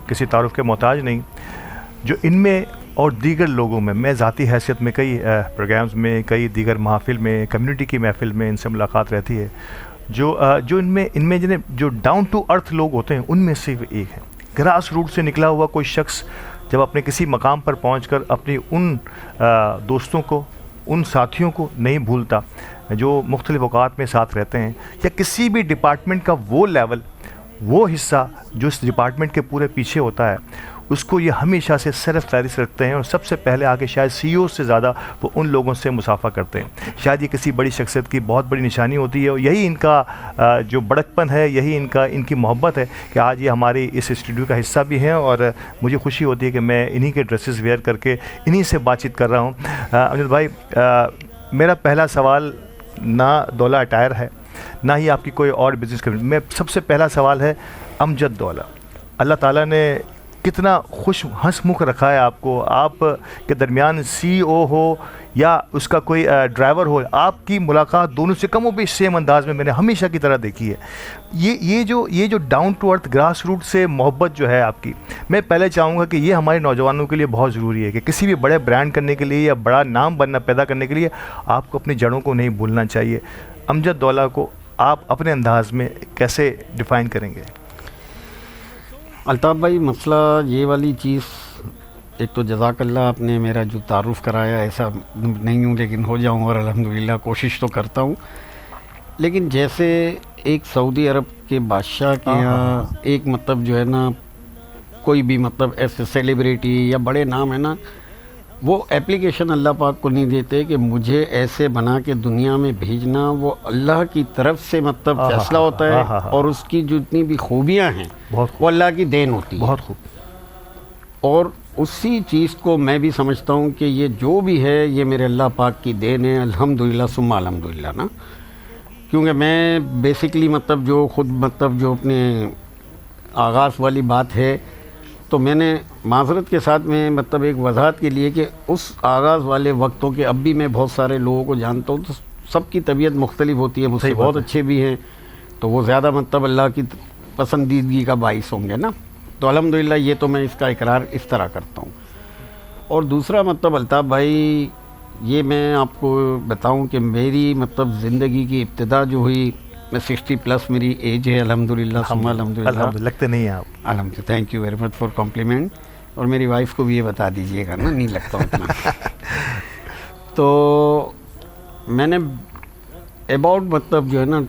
किसी तारुफ़ के मोहताज नहीं, जो इनमें और दीगर लोगों में मैं ज़ाती हैसियत में कई प्रोग्राम्स में, कई दीगर महफ़िल में, कम्युनिटी की महफ़िल में इनसे मुलाकात रहती है, जो इनमें जिन्हें जो डाउन टू अर्थ लोग होते हैं उनमें से एक हैं। ग्रास रूट से निकला हुआ कोई शख्स जब अपने किसी मकाम पर पहुंचकर अपनी उन दोस्तों को, उन साथियों को नहीं भूलता जो मुख्तलिफ़ औक़ात में साथ रहते हैं, या किसी भी डिपार्टमेंट का वो लेवल, वो हिस्सा जो इस डिपार्टमेंट के पूरे पीछे होता है, उसको ये हमेशा से सरफ़ फहरिस्त रखते हैं और सबसे पहले आके शायद CEO से ज़्यादा वो उन लोगों से मुसाफा करते हैं। शायद ये किसी बड़ी शख्सियत की बहुत बड़ी निशानी होती है और यही इनका जो बड़कपन है, यही इनकी मोहब्बत है कि आज ये हमारी इस स्टूडियो का हिस्सा भी हैं और मुझे खुशी होती है कि मैं इन्हीं के ड्रेसेस वेयर करके इन्हीं से बातचीत कर रहा हूँ। अमजद भाई, मेरा पहला सवाल ना दौला अटायर है, ना ही आपकी कोई और बिज़नेस कर, मैं सबसे पहला सवाल है अमजद दौला। अल्लाह ताला ने कितना खुश हंसमुख रखा है आपको, आप के दरमियान CEO हो या उसका कोई ड्राइवर हो, आपकी मुलाकात दोनों से कम भी सेम अंदाज में मैंने हमेशा की तरह देखी है। ये जो down to earth grass root से मोहब्बत जो है आपकी, मैं पहले चाहूँगा कि ये हमारे नौजवानों के लिए बहुत ज़रूरी है कि किसी भी बड़े ब्रांड करने के लिए या बड़ा नाम बनना पैदा करने के लिए आपको अपनी जड़ों को नहीं भूलना चाहिए। अमजद दौला को आप अपने अंदाज में कैसे डिफ़ाइन करेंगे? अल्ताफ़ भाई, मसला ये वाली चीज़, एक तो जज़ाकल्लाह आपने मेरा जो तारुफ़ कराया, ऐसा नहीं हूँ लेकिन हो जाऊँ और अल्हम्दुलिल्लाह कोशिश तो करता हूँ। लेकिन जैसे एक सऊदी अरब के बादशाह के यहाँ एक मतलब जो है ना, कोई भी मतलब ऐसे सेलिब्रिटी या बड़े नाम है ना, वो एप्लीकेशन अल्लाह पाक को नहीं देते कि मुझे ऐसे बना के दुनिया में भेजना, वो अल्लाह की तरफ से मतलब फैसला होता है और उसकी जितनी भी खूबियाँ हैं वो अल्लाह की देन होती है। बहुत खूब। और उसी चीज़ को मैं भी समझता हूँ कि ये जो भी है ये मेरे अल्लाह पाक की देन है, अल्हम्दुलिल्लाह सुम्मा अल्हम्दुलिल्लाह ना। क्योंकि मैं बेसिकली मतलब जो खुद मतलब जो अपने आगाज़ वाली बात है, तो मैंने माज़रत के साथ में मतलब एक वजाहत के लिए कि उस आगाज़ वाले वक्तों के अब भी मैं बहुत सारे लोगों को जानता हूँ, तो सबकी तबीयत मुख्तलिफ होती है, मुझसे बहुत अच्छे भी हैं, तो वो ज़्यादा मतलब अल्लाह की पसंदीदगी का बाइस होंगे ना। तो अल्हम्दुलिल्लाह ये तो मैं इसका इकरार इस तरह करता हूँ। और दूसरा मतलब अल्ताफ़ भाई, ये मैं आपको बताऊँ कि मेरी मतलब ज़िंदगी की इब्तिदा जो हुई, मैं 60+ मेरी एज है अल्हम्दुलिल्लाह सुम्मा अल्हम्दुलिल्लाह। लगते नहीं हैं आप। अल्हम्दुलिल्लाह, thank you very much for compliment. और मेरी वाइफ को भी ये बता दीजिएगा ना, नहीं लगता उतना। तो मैंने अबाउट मतलब जो है ना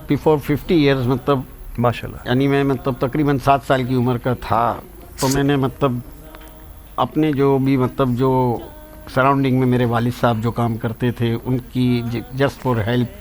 बिफोर 50 ईयर्स मतलब माशाल्लाह, यानी मैं मतलब तकरीबन 7 साल की उम्र का था, तो मैंने मतलब अपने जो भी मतलब जो सराउंडिंग में मेरे वालिद साहब जो काम करते थे, उनकी जस्ट फॉर हेल्प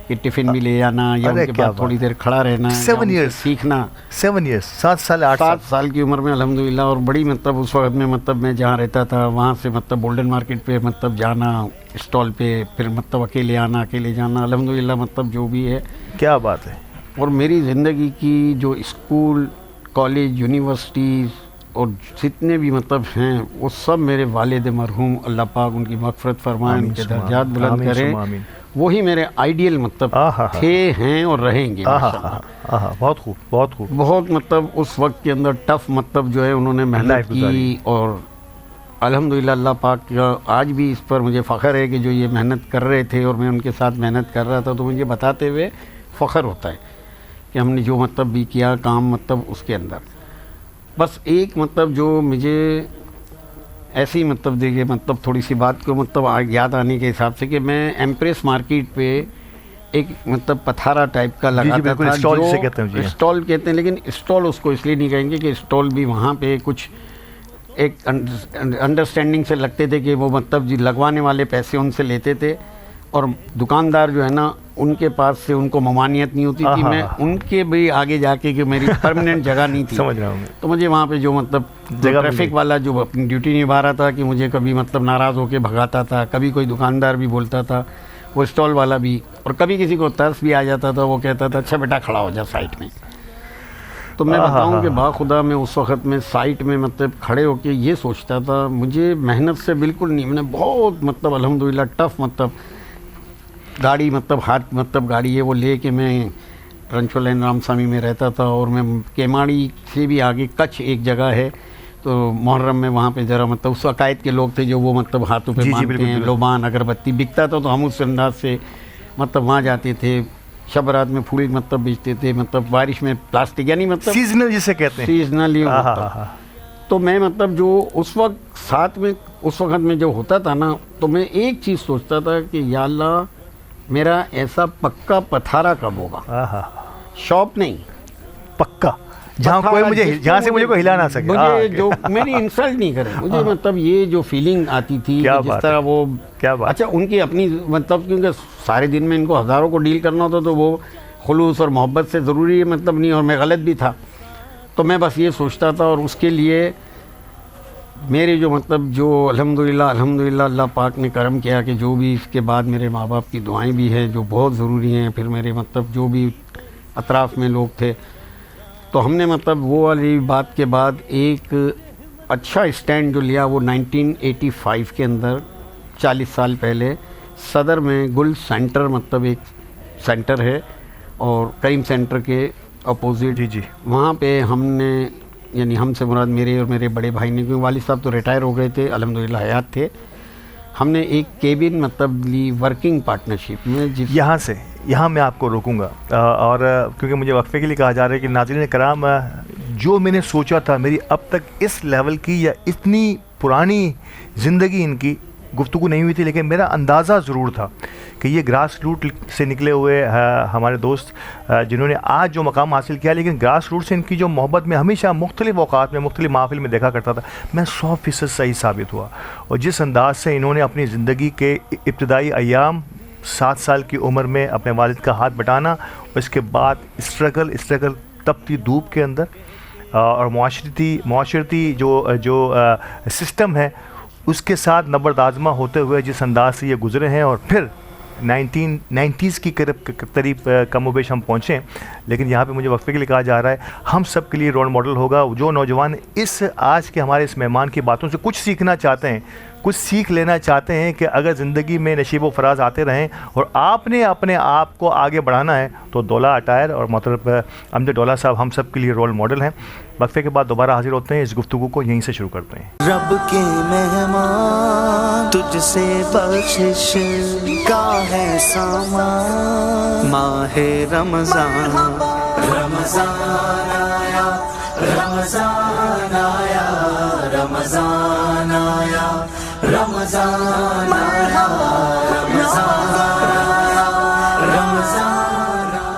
कि टिफ़िन भी ले आना या उनके पास थोड़ी देर खड़ा रहना, 7 ईयर्स सीखना। 7 ईयर्स, 7 साल 8 साल की उम्र में अल्हम्दुलिल्लाह। और बड़ी मतलब उस वक्त में मतलब मैं जहाँ रहता था वहाँ से मतलब गोल्डन मार्केट पे मतलब जाना स्टॉल पे, फिर मतलब अकेले आना अकेले जाना, अल्हम्दुलिल्लाह मतलब जो भी है। क्या बात है। और मेरी ज़िंदगी की जो स्कूल, कॉलेज, यूनिवर्सिटीज़ और जितने भी मतलब हैं वो सब मेरे वालिद मरहूम, अल्लाह पाक उनकी मग़फ़िरत फरमाए, उनके दर्जात बुलंद करें, वही मेरे आइडियल मतलब थे, हैं और रहेंगे। बहुत खूब, बहुत खूब। बहुत मतलब उस वक्त के अंदर टफ मतलब जो है उन्होंने मेहनत की और अल्हम्दुलिल्लाह अल्लाह पाक का आज भी इस पर मुझे फ़ख्र है कि जो ये मेहनत कर रहे थे और मैं उनके साथ मेहनत कर रहा था, तो मुझे बताते हुए फ़ख्र होता है कि हमने जो मतलब भी किया काम मतलब उसके अंदर। बस एक मतलब जो मुझे ऐसी मतलब देखिए मतलब थोड़ी सी बात को मतलब याद आने के हिसाब से कि मैं एम्प्रेस मार्केट पे एक मतलब पथारा टाइप का लगाता था, स्टॉल से कहते हैं जी। स्टॉल कहते हैं, लेकिन स्टॉल उसको इसलिए नहीं कहेंगे कि स्टॉल भी वहाँ पे कुछ एक अंडरस्टैंडिंग से लगते थे कि वो मतलब जी लगवाने वाले पैसे उनसे लेते थे और दुकानदार जो है ना उनके पास से उनको ममानियत नहीं होती थी। मैं उनके भी आगे जाके कि मेरी परमानेंट जगह नहीं थी, समझ रहा हूँ। तो मुझे वहाँ पे जो मतलब ट्रैफिक वाला जो अपनी ड्यूटी निभा रहा था कि मुझे कभी मतलब नाराज़ होकर भगाता था, कभी कोई दुकानदार भी बोलता था, वो स्टॉल वाला भी, और कभी किसी को तरस भी आ जाता था, वो कहता था अच्छा बेटा खड़ा हो जा साइड में। तो मैं बताऊं कि बाखुदा मैं उस वक़्त में साइट में मतलब खड़े होके ये सोचता था, मुझे मेहनत से बिल्कुल नहीं, मैंने बहुत मतलब अल्हम्दुलिल्लाह टफ़ मतलब गाड़ी मतलब हाथ मतलब गाड़ी है वो ले के मैं रंचो लाइन रामसामी में रहता था और मैं केमाड़ी से भी आगे कच्छ एक जगह है, तो मुहर्रम में वहाँ पे ज़रा मतलब उस अकायद के लोग थे जो वो मतलब हाथों पे बांधते हैं, लोबान अगरबत्ती बिकता था, तो हम उस अंदाज से मतलब वहाँ जाते थे। शब रात में फूल मतलब बेचते थे, मतलब बारिश में प्लास्टिक यानी मतलब सीजनल जिसे कहते हैं, सीजनली। तो मैं मतलब जो उस वक्त साथ में उस वक्त में जो होता था ना, तो मैं एक चीज़ सोचता था कि या अल्लाह मेरा ऐसा पक्का पथारा कब होगा, शॉप नहीं, पक्का जहाँ कोई मुझे, जहाँ से मुझे कोई हिला ना सके। मुझे जो मेरी इंसल्ट नहीं करे, मुझे मतलब ये जो फीलिंग आती थी क्या जिस तरह वो, क्या बात। अच्छा उनकी अपनी मतलब, क्योंकि सारे दिन में इनको हज़ारों को डील करना होता, तो वो खुलूस और मोहब्बत से ज़रूरी है मतलब नहीं, और मैं गलत भी था, तो मैं बस ये सोचता था। और उसके लिए मेरे जो मतलब जो अल्हम्दुलिल्लाह अल्लाह पाक ने करम किया कि जो भी इसके बाद मेरे माँ बाप की दुआएं भी हैं जो बहुत ज़रूरी हैं, फिर मेरे मतलब जो भी अतराफ़ में लोग थे, तो हमने मतलब वो वाली बात के बाद एक अच्छा स्टैंड जो लिया वो 1985 के अंदर 40 साल पहले सदर में गुल सेंटर, मतलब एक सेंटर है और करीम सेंटर के अपोजिट, जी वहाँ पे हमने, यानी हमसे मुराद मेरे और मेरे बड़े भाई ने, क्योंकि वालिद साहब तो रिटायर हो गए थे, अल्हम्दुलिल्लाह हयात थे, हमने एक केबिन मतलब ली वर्किंग पार्टनरशिप में। यहाँ मैं आपको रोकूंगा और क्योंकि मुझे वक्फे के लिए कहा जा रहा है कि नाज़रीन कराम, जो मैंने सोचा था मेरी अब तक इस लेवल की या इतनी पुरानी ज़िंदगी इनकी गुफ्तगू नहीं हुई थी, लेकिन मेरा अंदाज़ा ज़रूर था कि ये ग्रास रूट से निकले हुए हमारे दोस्त जिन्होंने आज जो मकाम हासिल किया, लेकिन ग्रास रूट से इनकी जो मोहब्बत में हमेशा मुख्तलिफ़ औक़ात में मुख्तलिफ़ महफ़िल में देखा करता था, मैं 100% सही साबित हुआ। और जिस अंदाज से इन्होंने अपनी ज़िंदगी के इब्तदाई अयाम 7 साल की उम्र में अपने वालिद का हाथ बटाना, और इसके बाद स्ट्रगल तपती धूप के अंदर और माशरती जो सिस्टम है उसके साथ नबरदाज़मा होते हुए जिस अंदाज से ये गुज़रे हैं, और फिर 1990s की करीब कमोबेश हम पहुँचे। लेकिन यहाँ पे मुझे वक्फे के लिए कहा जा रहा है, हम सब के लिए रोल मॉडल होगा जो नौजवान इस आज के हमारे इस मेहमान की बातों से कुछ सीखना चाहते हैं, कुछ सीख लेना चाहते हैं कि अगर ज़िंदगी में नशीब व फराज आते रहें और आपने अपने आप को आगे बढ़ाना है, तो दौला अटायर और मोहतरम अमजद डोला साहब हम सब के लिए रोल मॉडल हैं। वक्फे के बाद दोबारा हाजिर होते हैं, इस गुफ्तगू को यहीं से शुरू करते हैं। रब के मेहमान तुझसे बख्शिश का है सामान, माहे रमज़ान रमज़ान आया, रमज़ान आया, रमज़ान आया, रमज़ान आया, रमज़ान आया, रमज़ान आया।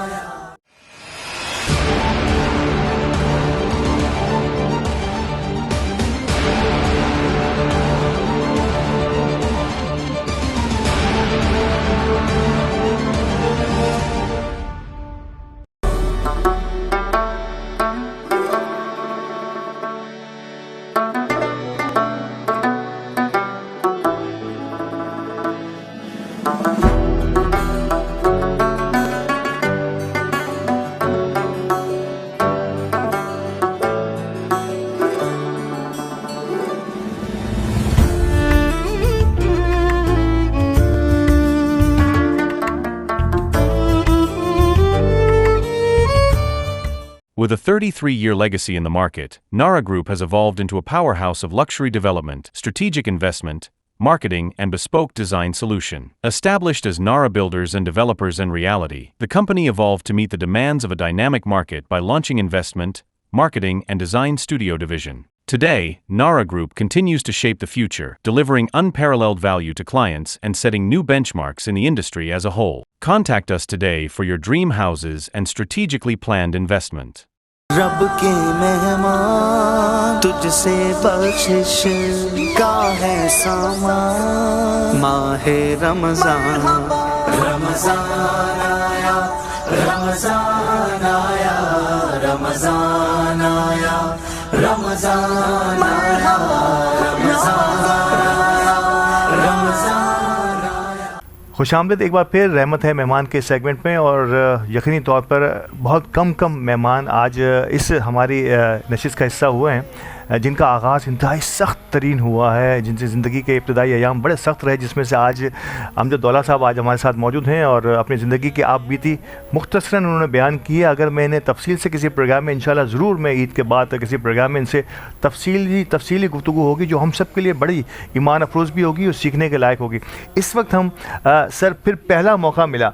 With a 33-year legacy in the market, Nara Group has evolved into a powerhouse of luxury development, strategic investment, marketing, and bespoke design solution. Established as Nara Builders and Developers in reality, the company evolved to meet the demands of a dynamic market by launching investment, marketing, and design studio division. Today, Nara Group continues to shape the future, delivering unparalleled value to clients and setting new benchmarks in the industry as a whole. Contact us today for your dream houses and strategically planned investment. रब के मेहमान तुझसे बख्शिश का है सामान, माहे रमज़ान रमज़ान आया, रमज़ान आया, रमज़ान आया, रमज़ान आया, रमज़ान आया, रमज़ान आया। खुशामदीद एक बार फिर रहमत है मेहमान के सेगमेंट में, और यकीनी तौर पर बहुत कम मेहमान आज इस हमारी नशिस्त का हिस्सा हुए हैं जिनका आगाज़ इंतहाई सख्त तरीन हुआ है, जिनसे ज़िंदगी के इब्तदाई अयाम बड़े सख्त रहे, जिसमें से आज अमजद डोला साहब आज हमारे साथ मौजूद हैं और अपनी ज़िंदगी की आप बीती मुख्तसरन उन्होंने बयान की है। अगर मैं इन्हें तफसील से किसी प्रोग्राम में इंशाल्लाह ज़रूर मैं ईद के बाद किसी प्रोग्राम में इनसे तफसीली गुफ्तगू होगी जो हम सब के लिए बड़ी ईमान अफरोज़ भी होगी और सीखने के लायक होगी। इस वक्त हम सर फिर पहला मौका मिला,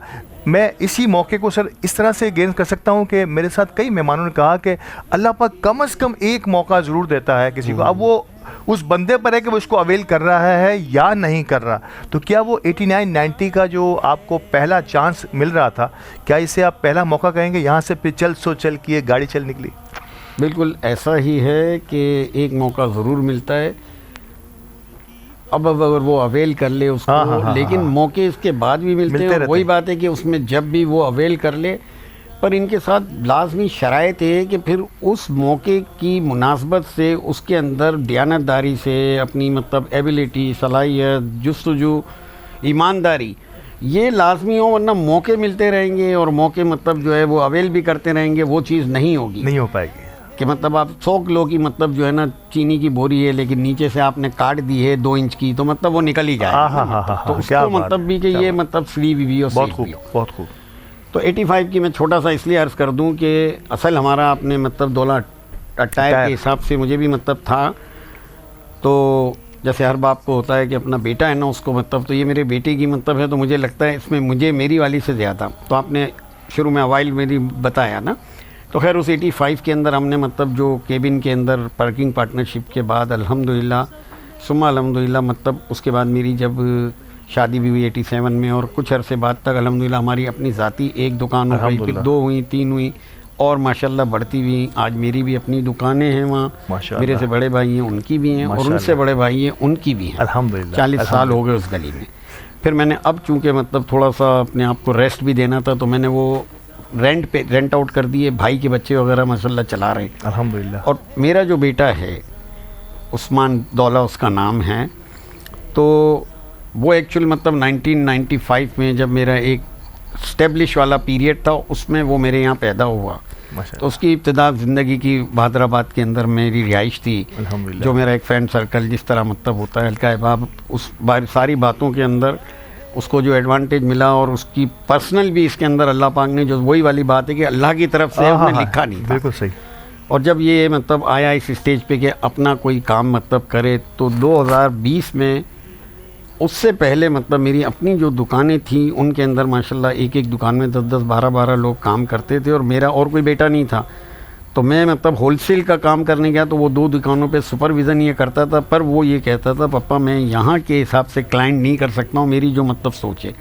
मैं इसी मौके को सर इस तरह से गेन कर सकता हूं कि मेरे साथ कई मेहमानों ने कहा कि अल्लाह पाक कम से कम एक मौका ज़रूर देता है किसी को, अब वो उस बंदे पर है कि वो इसको अवेल कर रहा है या नहीं कर रहा। तो क्या वो 89-90 का जो आपको पहला चांस मिल रहा था, क्या इसे आप पहला मौका कहेंगे? यहाँ से फिर चल किए गाड़ी चल निकली। बिल्कुल ऐसा ही है कि एक मौका ज़रूर मिलता है, अब अगर वो अवेल कर ले उसको, लेकिन मौके इसके बाद भी मिलते हैं। वही बात है कि उसमें जब भी वो अवेल कर ले, पर इनके साथ लाजमी शराइत है कि फिर उस मौके की मुनासबत से उसके अंदर दयानतदारी से अपनी मतलब एबिलिटी, सलाहियत, जुस्तजू, ईमानदारी ये लाजमी हो, वरना मौके मिलते रहेंगे और मौके मतलब जो है वो अवेल भी करते रहेंगे, वो चीज़ नहीं होगी, नहीं हो पाएगी। कि मतलब आप 100 किलो की मतलब जो है ना चीनी की बोरी है, लेकिन नीचे से आपने काट दी है 2 इंच की, तो मतलब वो निकल ही जाएगा। तो उसको मतलब भी कि ये मतलब फ्री भी और बहुत खूब, बहुत खूब। तो 85 की मैं छोटा सा इसलिए अर्ज़ कर दूं कि असल हमारा आपने मतलब डोला टायर के हिसाब से मुझे भी मतलब था, तो जैसे हर बाप को होता है कि अपना बेटा है ना उसको मतलब, तो ये मेरे बेटे की मतलब है, तो मुझे लगता है इसमें मुझे मेरी वाली से ज़्यादा, तो आपने शुरू में अवाइल मेरी बताया ना, तो खैर उस 85 के अंदर हमने मतलब जो केबिन के अंदर पार्किंग पार्टनरशिप के बाद अल्हम्दुलिल्लाह सुम्मा अल्हम्दुलिल्लाह मतलब उसके बाद मेरी जब शादी भी हुई 87 में, और कुछ अरसे बाद तक अल्हम्दुलिल्लाह हमारी अपनी ज़ाती एक दुकान हो गई, फिर 2 हुई, 3 हुई, और माशाल्लाह बढ़ती हुई। आज मेरी भी अपनी दुकानें हैं वहाँ, मेरे से बड़े भाई हैं उनकी भी हैं, और उनसे बड़े भाई हैं उनकी भी हैं, अल्हम्दुलिल्लाह 40 साल हो गए उस गली में। फिर मैंने अब चूँकि मतलब थोड़ा सा अपने आप को रेस्ट भी देना था, तो मैंने वो रेंट आउट कर दिए, भाई के बच्चे वगैरह माशाल्लाह चला रहे अल्हम्दुलिल्लाह। और मेरा जो बेटा है उस्मान दौला उसका नाम है, तो वो एक्चुअल मतलब 1995 में जब मेरा एक स्टेब्लिश वाला पीरियड था उसमें वो मेरे यहाँ पैदा हुआ, तो उसकी इब्तिदा ज़िंदगी की बहादराबाद के अंदर मेरी रिहाइश थी, जो मेरा एक फ्रेंड सर्कल जिस तरह मतलब होता है हल्का अहबाब, उस सारी बातों के अंदर उसको जो एडवांटेज मिला, और उसकी पर्सनल भी इसके अंदर अल्लाह पाक ने जो वही वाली बात है कि अल्लाह की तरफ से उसने लिखा नहीं था। बिल्कुल सही। और जब ये मतलब आया इस स्टेज पे कि अपना कोई काम मतलब करे, तो 2020 में उससे पहले मतलब मेरी अपनी जो दुकानें थी उनके अंदर माशाल्लाह एक एक दुकान में 10-10, 12-12 लोग काम करते थे, और मेरा और कोई बेटा नहीं था, तो मैं मतलब होलसेल का काम करने गया, तो वो 2 दुकानों पे सुपरविज़न ये करता था, पर वो ये कहता था पापा मैं यहाँ के हिसाब से क्लाइंट नहीं कर सकता हूँ, मेरी जो मतलब सोच है।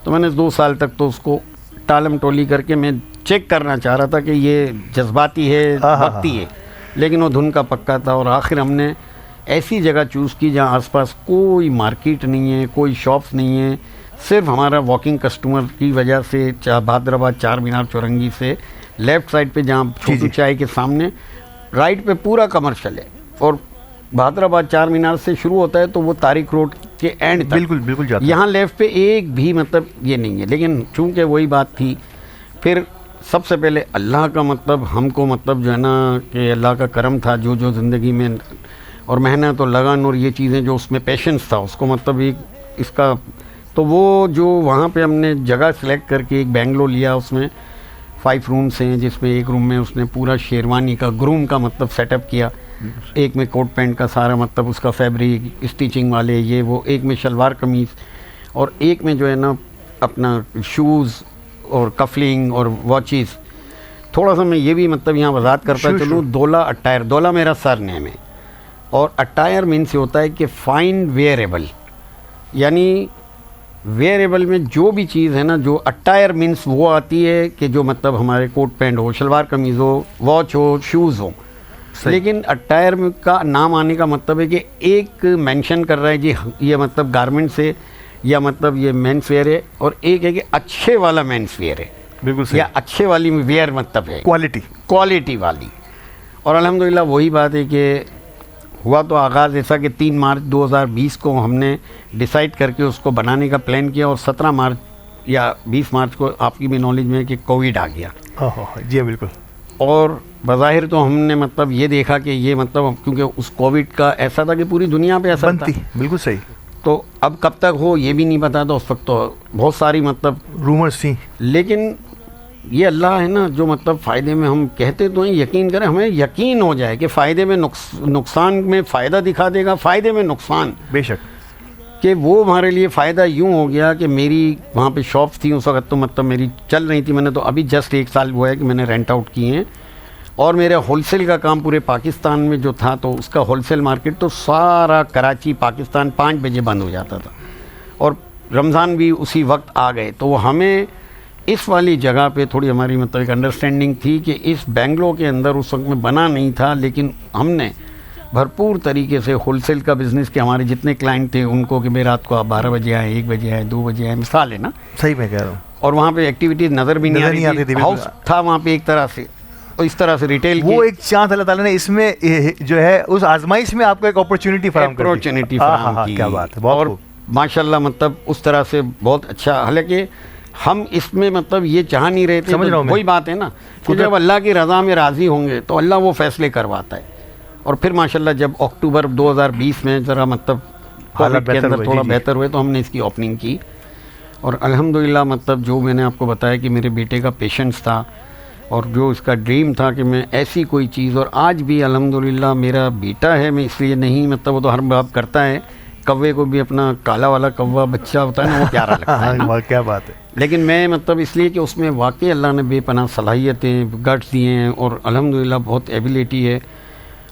तो मैंने 2 साल तक तो उसको टालम टोली करके मैं चेक करना चाह रहा था कि ये जज्बाती है, भक्ति है, लेकिन वो धुन का पक्का था। और आखिर हमने ऐसी जगह चूज़ की जहाँ आसपास कोई मार्केट नहीं है, कोई शॉप्स नहीं है, सिर्फ हमारा वॉकिंग कस्टमर की वजह से बहादुराबाद चार मीनार चौरंगी से लेफ़्ट साइड पे जहाँ छोटू चाय के सामने राइट पे पूरा कमर्शियल है, और बहादुराबाद चार मीनार से शुरू होता है तो वो तारिक रोड के एंड तक बिल्कुल बिल्कुल जाता है। यहाँ लेफ़्ट पे एक भी मतलब ये नहीं है। लेकिन चूँकि वही बात थी, फिर सबसे पहले अल्लाह का मतलब हमको मतलब जो है ना कि अल्लाह का करम था, जो जो ज़िंदगी में और मेहनत और लगन और ये चीज़ें जो उसमें पेशेंस था उसको मतलब एक इसका, तो वो जो वहाँ पे हमने जगह सेलेक्ट करके एक बेंगलो लिया, उसमें 5 रूम्स हैं, जिसमें एक रूम में उसने पूरा शेरवानी का ग्रूम का मतलब सेटअप किया, एक में कोट पैंट का सारा मतलब उसका फैब्रिक स्टिचिंग वाले ये वो, एक में शलवार कमीज़, और एक में जो है ना अपना शूज़ और कफलिंग और वॉचेस। थोड़ा सा मैं ये भी मतलब यहाँ वजाहत करता चलूँ, दौला अटायर, दौला मेरा सर नेम है, और अटायर मीन से होता है कि फ़ाइन वेयरेबल, यानी वेयरेबल में जो भी चीज़ है ना, जो अटायर मीन्स वो आती है कि जो मतलब हमारे कोट पैंट हो, शलवार कमीज़ हो, वॉच हो, शूज़ हो। लेकिन अटायर का नाम आने का मतलब है कि एक मेंशन कर रहा है जी ये मतलब गारमेंट से या मतलब ये मेंस वेयर है, और एक है कि अच्छे वाला मेंस वेयर है, बिल्कुल सही, या अच्छे वाली वेयर मतलब है क्वालिटी वाली। और अल्हम्दुलिल्लाह वही बात है कि हुआ तो आगाज़ ऐसा कि 3 मार्च 2020 को हमने डिसाइड करके उसको बनाने का प्लान किया, और 17 मार्च या 20 मार्च को आपकी भी नॉलेज में कि कोविड आ गया। जी बिल्कुल। और बज़ाहिर तो हमने मतलब ये देखा कि ये मतलब क्योंकि उस कोविड का ऐसा था कि पूरी दुनिया पे असर था, बिल्कुल सही, तो अब कब तक हो ये भी नहीं पता था उस वक्त, तो बहुत सारी मतलब रूमर्स थी। लेकिन ये अल्लाह है ना जो मतलब फ़ायदे में हम कहते तो हैं, यकीन करें, हमें यकीन हो जाए कि फ़ायदे में नुकसान में फ़ायदा दिखा देगा, फ़ायदे में नुकसान बेशक, कि वो हमारे लिए फ़ायदा यूँ हो गया कि मेरी वहाँ पे शॉप थी उस वक्त, तो मतलब मेरी चल रही थी, मैंने तो अभी जस्ट 1 साल हुआ है कि मैंने रेंट आउट किए हैं, और मेरा होलसेल का काम पूरे पाकिस्तान में जो था, तो उसका होलसेल मार्केट तो सारा कराची पाकिस्तान 5 बजे बंद हो जाता था, और रमज़ान भी उसी वक्त आ गए, तो हमें इस वाली जगह पे थोड़ी हमारी मतलब एक अंडरस्टैंडिंग थी कि इस बेंगलोर के अंदर उस वक्त में बना नहीं था, लेकिन हमने भरपूर तरीके से होलसेल का बिज़नेस कि हमारे जितने क्लाइंट थे उनको कि भाई रात को आप 12 बजे आए, 1 बजे आए, 2 बजे आए, मिसाल है ना, सही मैं कह रहा हूँ। और वहाँ पे एक्टिविटीज़ नज़र भी नहीं आ रही थी, हाउस था वहाँ पे एक तरह से, और इस तरह से रिटेल वो एक चांस अल्लाह ताला ने इसमें जो है उस आजमाइश में आपको एक अपॉर्चुनिटी फराहम की। क्या बात है, और माशाल्लाह मतलब उस तरह से बहुत अच्छा। हालांकि हम इसमें मतलब ये चाह नहीं रहे थे, समझ रहा हूं मैं। वही बात है ना कि जब अल्लाह की रज़ा में राज़ी होंगे तो अल्लाह वो फैसले करवाता है। और फिर माशाल्लाह जब अक्टूबर 2020 में ज़रा मतलब कोविड के अंदर थोड़ा बेहतर हुए तो हमने इसकी ओपनिंग की। और अल्हम्दुलिल्लाह मतलब जो मैंने आपको बताया कि मेरे बेटे का पेशेंस था और जो इसका ड्रीम था कि मैं ऐसी कोई चीज़, और आज भी अल्हम्दुलिल्लाह मेरा बेटा है, मैं इसलिए नहीं मतलब वो तो हर बाप करता है, कौवे को भी अपना काला वाला कौवा बच्चा होता है ना, वो प्यारा लगता है ना। क्या बात है। लेकिन मैं मतलब इसलिए कि उसमें वाकई अल्लाह ने बेपनाह सलाहियतें, गट्स दिए हैं और अल्हम्दुलिल्लाह बहुत एबिलिटी है।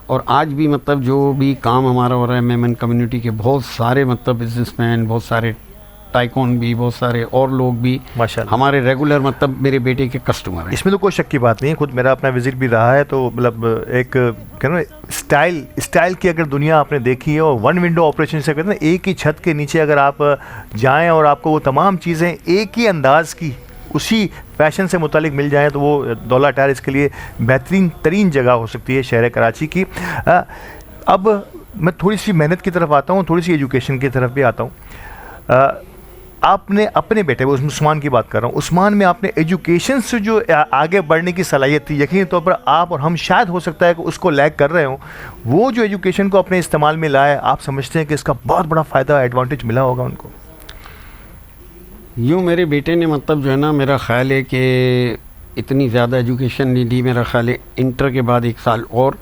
और आज भी मतलब जो भी काम हमारा हो रहा है, मेमन कम्युनिटी के बहुत सारे मतलब बिजनेसमैन, बहुत सारे टाइकॉन भी, बहुत सारे और लोग भी माशाल्लाह हमारे रेगुलर मतलब मेरे बेटे के कस्टमर हैं। इसमें तो कोई शक की बात नहीं है, खुद मेरा अपना विजिट भी रहा है। तो मतलब एक कहना ना स्टाइल की अगर दुनिया आपने देखी है, और वन विंडो ऑपरेशन से कहते हैं ना, एक ही छत के नीचे अगर आप जाएं और आपको वो तमाम चीज़ें एक ही अंदाज की उसी फैशन से मुतालिक मिल जाएं, तो वो दौला टायर इसके लिए बेहतरीन तरीन जगह हो सकती है शहर कराची की। अब मैं थोड़ी सी मेहनत की तरफ आता हूँ, थोड़ी सी एजुकेशन की तरफ भी आता हूँ। आपने अपने बेटे, वो उस्मान की बात कर रहा हूँ, उस्मान में आपने एजुकेशन से जो आगे बढ़ने की सलाहियत थी, यकीनी तौर पर आप और हम शायद हो सकता है कि उसको लैग कर रहे हों, वो जो एजुकेशन को अपने इस्तेमाल में लाए, आप समझते हैं कि इसका बहुत बड़ा फ़ायदा, एडवांटेज मिला होगा उनको? यूँ मेरे बेटे ने मतलब जो है ना, मेरा ख़्याल है कि इतनी ज़्यादा एजुकेशन नहीं ली, मेरा ख्याल है इंटर के बाद 1 साल और,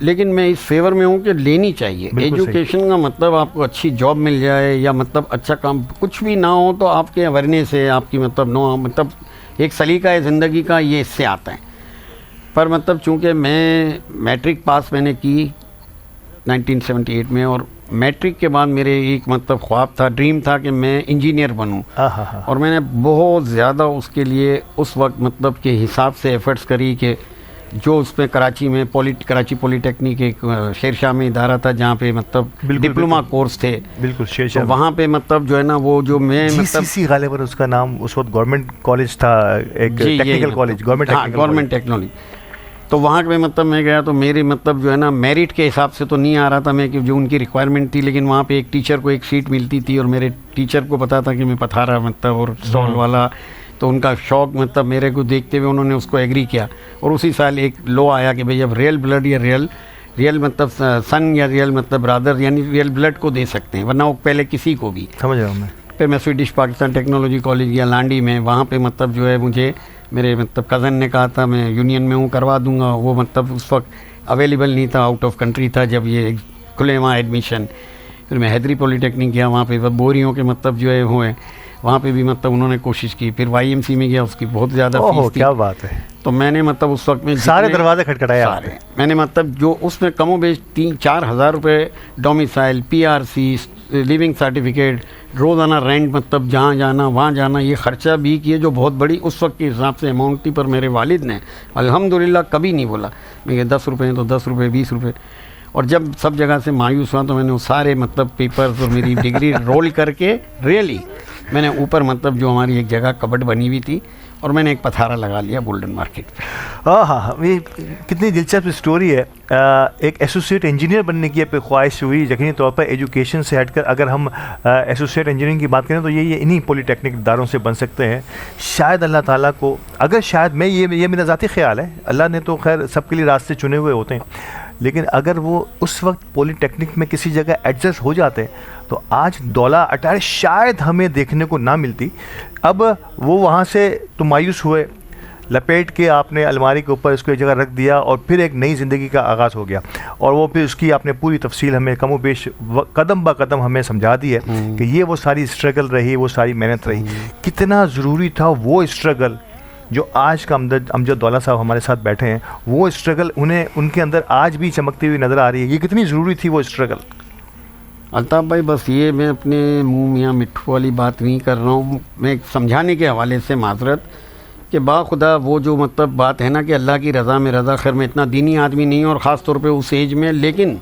लेकिन मैं इस फेवर में हूँ कि लेनी चाहिए। एजुकेशन का मतलब आपको अच्छी जॉब मिल जाए या मतलब अच्छा काम कुछ भी ना हो, तो आपके अवेयरनेस है, आपकी मतलब एक सलीका है ज़िंदगी का, ये इससे आता है। पर मतलब चूँकि मैं मैट्रिक पास मैंने की 1978 में, और मैट्रिक के बाद मेरे एक मतलब ख्वाब था, ड्रीम था कि मैं इंजीनियर बनूं, और मैंने बहुत ज़्यादा उसके लिए उस वक्त मतलब के हिसाब से एफ़र्ट्स करी कि जो उसमें कराची में कराची पॉलीटेक्निक एक शेरशाह में इदारा था जहाँ पे मतलब डिप्लोमा कोर्स थे, बिल्कुल शेरशाह, तो वहाँ पे मतलब जो है ना वो जो मैं मतलब गालिबन उसका नाम उस वक्त गवर्नमेंट कॉलेज था, एक टेक्निकल कॉलेज, गवर्नमेंट टेक्नोलॉजी, तो वहाँ पे मतलब मैं गया तो मेरे मतलब जो है ना मेरिट के हिसाब से तो नहीं आ रहा था मैं कि जो उनकी रिक्वायरमेंट थी, लेकिन वहाँ पे एक टीचर को एक सीट मिलती थी और मेरे टीचर को पता था कि मैं पथारा मतलब और स्टॉल वाला, तो उनका शौक़ मतलब मेरे को देखते हुए उन्होंने उसको एग्री किया। और उसी साल एक लॉ आया कि भाई अब रियल ब्लड या रियल मतलब सन या रियल मतलब ब्रदर यानी रियल ब्लड को दे सकते हैं, वरना वो पहले किसी को भी। समझ रहा हूँ मैं। फिर मैं स्वीडिश पाकिस्तान टेक्नोलॉजी कॉलेज गया लांडी में, वहाँ पे मतलब जो है मुझे मेरे मतलब कज़न ने कहा था मैं यूनियन में हूँ करवा दूँगा, वो मतलब उस वक्त अवेलेबल नहीं था, आउट ऑफ कंट्री था जब ये खुले वहाँ एडमिशन। फिर मैं हैदरी पॉलीटेक्निक गया, वहाँ पे बोरियों के मतलब जो है हुए, वहाँ पे भी मतलब उन्होंने कोशिश की। फिर YMC में गया, उसकी बहुत ज़्यादा फीस थी। क्या बात है। तो मैंने मतलब उस वक्त में सारे दरवाजे खटखटाए आपने। मैंने मतलब जो उसमें कमो बेश 3-4 हज़ार रुपये डोमिसाइल, PRC, लिविंग सर्टिफिकेट, रोज़ाना रेंट मतलब जहाँ जाना वहाँ जाना, ये ख़र्चा भी किए जो बहुत बड़ी उस वक्त के हिसाब से अमाउंट थी। पर मेरे वालिद ने अल्हम्दुलिल्लाह कभी नहीं बोला मैं 10 रुपये तो 10 रुपये 20 रुपये। और जब सब जगह से मायूस हुआ तो मैंने वो सारे मतलब पेपर्स और मेरी डिग्री रोल करके रियली मैंने ऊपर मतलब जो हमारी एक जगह कबर्ड बनी हुई थी और मैंने एक पथारा लगा लिया गोल्डन मार्केट पे। हाँ, ये कितनी दिलचस्प स्टोरी है। एक एसोसिएट इंजीनियर बनने की आपकी ख्वाहिश हुई, यकीनी तौर पर एजुकेशन से हटकर अगर हम एसोसिएट इंजीनियरिंग की बात करें तो ये इन्हीं पॉलीटेक्निक इदारों से बन सकते हैं। शायद अल्लाह ताला को, अगर शायद मैं ये मेरा ज़ाती ख्याल है, अल्लाह ने तो खैर सबके लिए रास्ते चुने हुए होते हैं, लेकिन अगर वो उस वक्त पॉलीटेक्निक में किसी जगह एडजस्ट हो जाते तो आज दौला अटायर शायद हमें देखने को ना मिलती। अब वो वहाँ से तो मायूस हुए, लपेट के आपने अलमारी के ऊपर इसको एक जगह रख दिया और फिर एक नई ज़िंदगी का आगाज़ हो गया। और वो फिर उसकी आपने पूरी तफसील हमें कमो बेश कदम ब कदम हमें समझा दी है कि ये वो सारी स्ट्रगल रही, वो सारी मेहनत रही, कितना ज़रूरी था वो स्ट्रगल। जो आज का अमजद दौला साहब हमारे साथ बैठे हैं, वो स्ट्रगल उन्हें उनके अंदर आज भी चमकती हुई नज़र आ रही है। ये कितनी ज़रूरी थी वो स्ट्रगल। अल्ताफ़ भाई बस ये मैं अपने मुंह मियाँ मिट्ठू वाली बात नहीं कर रहा हूँ, मैं एक समझाने के हवाले से माजरत कि बाखुदा वो जो मतलब बात है ना कि अल्लाह की रज़ा में रज़ा, खैर मैं इतना दीनी आदमी नहीं हूँ और ख़ास तौर पे उस एज में, लेकिन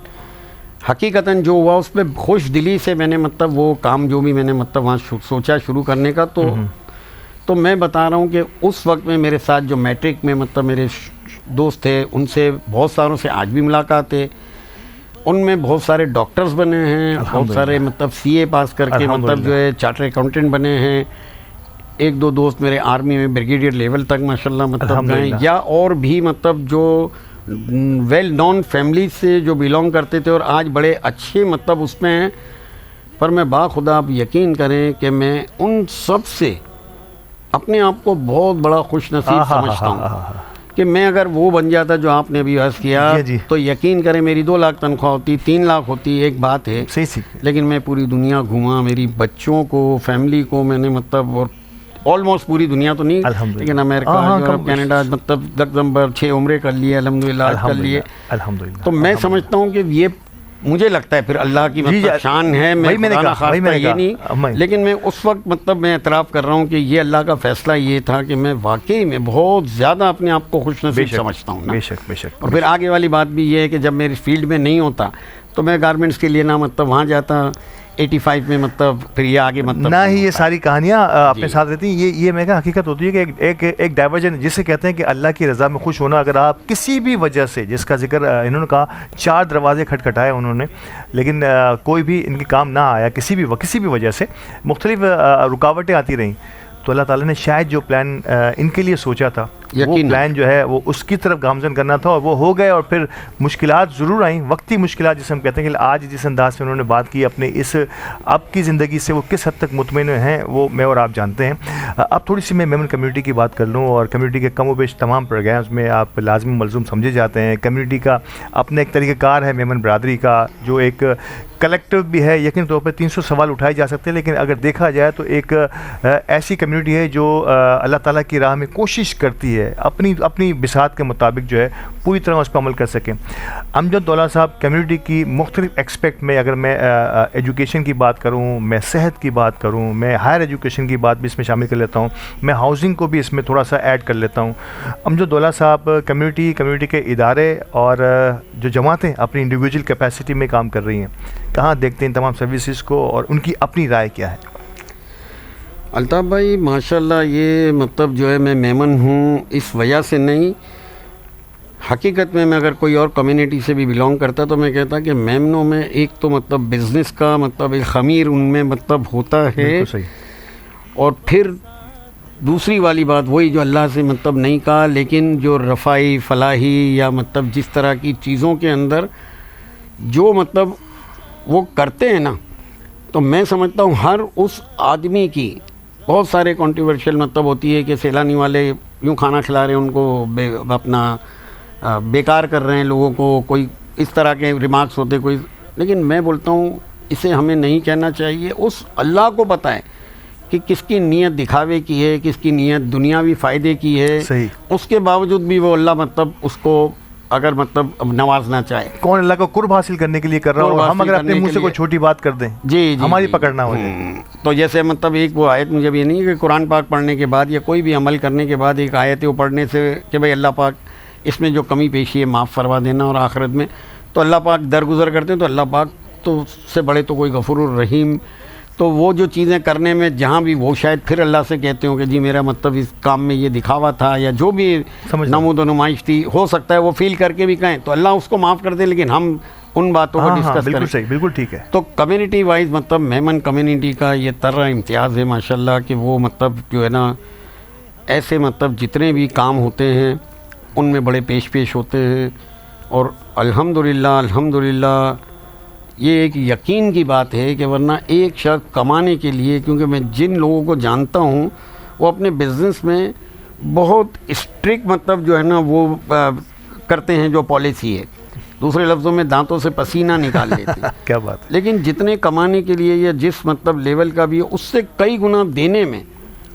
हकीकतन जो हुआ उस पर खुश दिली से मैंने मतलब वो काम जो भी मैंने मतलब वहाँ सोचा शुरू करने का, तो मैं बता रहा हूँ कि उस वक्त में मेरे साथ जो मैट्रिक में मतलब मेरे दोस्त थे उनसे बहुत सारों से आज भी मुलाकात है, उनमें बहुत सारे डॉक्टर्स बने हैं, बहुत सारे मतलब सीए पास करके मतलब जो है चार्टर अकाउंटेंट बने हैं, एक दो दोस्त मेरे आर्मी में ब्रिगेडियर लेवल तक माशाल्लाह मतलब गए, या और भी मतलब जो वेल नॉन फैमिली से जो बिलोंग करते थे और आज बड़े अच्छे मतलब उसमें हैं। पर मैं बाखुदा आप यकीन करें कि मैं उन सब से अपने आप को बहुत बड़ा खुश नसीब समझता हूँ कि मैं अगर वो बन जाता जो आपने अभी अर्ज़ किया तो यकीन करें मेरी 2 लाख तनख्वाह होती, 3 लाख होती, एक बात है सही। लेकिन मैं पूरी दुनिया घूमा, मेरी बच्चों को फैमिली को मैंने मतलब और ऑलमोस्ट पूरी दुनिया तो नहीं लेकिन अमेरिका, यूरोप, कनाडा मतलब लग्जमबर्ग 6 उम्रे कर लिए अल्हम्दुलिल्लाह कर लिए। तो मैं समझता हूँ कि ये मुझे लगता है फिर अल्लाह की मतलब शान है, मैं ये नहीं, लेकिन मैं उस वक्त मतलब मैं एतराफ़ कर रहा हूँ कि ये अल्लाह का फ़ैसला ये था कि मैं वाकई में बहुत ज़्यादा अपने आप को खुश नसीब समझता हूँ। बेशक। और फिर आगे वाली बात भी ये है कि जब मेरी फील्ड में नहीं होता तो मैं गारमेंट्स के लिए ना मतलब वहाँ जाता 85 में मतलब फिर ये आगे मतलब ना ही ये सारी कहानियाँ अपने साथ रहती हैं। ये मैं कहा हकीकत होती है कि एक डाइवर्जन जिसे कहते हैं कि अल्लाह की रज़ा में खुश होना। अगर आप किसी भी वजह से, जिसका जिक्र इन्होंने कहा 4 दरवाजे खटखटाए उन्होंने, लेकिन कोई भी इनके काम ना आया किसी भी वजह से, मुख्तलिफ रुकावटें आती रहीं, तो अल्लाह ताला ने शायद जो प्लान इनके लिए सोचा था वो प्लान जो है वो उसकी तरफ गामजन करना था और वो हो गए। और फिर मुश्किलात ज़रूर आई, वक्ती मुश्किलात जिसे हम कहते हैं कि आज जिस अंदाज से उन्होंने बात की अपने इस अब की ज़िंदगी से वो किस हद तक मुतमईन हैं वो मैं और आप जानते हैं। अब थोड़ी सी मैं मेमन कम्युनिटी की बात कर लूँ, और कम्युनिटी के कम व बेश तमाम प्रोग्राम्स में आप लाजमी मलजूम समझे जाते हैं। कम्युनिटी का अपना एक तरीक़ाकार है मेमन बरादरी का, जो एक कलेक्टिव भी है। यकीन तौर पर 300 सवाल उठाए जा सकते हैं, लेकिन अगर देखा जाए तो एक ऐसी कम्युनिटी है जो अल्लाह ताला की राह में कोशिश करती है अपनी बिसात के मुताबिक जो है पूरी तरह उस पर अमल कर सकें। अमजद दौला साहब कम्युनिटी की मुख्तलिफ एक्सपेक्ट में, अगर मैं एजुकेशन की बात करूँ, मैं सेहत की बात करूँ, मैं हायर एजुकेशन की बात भी इसमें शामिल कर लेता हूँ, मैं हाउसिंग को भी इसमें थोड़ा सा ऐड कर लेता हूँ। अमजद दौला साहब कम्युनिटी के इदारे और जो जमातें अपनी इंडिविजुअल कैपेसिटी में काम कर रही हैं, कहाँ देखते हैं तमाम सर्विसेज को और उनकी अपनी राय क्या है? अल्ताफ़ भाई माशाल्लाह ये मतलब जो है मैं मेमन हूँ इस वजह से नहीं, हकीकत में मैं अगर कोई और कम्युनिटी से भी बिलोंग करता तो मैं कहता कि मेमनों में एक तो मतलब बिज़नेस का मतलब एक ख़मीर उनमें मतलब होता है, और फिर दूसरी वाली बात वही जो अल्लाह से मतलब नहीं कहा, लेकिन जो रफ़ाई फलाही या मतलब जिस तरह की चीज़ों के अंदर जो मतलब वो करते हैं ना, तो मैं समझता हूँ हर उस आदमी की बहुत सारे कंट्रोवर्शियल मतलब होती है कि सैलानी वाले यूँ खाना खिला रहे हैं उनको अपना बेकार कर रहे हैं लोगों को, कोई इस तरह के रिमार्क्स होते कोई, लेकिन मैं बोलता हूँ इसे हमें नहीं कहना चाहिए। उस अल्लाह को पता है कि किसकी नीयत दिखावे की है, किसकी नीयत दुनियावी फ़ायदे की है, सही। उसके बावजूद भी वो अल्लाह मतलब उसको अगर मतलब नवाजना चाहे, कौन अल्लाह को कुर्ब हासिल करने के लिए कर रहा हो, हम अगर अपने मुंह से कोई छोटी बात कर दें जी हमारी पकड़ना हो जाए। तो जैसे मतलब एक वो आयत मुझे भी नहीं है कि कुरान पाक पढ़ने के बाद या कोई भी अमल करने के बाद एक आयत है वो पढ़ने से कि भाई अल्लाह पाक इसमें जो कमी पेशी है माफ़ फरमा देना, और आखिरत में तो अल्लाह पाक दरगुजर करते हैं तो अल्लाह पाक तो उससे बड़े तो कोई गफूरुर रहीम। तो वो जो चीज़ें करने में जहाँ भी वो शायद फिर अल्लाह से कहते हो कि जी मेरा मतलब इस काम में ये दिखावा था या जो भी नमूद और नुमाइश थी, हो सकता है वो फील करके भी कहें तो अल्लाह उसको माफ़ कर दे, लेकिन हम उन बातों को डिस्कस करें। सही, बिल्कुल ठीक है। तो कम्युनिटी वाइज मतलब मेमन कम्युनिटी का ये तरह इम्तियाज़ है माशाल्लाह कि वो मतलब जो है ना ऐसे मतलब जितने भी काम होते हैं उनमें बड़े पेश होते हैं, और अल्हम्दुलिल्लाह ये एक यकीन की बात है कि वरना एक शख्स कमाने के लिए, क्योंकि मैं जिन लोगों को जानता हूँ वो अपने बिज़नेस में बहुत स्ट्रिक्ट मतलब जो है ना वो करते हैं जो पॉलिसी है, दूसरे लफ्ज़ों में दांतों से पसीना निकाल लेते हैं क्या बात। लेकिन जितने कमाने के लिए या जिस मतलब लेवल का भी है उससे कई गुना देने में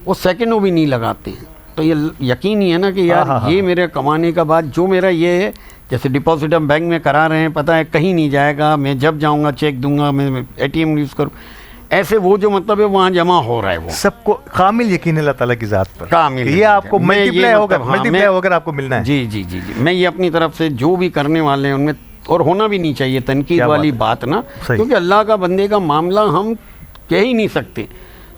वो सेकंडों भी नहीं लगाते हैं। तो ये यकीन ही है ना कि यार ये मेरे कमाने का बाद जो मेरा ये है जैसे डिपॉजिट हम बैंक में करा रहे हैं, पता है कहीं नहीं जाएगा, मैं जब जाऊंगा चेक दूंगा, मैं ATM यूज़ करूँ, ऐसे वो जो मतलब है वहाँ जमा हो रहा है। वो सबको कामिल यकीन है अल्लाह ताला की ज़ात पर, कामिल ये आपको मल्टीप्लाई होकर आपको मिलना है। जी जी जी जी, मैं ये अपनी तरफ से जो भी करने वाले हैं उनमें, और होना भी नहीं चाहिए तनकीद वाली बात ना, क्योंकि अल्लाह का बंदे का मामला हम कह ही नहीं सकते,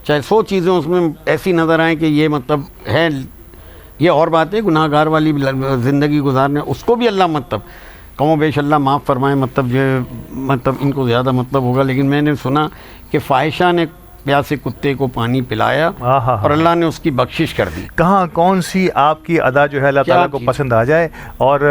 चाहे 100 चीज़ें उसमें ऐसी नज़र आए कि ये मतलब है, ये और बात है गुनाहगार वाली ज़िंदगी गुजारने, उसको भी अल्लाह मतलब कमो बेश अल्लाह माफ़ फरमाए, मतलब ये मतलब इनको ज़्यादा मतलब होगा, लेकिन मैंने सुना कि फ़ाहिशा ने प्यासे कुत्ते को पानी पिलाया और अल्लाह ने उसकी बख्शिश कर दी। कहाँ कौन सी आपकी अदा जो है अल्लाह ताला को पसंद आ जाए और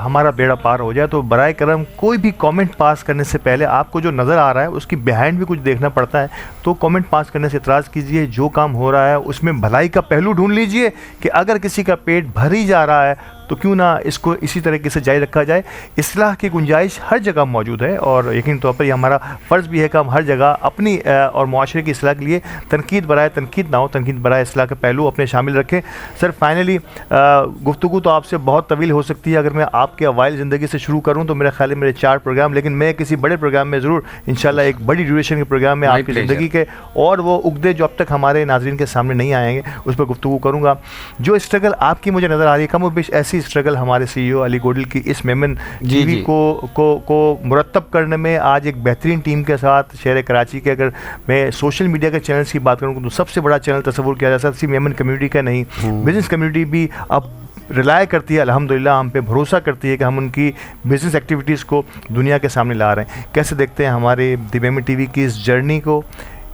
हमारा बेड़ा पार हो जाए, तो बराए करम कोई भी कमेंट पास करने से पहले आपको जो नज़र आ रहा है उसकी बिहाइंड भी कुछ देखना पड़ता है, तो कमेंट पास करने से इतराज़ कीजिए। जो काम हो रहा है उसमें भलाई का पहलू ढूंढ लीजिए कि अगर किसी का पेट भर ही जा रहा है तो क्यों ना इसको इसी तरीके से जारी रखा जाए। इस्लाह की गुंजाइश हर जगह मौजूद है और यकीन तौर पर यह हमारा फ़र्ज़ भी है कि हम हर जगह अपनी और मुआशरे की इस्लाह के लिए तनकीद बराए तनकीद ना हो, तनकीद बराए इस्लाह के पहलू अपने शामिल रखें। सर फाइनली गुफ्तगू तो आपसे बहुत तवील हो सकती है, अगर मैं आपके अवाइल ज़िंदगी से शुरू करूँ तो मेरे ख्याल में मेरे 4 प्रोग्राम, लेकिन मैं किसी बड़े प्रोग्राम में ज़रूर इंशाल्लाह एक बड़ी ड्यूरेशन के प्रोग्राम में आपकी ज़िंदगी के और वो उगदे जो अब तक हमारे नाज़रीन के सामने नहीं आएंगे उस पर गुफ्तगू करूँगा। जो स्ट्रगल आपकी मुझे नज़र आ रही है, कम बेश ऐसी स्ट्रगल हमारे CEO अली गोडल की इस मेमन टीवी को मुरतब करने में आज एक बेहतरीन टीम के साथ शहर कराची के, अगर मैं सोशल मीडिया के चैनल्स की बात करूँ तो सबसे बड़ा चैनल तस्वुर किया जा सकता है, सिर्फ मेमन कम्युनिटी का नहीं, बिज़नेस कम्युनिटी भी अब रिलाय करती है, अल्हम्दुलिल्लाह हम पे भरोसा करती है कि हम उनकी बिज़नेस एक्टिविटीज़ को दुनिया के सामने ला रहे हैं। कैसे देखते हैं हमारे द मेमन टीवी की इस जर्नी को,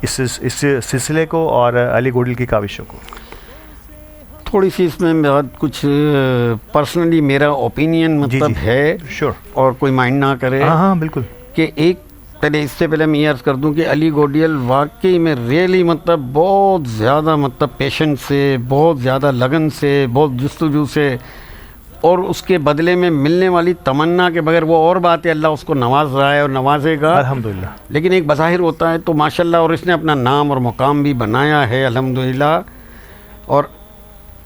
इस सिलसिले को और अली गोडल की काविशों को? थोड़ी सी इसमें बहुत कुछ पर्सनली मेरा ओपिनियन मतलब है, और कोई माइंड ना करे। हाँ बिल्कुल, कि एक पहले इससे पहले मैं ये अर्ज़ कर दूं कि अली गोडियल वाकई में रियली मतलब बहुत ज़्यादा मतलब पेशेंस से, बहुत ज़्यादा लगन से, बहुत जुस्तजू से, और उसके बदले में मिलने वाली तमन्ना के बगैर, वो और बात है अल्लाह उसको नवाज रहा है और नवाजेगा अल्हम्दुलिल्लाह, लेकिन एक बज़ाहिर होता है तो माशाल्लाह, और इसने अपना नाम और मुकाम भी बनाया है अल्हम्दुलिल्लाह। और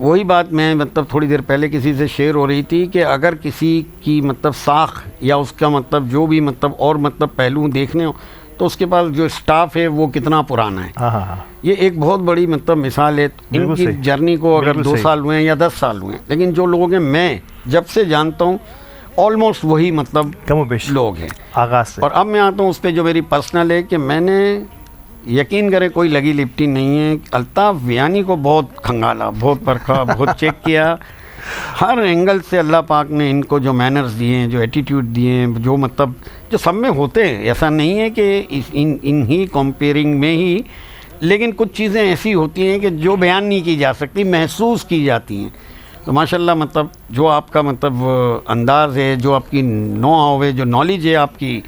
वही बात मैं मतलब थोड़ी देर पहले किसी से शेयर हो रही थी कि अगर किसी की मतलब साख या उसका मतलब जो भी मतलब और मतलब पहलू देखने हो तो उसके पास जो स्टाफ है वो कितना पुराना है। ये एक बहुत बड़ी मतलब मिसाल है। इनकी जर्नी को अगर 2 साल हुए हैं या 10 साल हुए हैं, लेकिन जो लोग हैं मैं जब से जानता हूँ ऑलमोस्ट वही मतलब लोग हैं आगाज़ से। और अब मैं आता हूँ उस पर जो मेरी पर्सनल है कि मैंने यकीन करें कोई लगी लिपटी नहीं है, अल्ताफ़ यानी को बहुत खंगाला, बहुत परखा, बहुत चेक किया, हर एंगल से अल्लाह पाक ने इनको जो मैनर्स दिए हैं, जो एटीट्यूड दिए हैं, जो मतलब जो सब में होते हैं, ऐसा नहीं है कि इन ही कंपेयरिंग में ही, लेकिन कुछ चीज़ें ऐसी होती हैं कि जो बयान नहीं की जा सकती, महसूस की जाती हैं। तो माशाल्लाह मतलब जो आपका मतलब अंदाज़ है, जो आपकी नो हाउ है, जो नॉलेज है आपकी,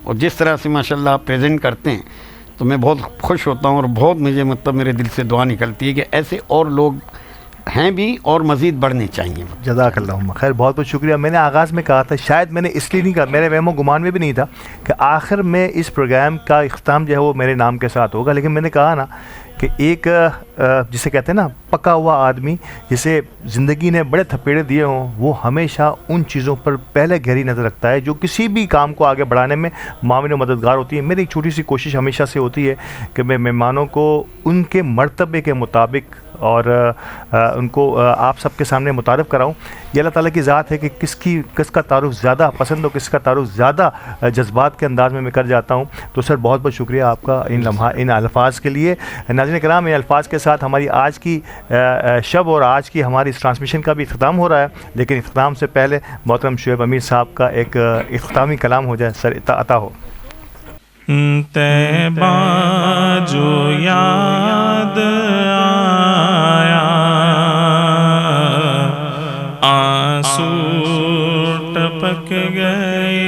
और जिस तरह से माशाल्लाह आप प्रेजेंट करते हैं, तो मैं बहुत खुश होता हूँ और बहुत मुझे मतलब मेरे दिल से दुआ निकलती है कि ऐसे और लोग हैं भी और मज़ीद बढ़ने चाहिए। जज़ाकल्लाह खैर, बहुत बहुत शुक्रिया। मैंने आगाज़ में कहा था, शायद मैंने इसलिए नहीं कहा, मेरे वहमो गुमान में भी नहीं था कि आखिर में इस प्रोग्राम का इख्तिताम जो है वो मेरे नाम के साथ होगा, लेकिन मैंने कहा ना कि एक जिसे कहते हैं ना पका हुआ आदमी, जिसे ज़िंदगी ने बड़े थपेड़े दिए हों, वो हमेशा उन चीज़ों पर पहले गहरी नज़र रखता है जो किसी भी काम को आगे बढ़ाने में माविन मददगार होती है। मेरी एक छोटी सी कोशिश हमेशा से होती है कि मैं मेहमानों को उनके मर्तबे के मुताबिक और उनको आप सबके सामने मुतारफ़ कराऊँ। ये अल्लाह ताला की ज़ात है कि किसका तारुफ़ ज़्यादा पसंद हो, किसका तारुफ़ ज़्यादा जज्बात के अंदाज़ में मैं कर जाता हूँ। तो सर बहुत बहुत शुक्रिया आपका इन अल्फाज के लिए। नाज़रीन किराम, इन अल्फाज के साथ हमारी आज की शब और आज की हमारी इस ट्रांसमिशन का भी इख्तिताम हो रहा है, लेकिन इख्तिताम से पहले मोहतरम शुएब अमीर साहब का एक इख्तितामी कलाम हो जाए। सर अता हो। तैबा जो याद आया, आंसू टपक गए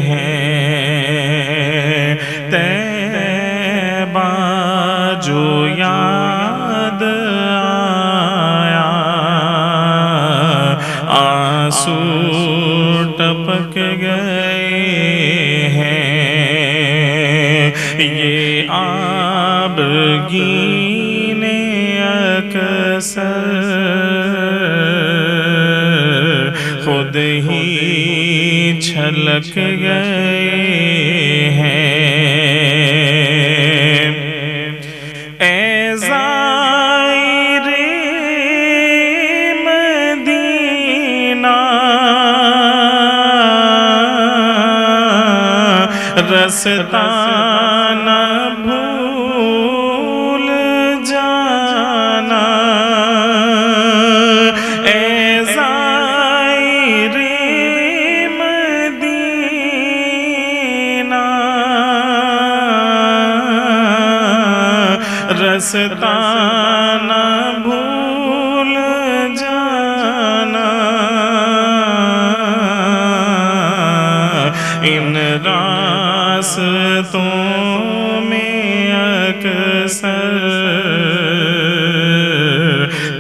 हैं। तैबा जो याद आया, आंसू टपक गए हैं। ये आबगीने अक्सर खुद ही छलक गए हैं। ज़ाहिरे मदीना रास्ता न भूल जाना। ज़ाहिरे मदीना रास्ता न भूल जाना। इन रास्तों में अक्सर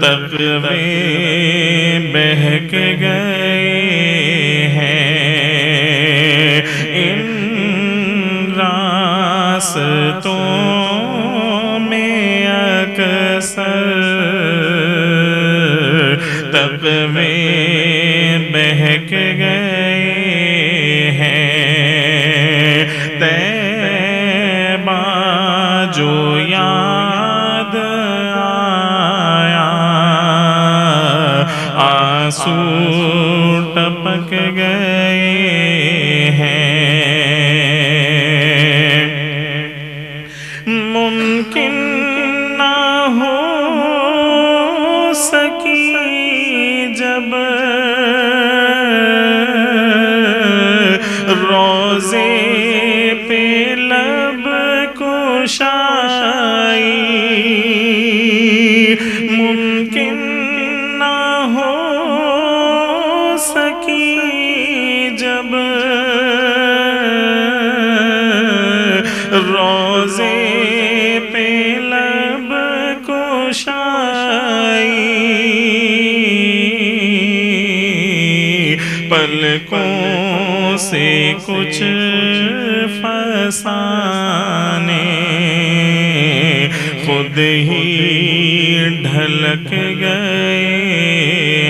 तक़वे बहक गए हैं। इन रास्तों तक़वे बहक गए हैं। तैबा जो याद आया आंसू टपक गए हैं। मुमकिन ना हो सकी जब रोज़े पे लब कुशाई। मुमकिन ना हो सकी जब रोज़े पे लब कुशाई। पलकों से कुछ फसाने खुद ही ढलक गए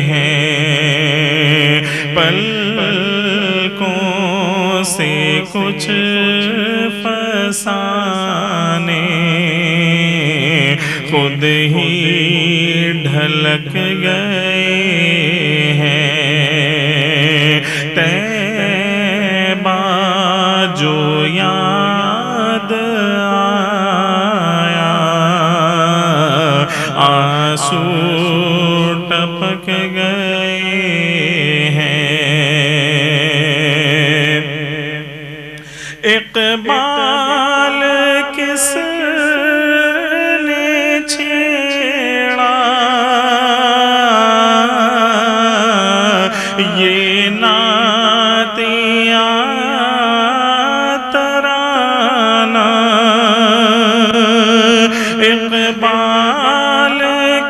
हैं। पलकों से कुछ फसाने खुद ही ढलक गए हैं। तैबा जो याद आया आंसू टपक गए हैं। इक़बाल किसने छेड़ा ये नातिया तराना। इक़बाल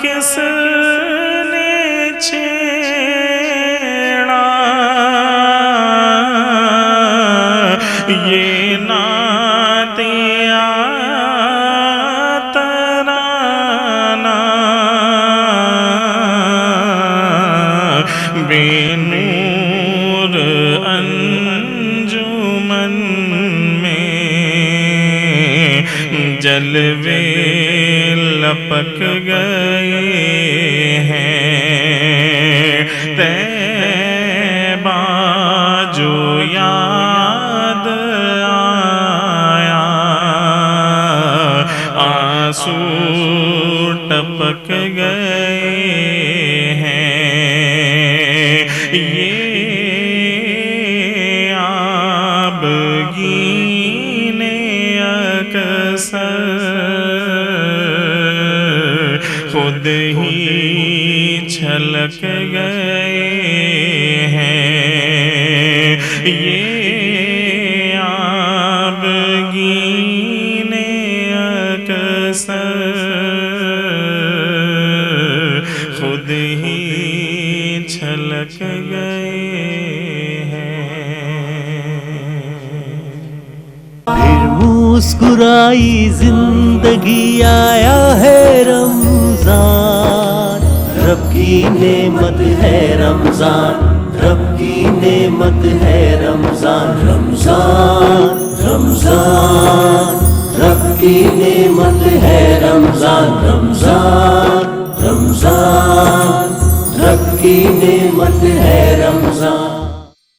किसने छेड़ा ये नातिया तराना। बेनूर अंजुमन में जलवे लपक गए हैं। तैबा जो याद आया आंसू टपक गए हैं। ये आबगीने अक्सर खुद ही छलक गए हैं। ये आबगीने अक्सर खुद ही छलक गए फिर मुस्कुराई जिंदगी, आया है रमजान, रब की नेमत है रमजान। रब की नेमत है रमजान रमजान रमजान रब की नेमत है रमजान रमजान रमजान रब की नेमत है रमजान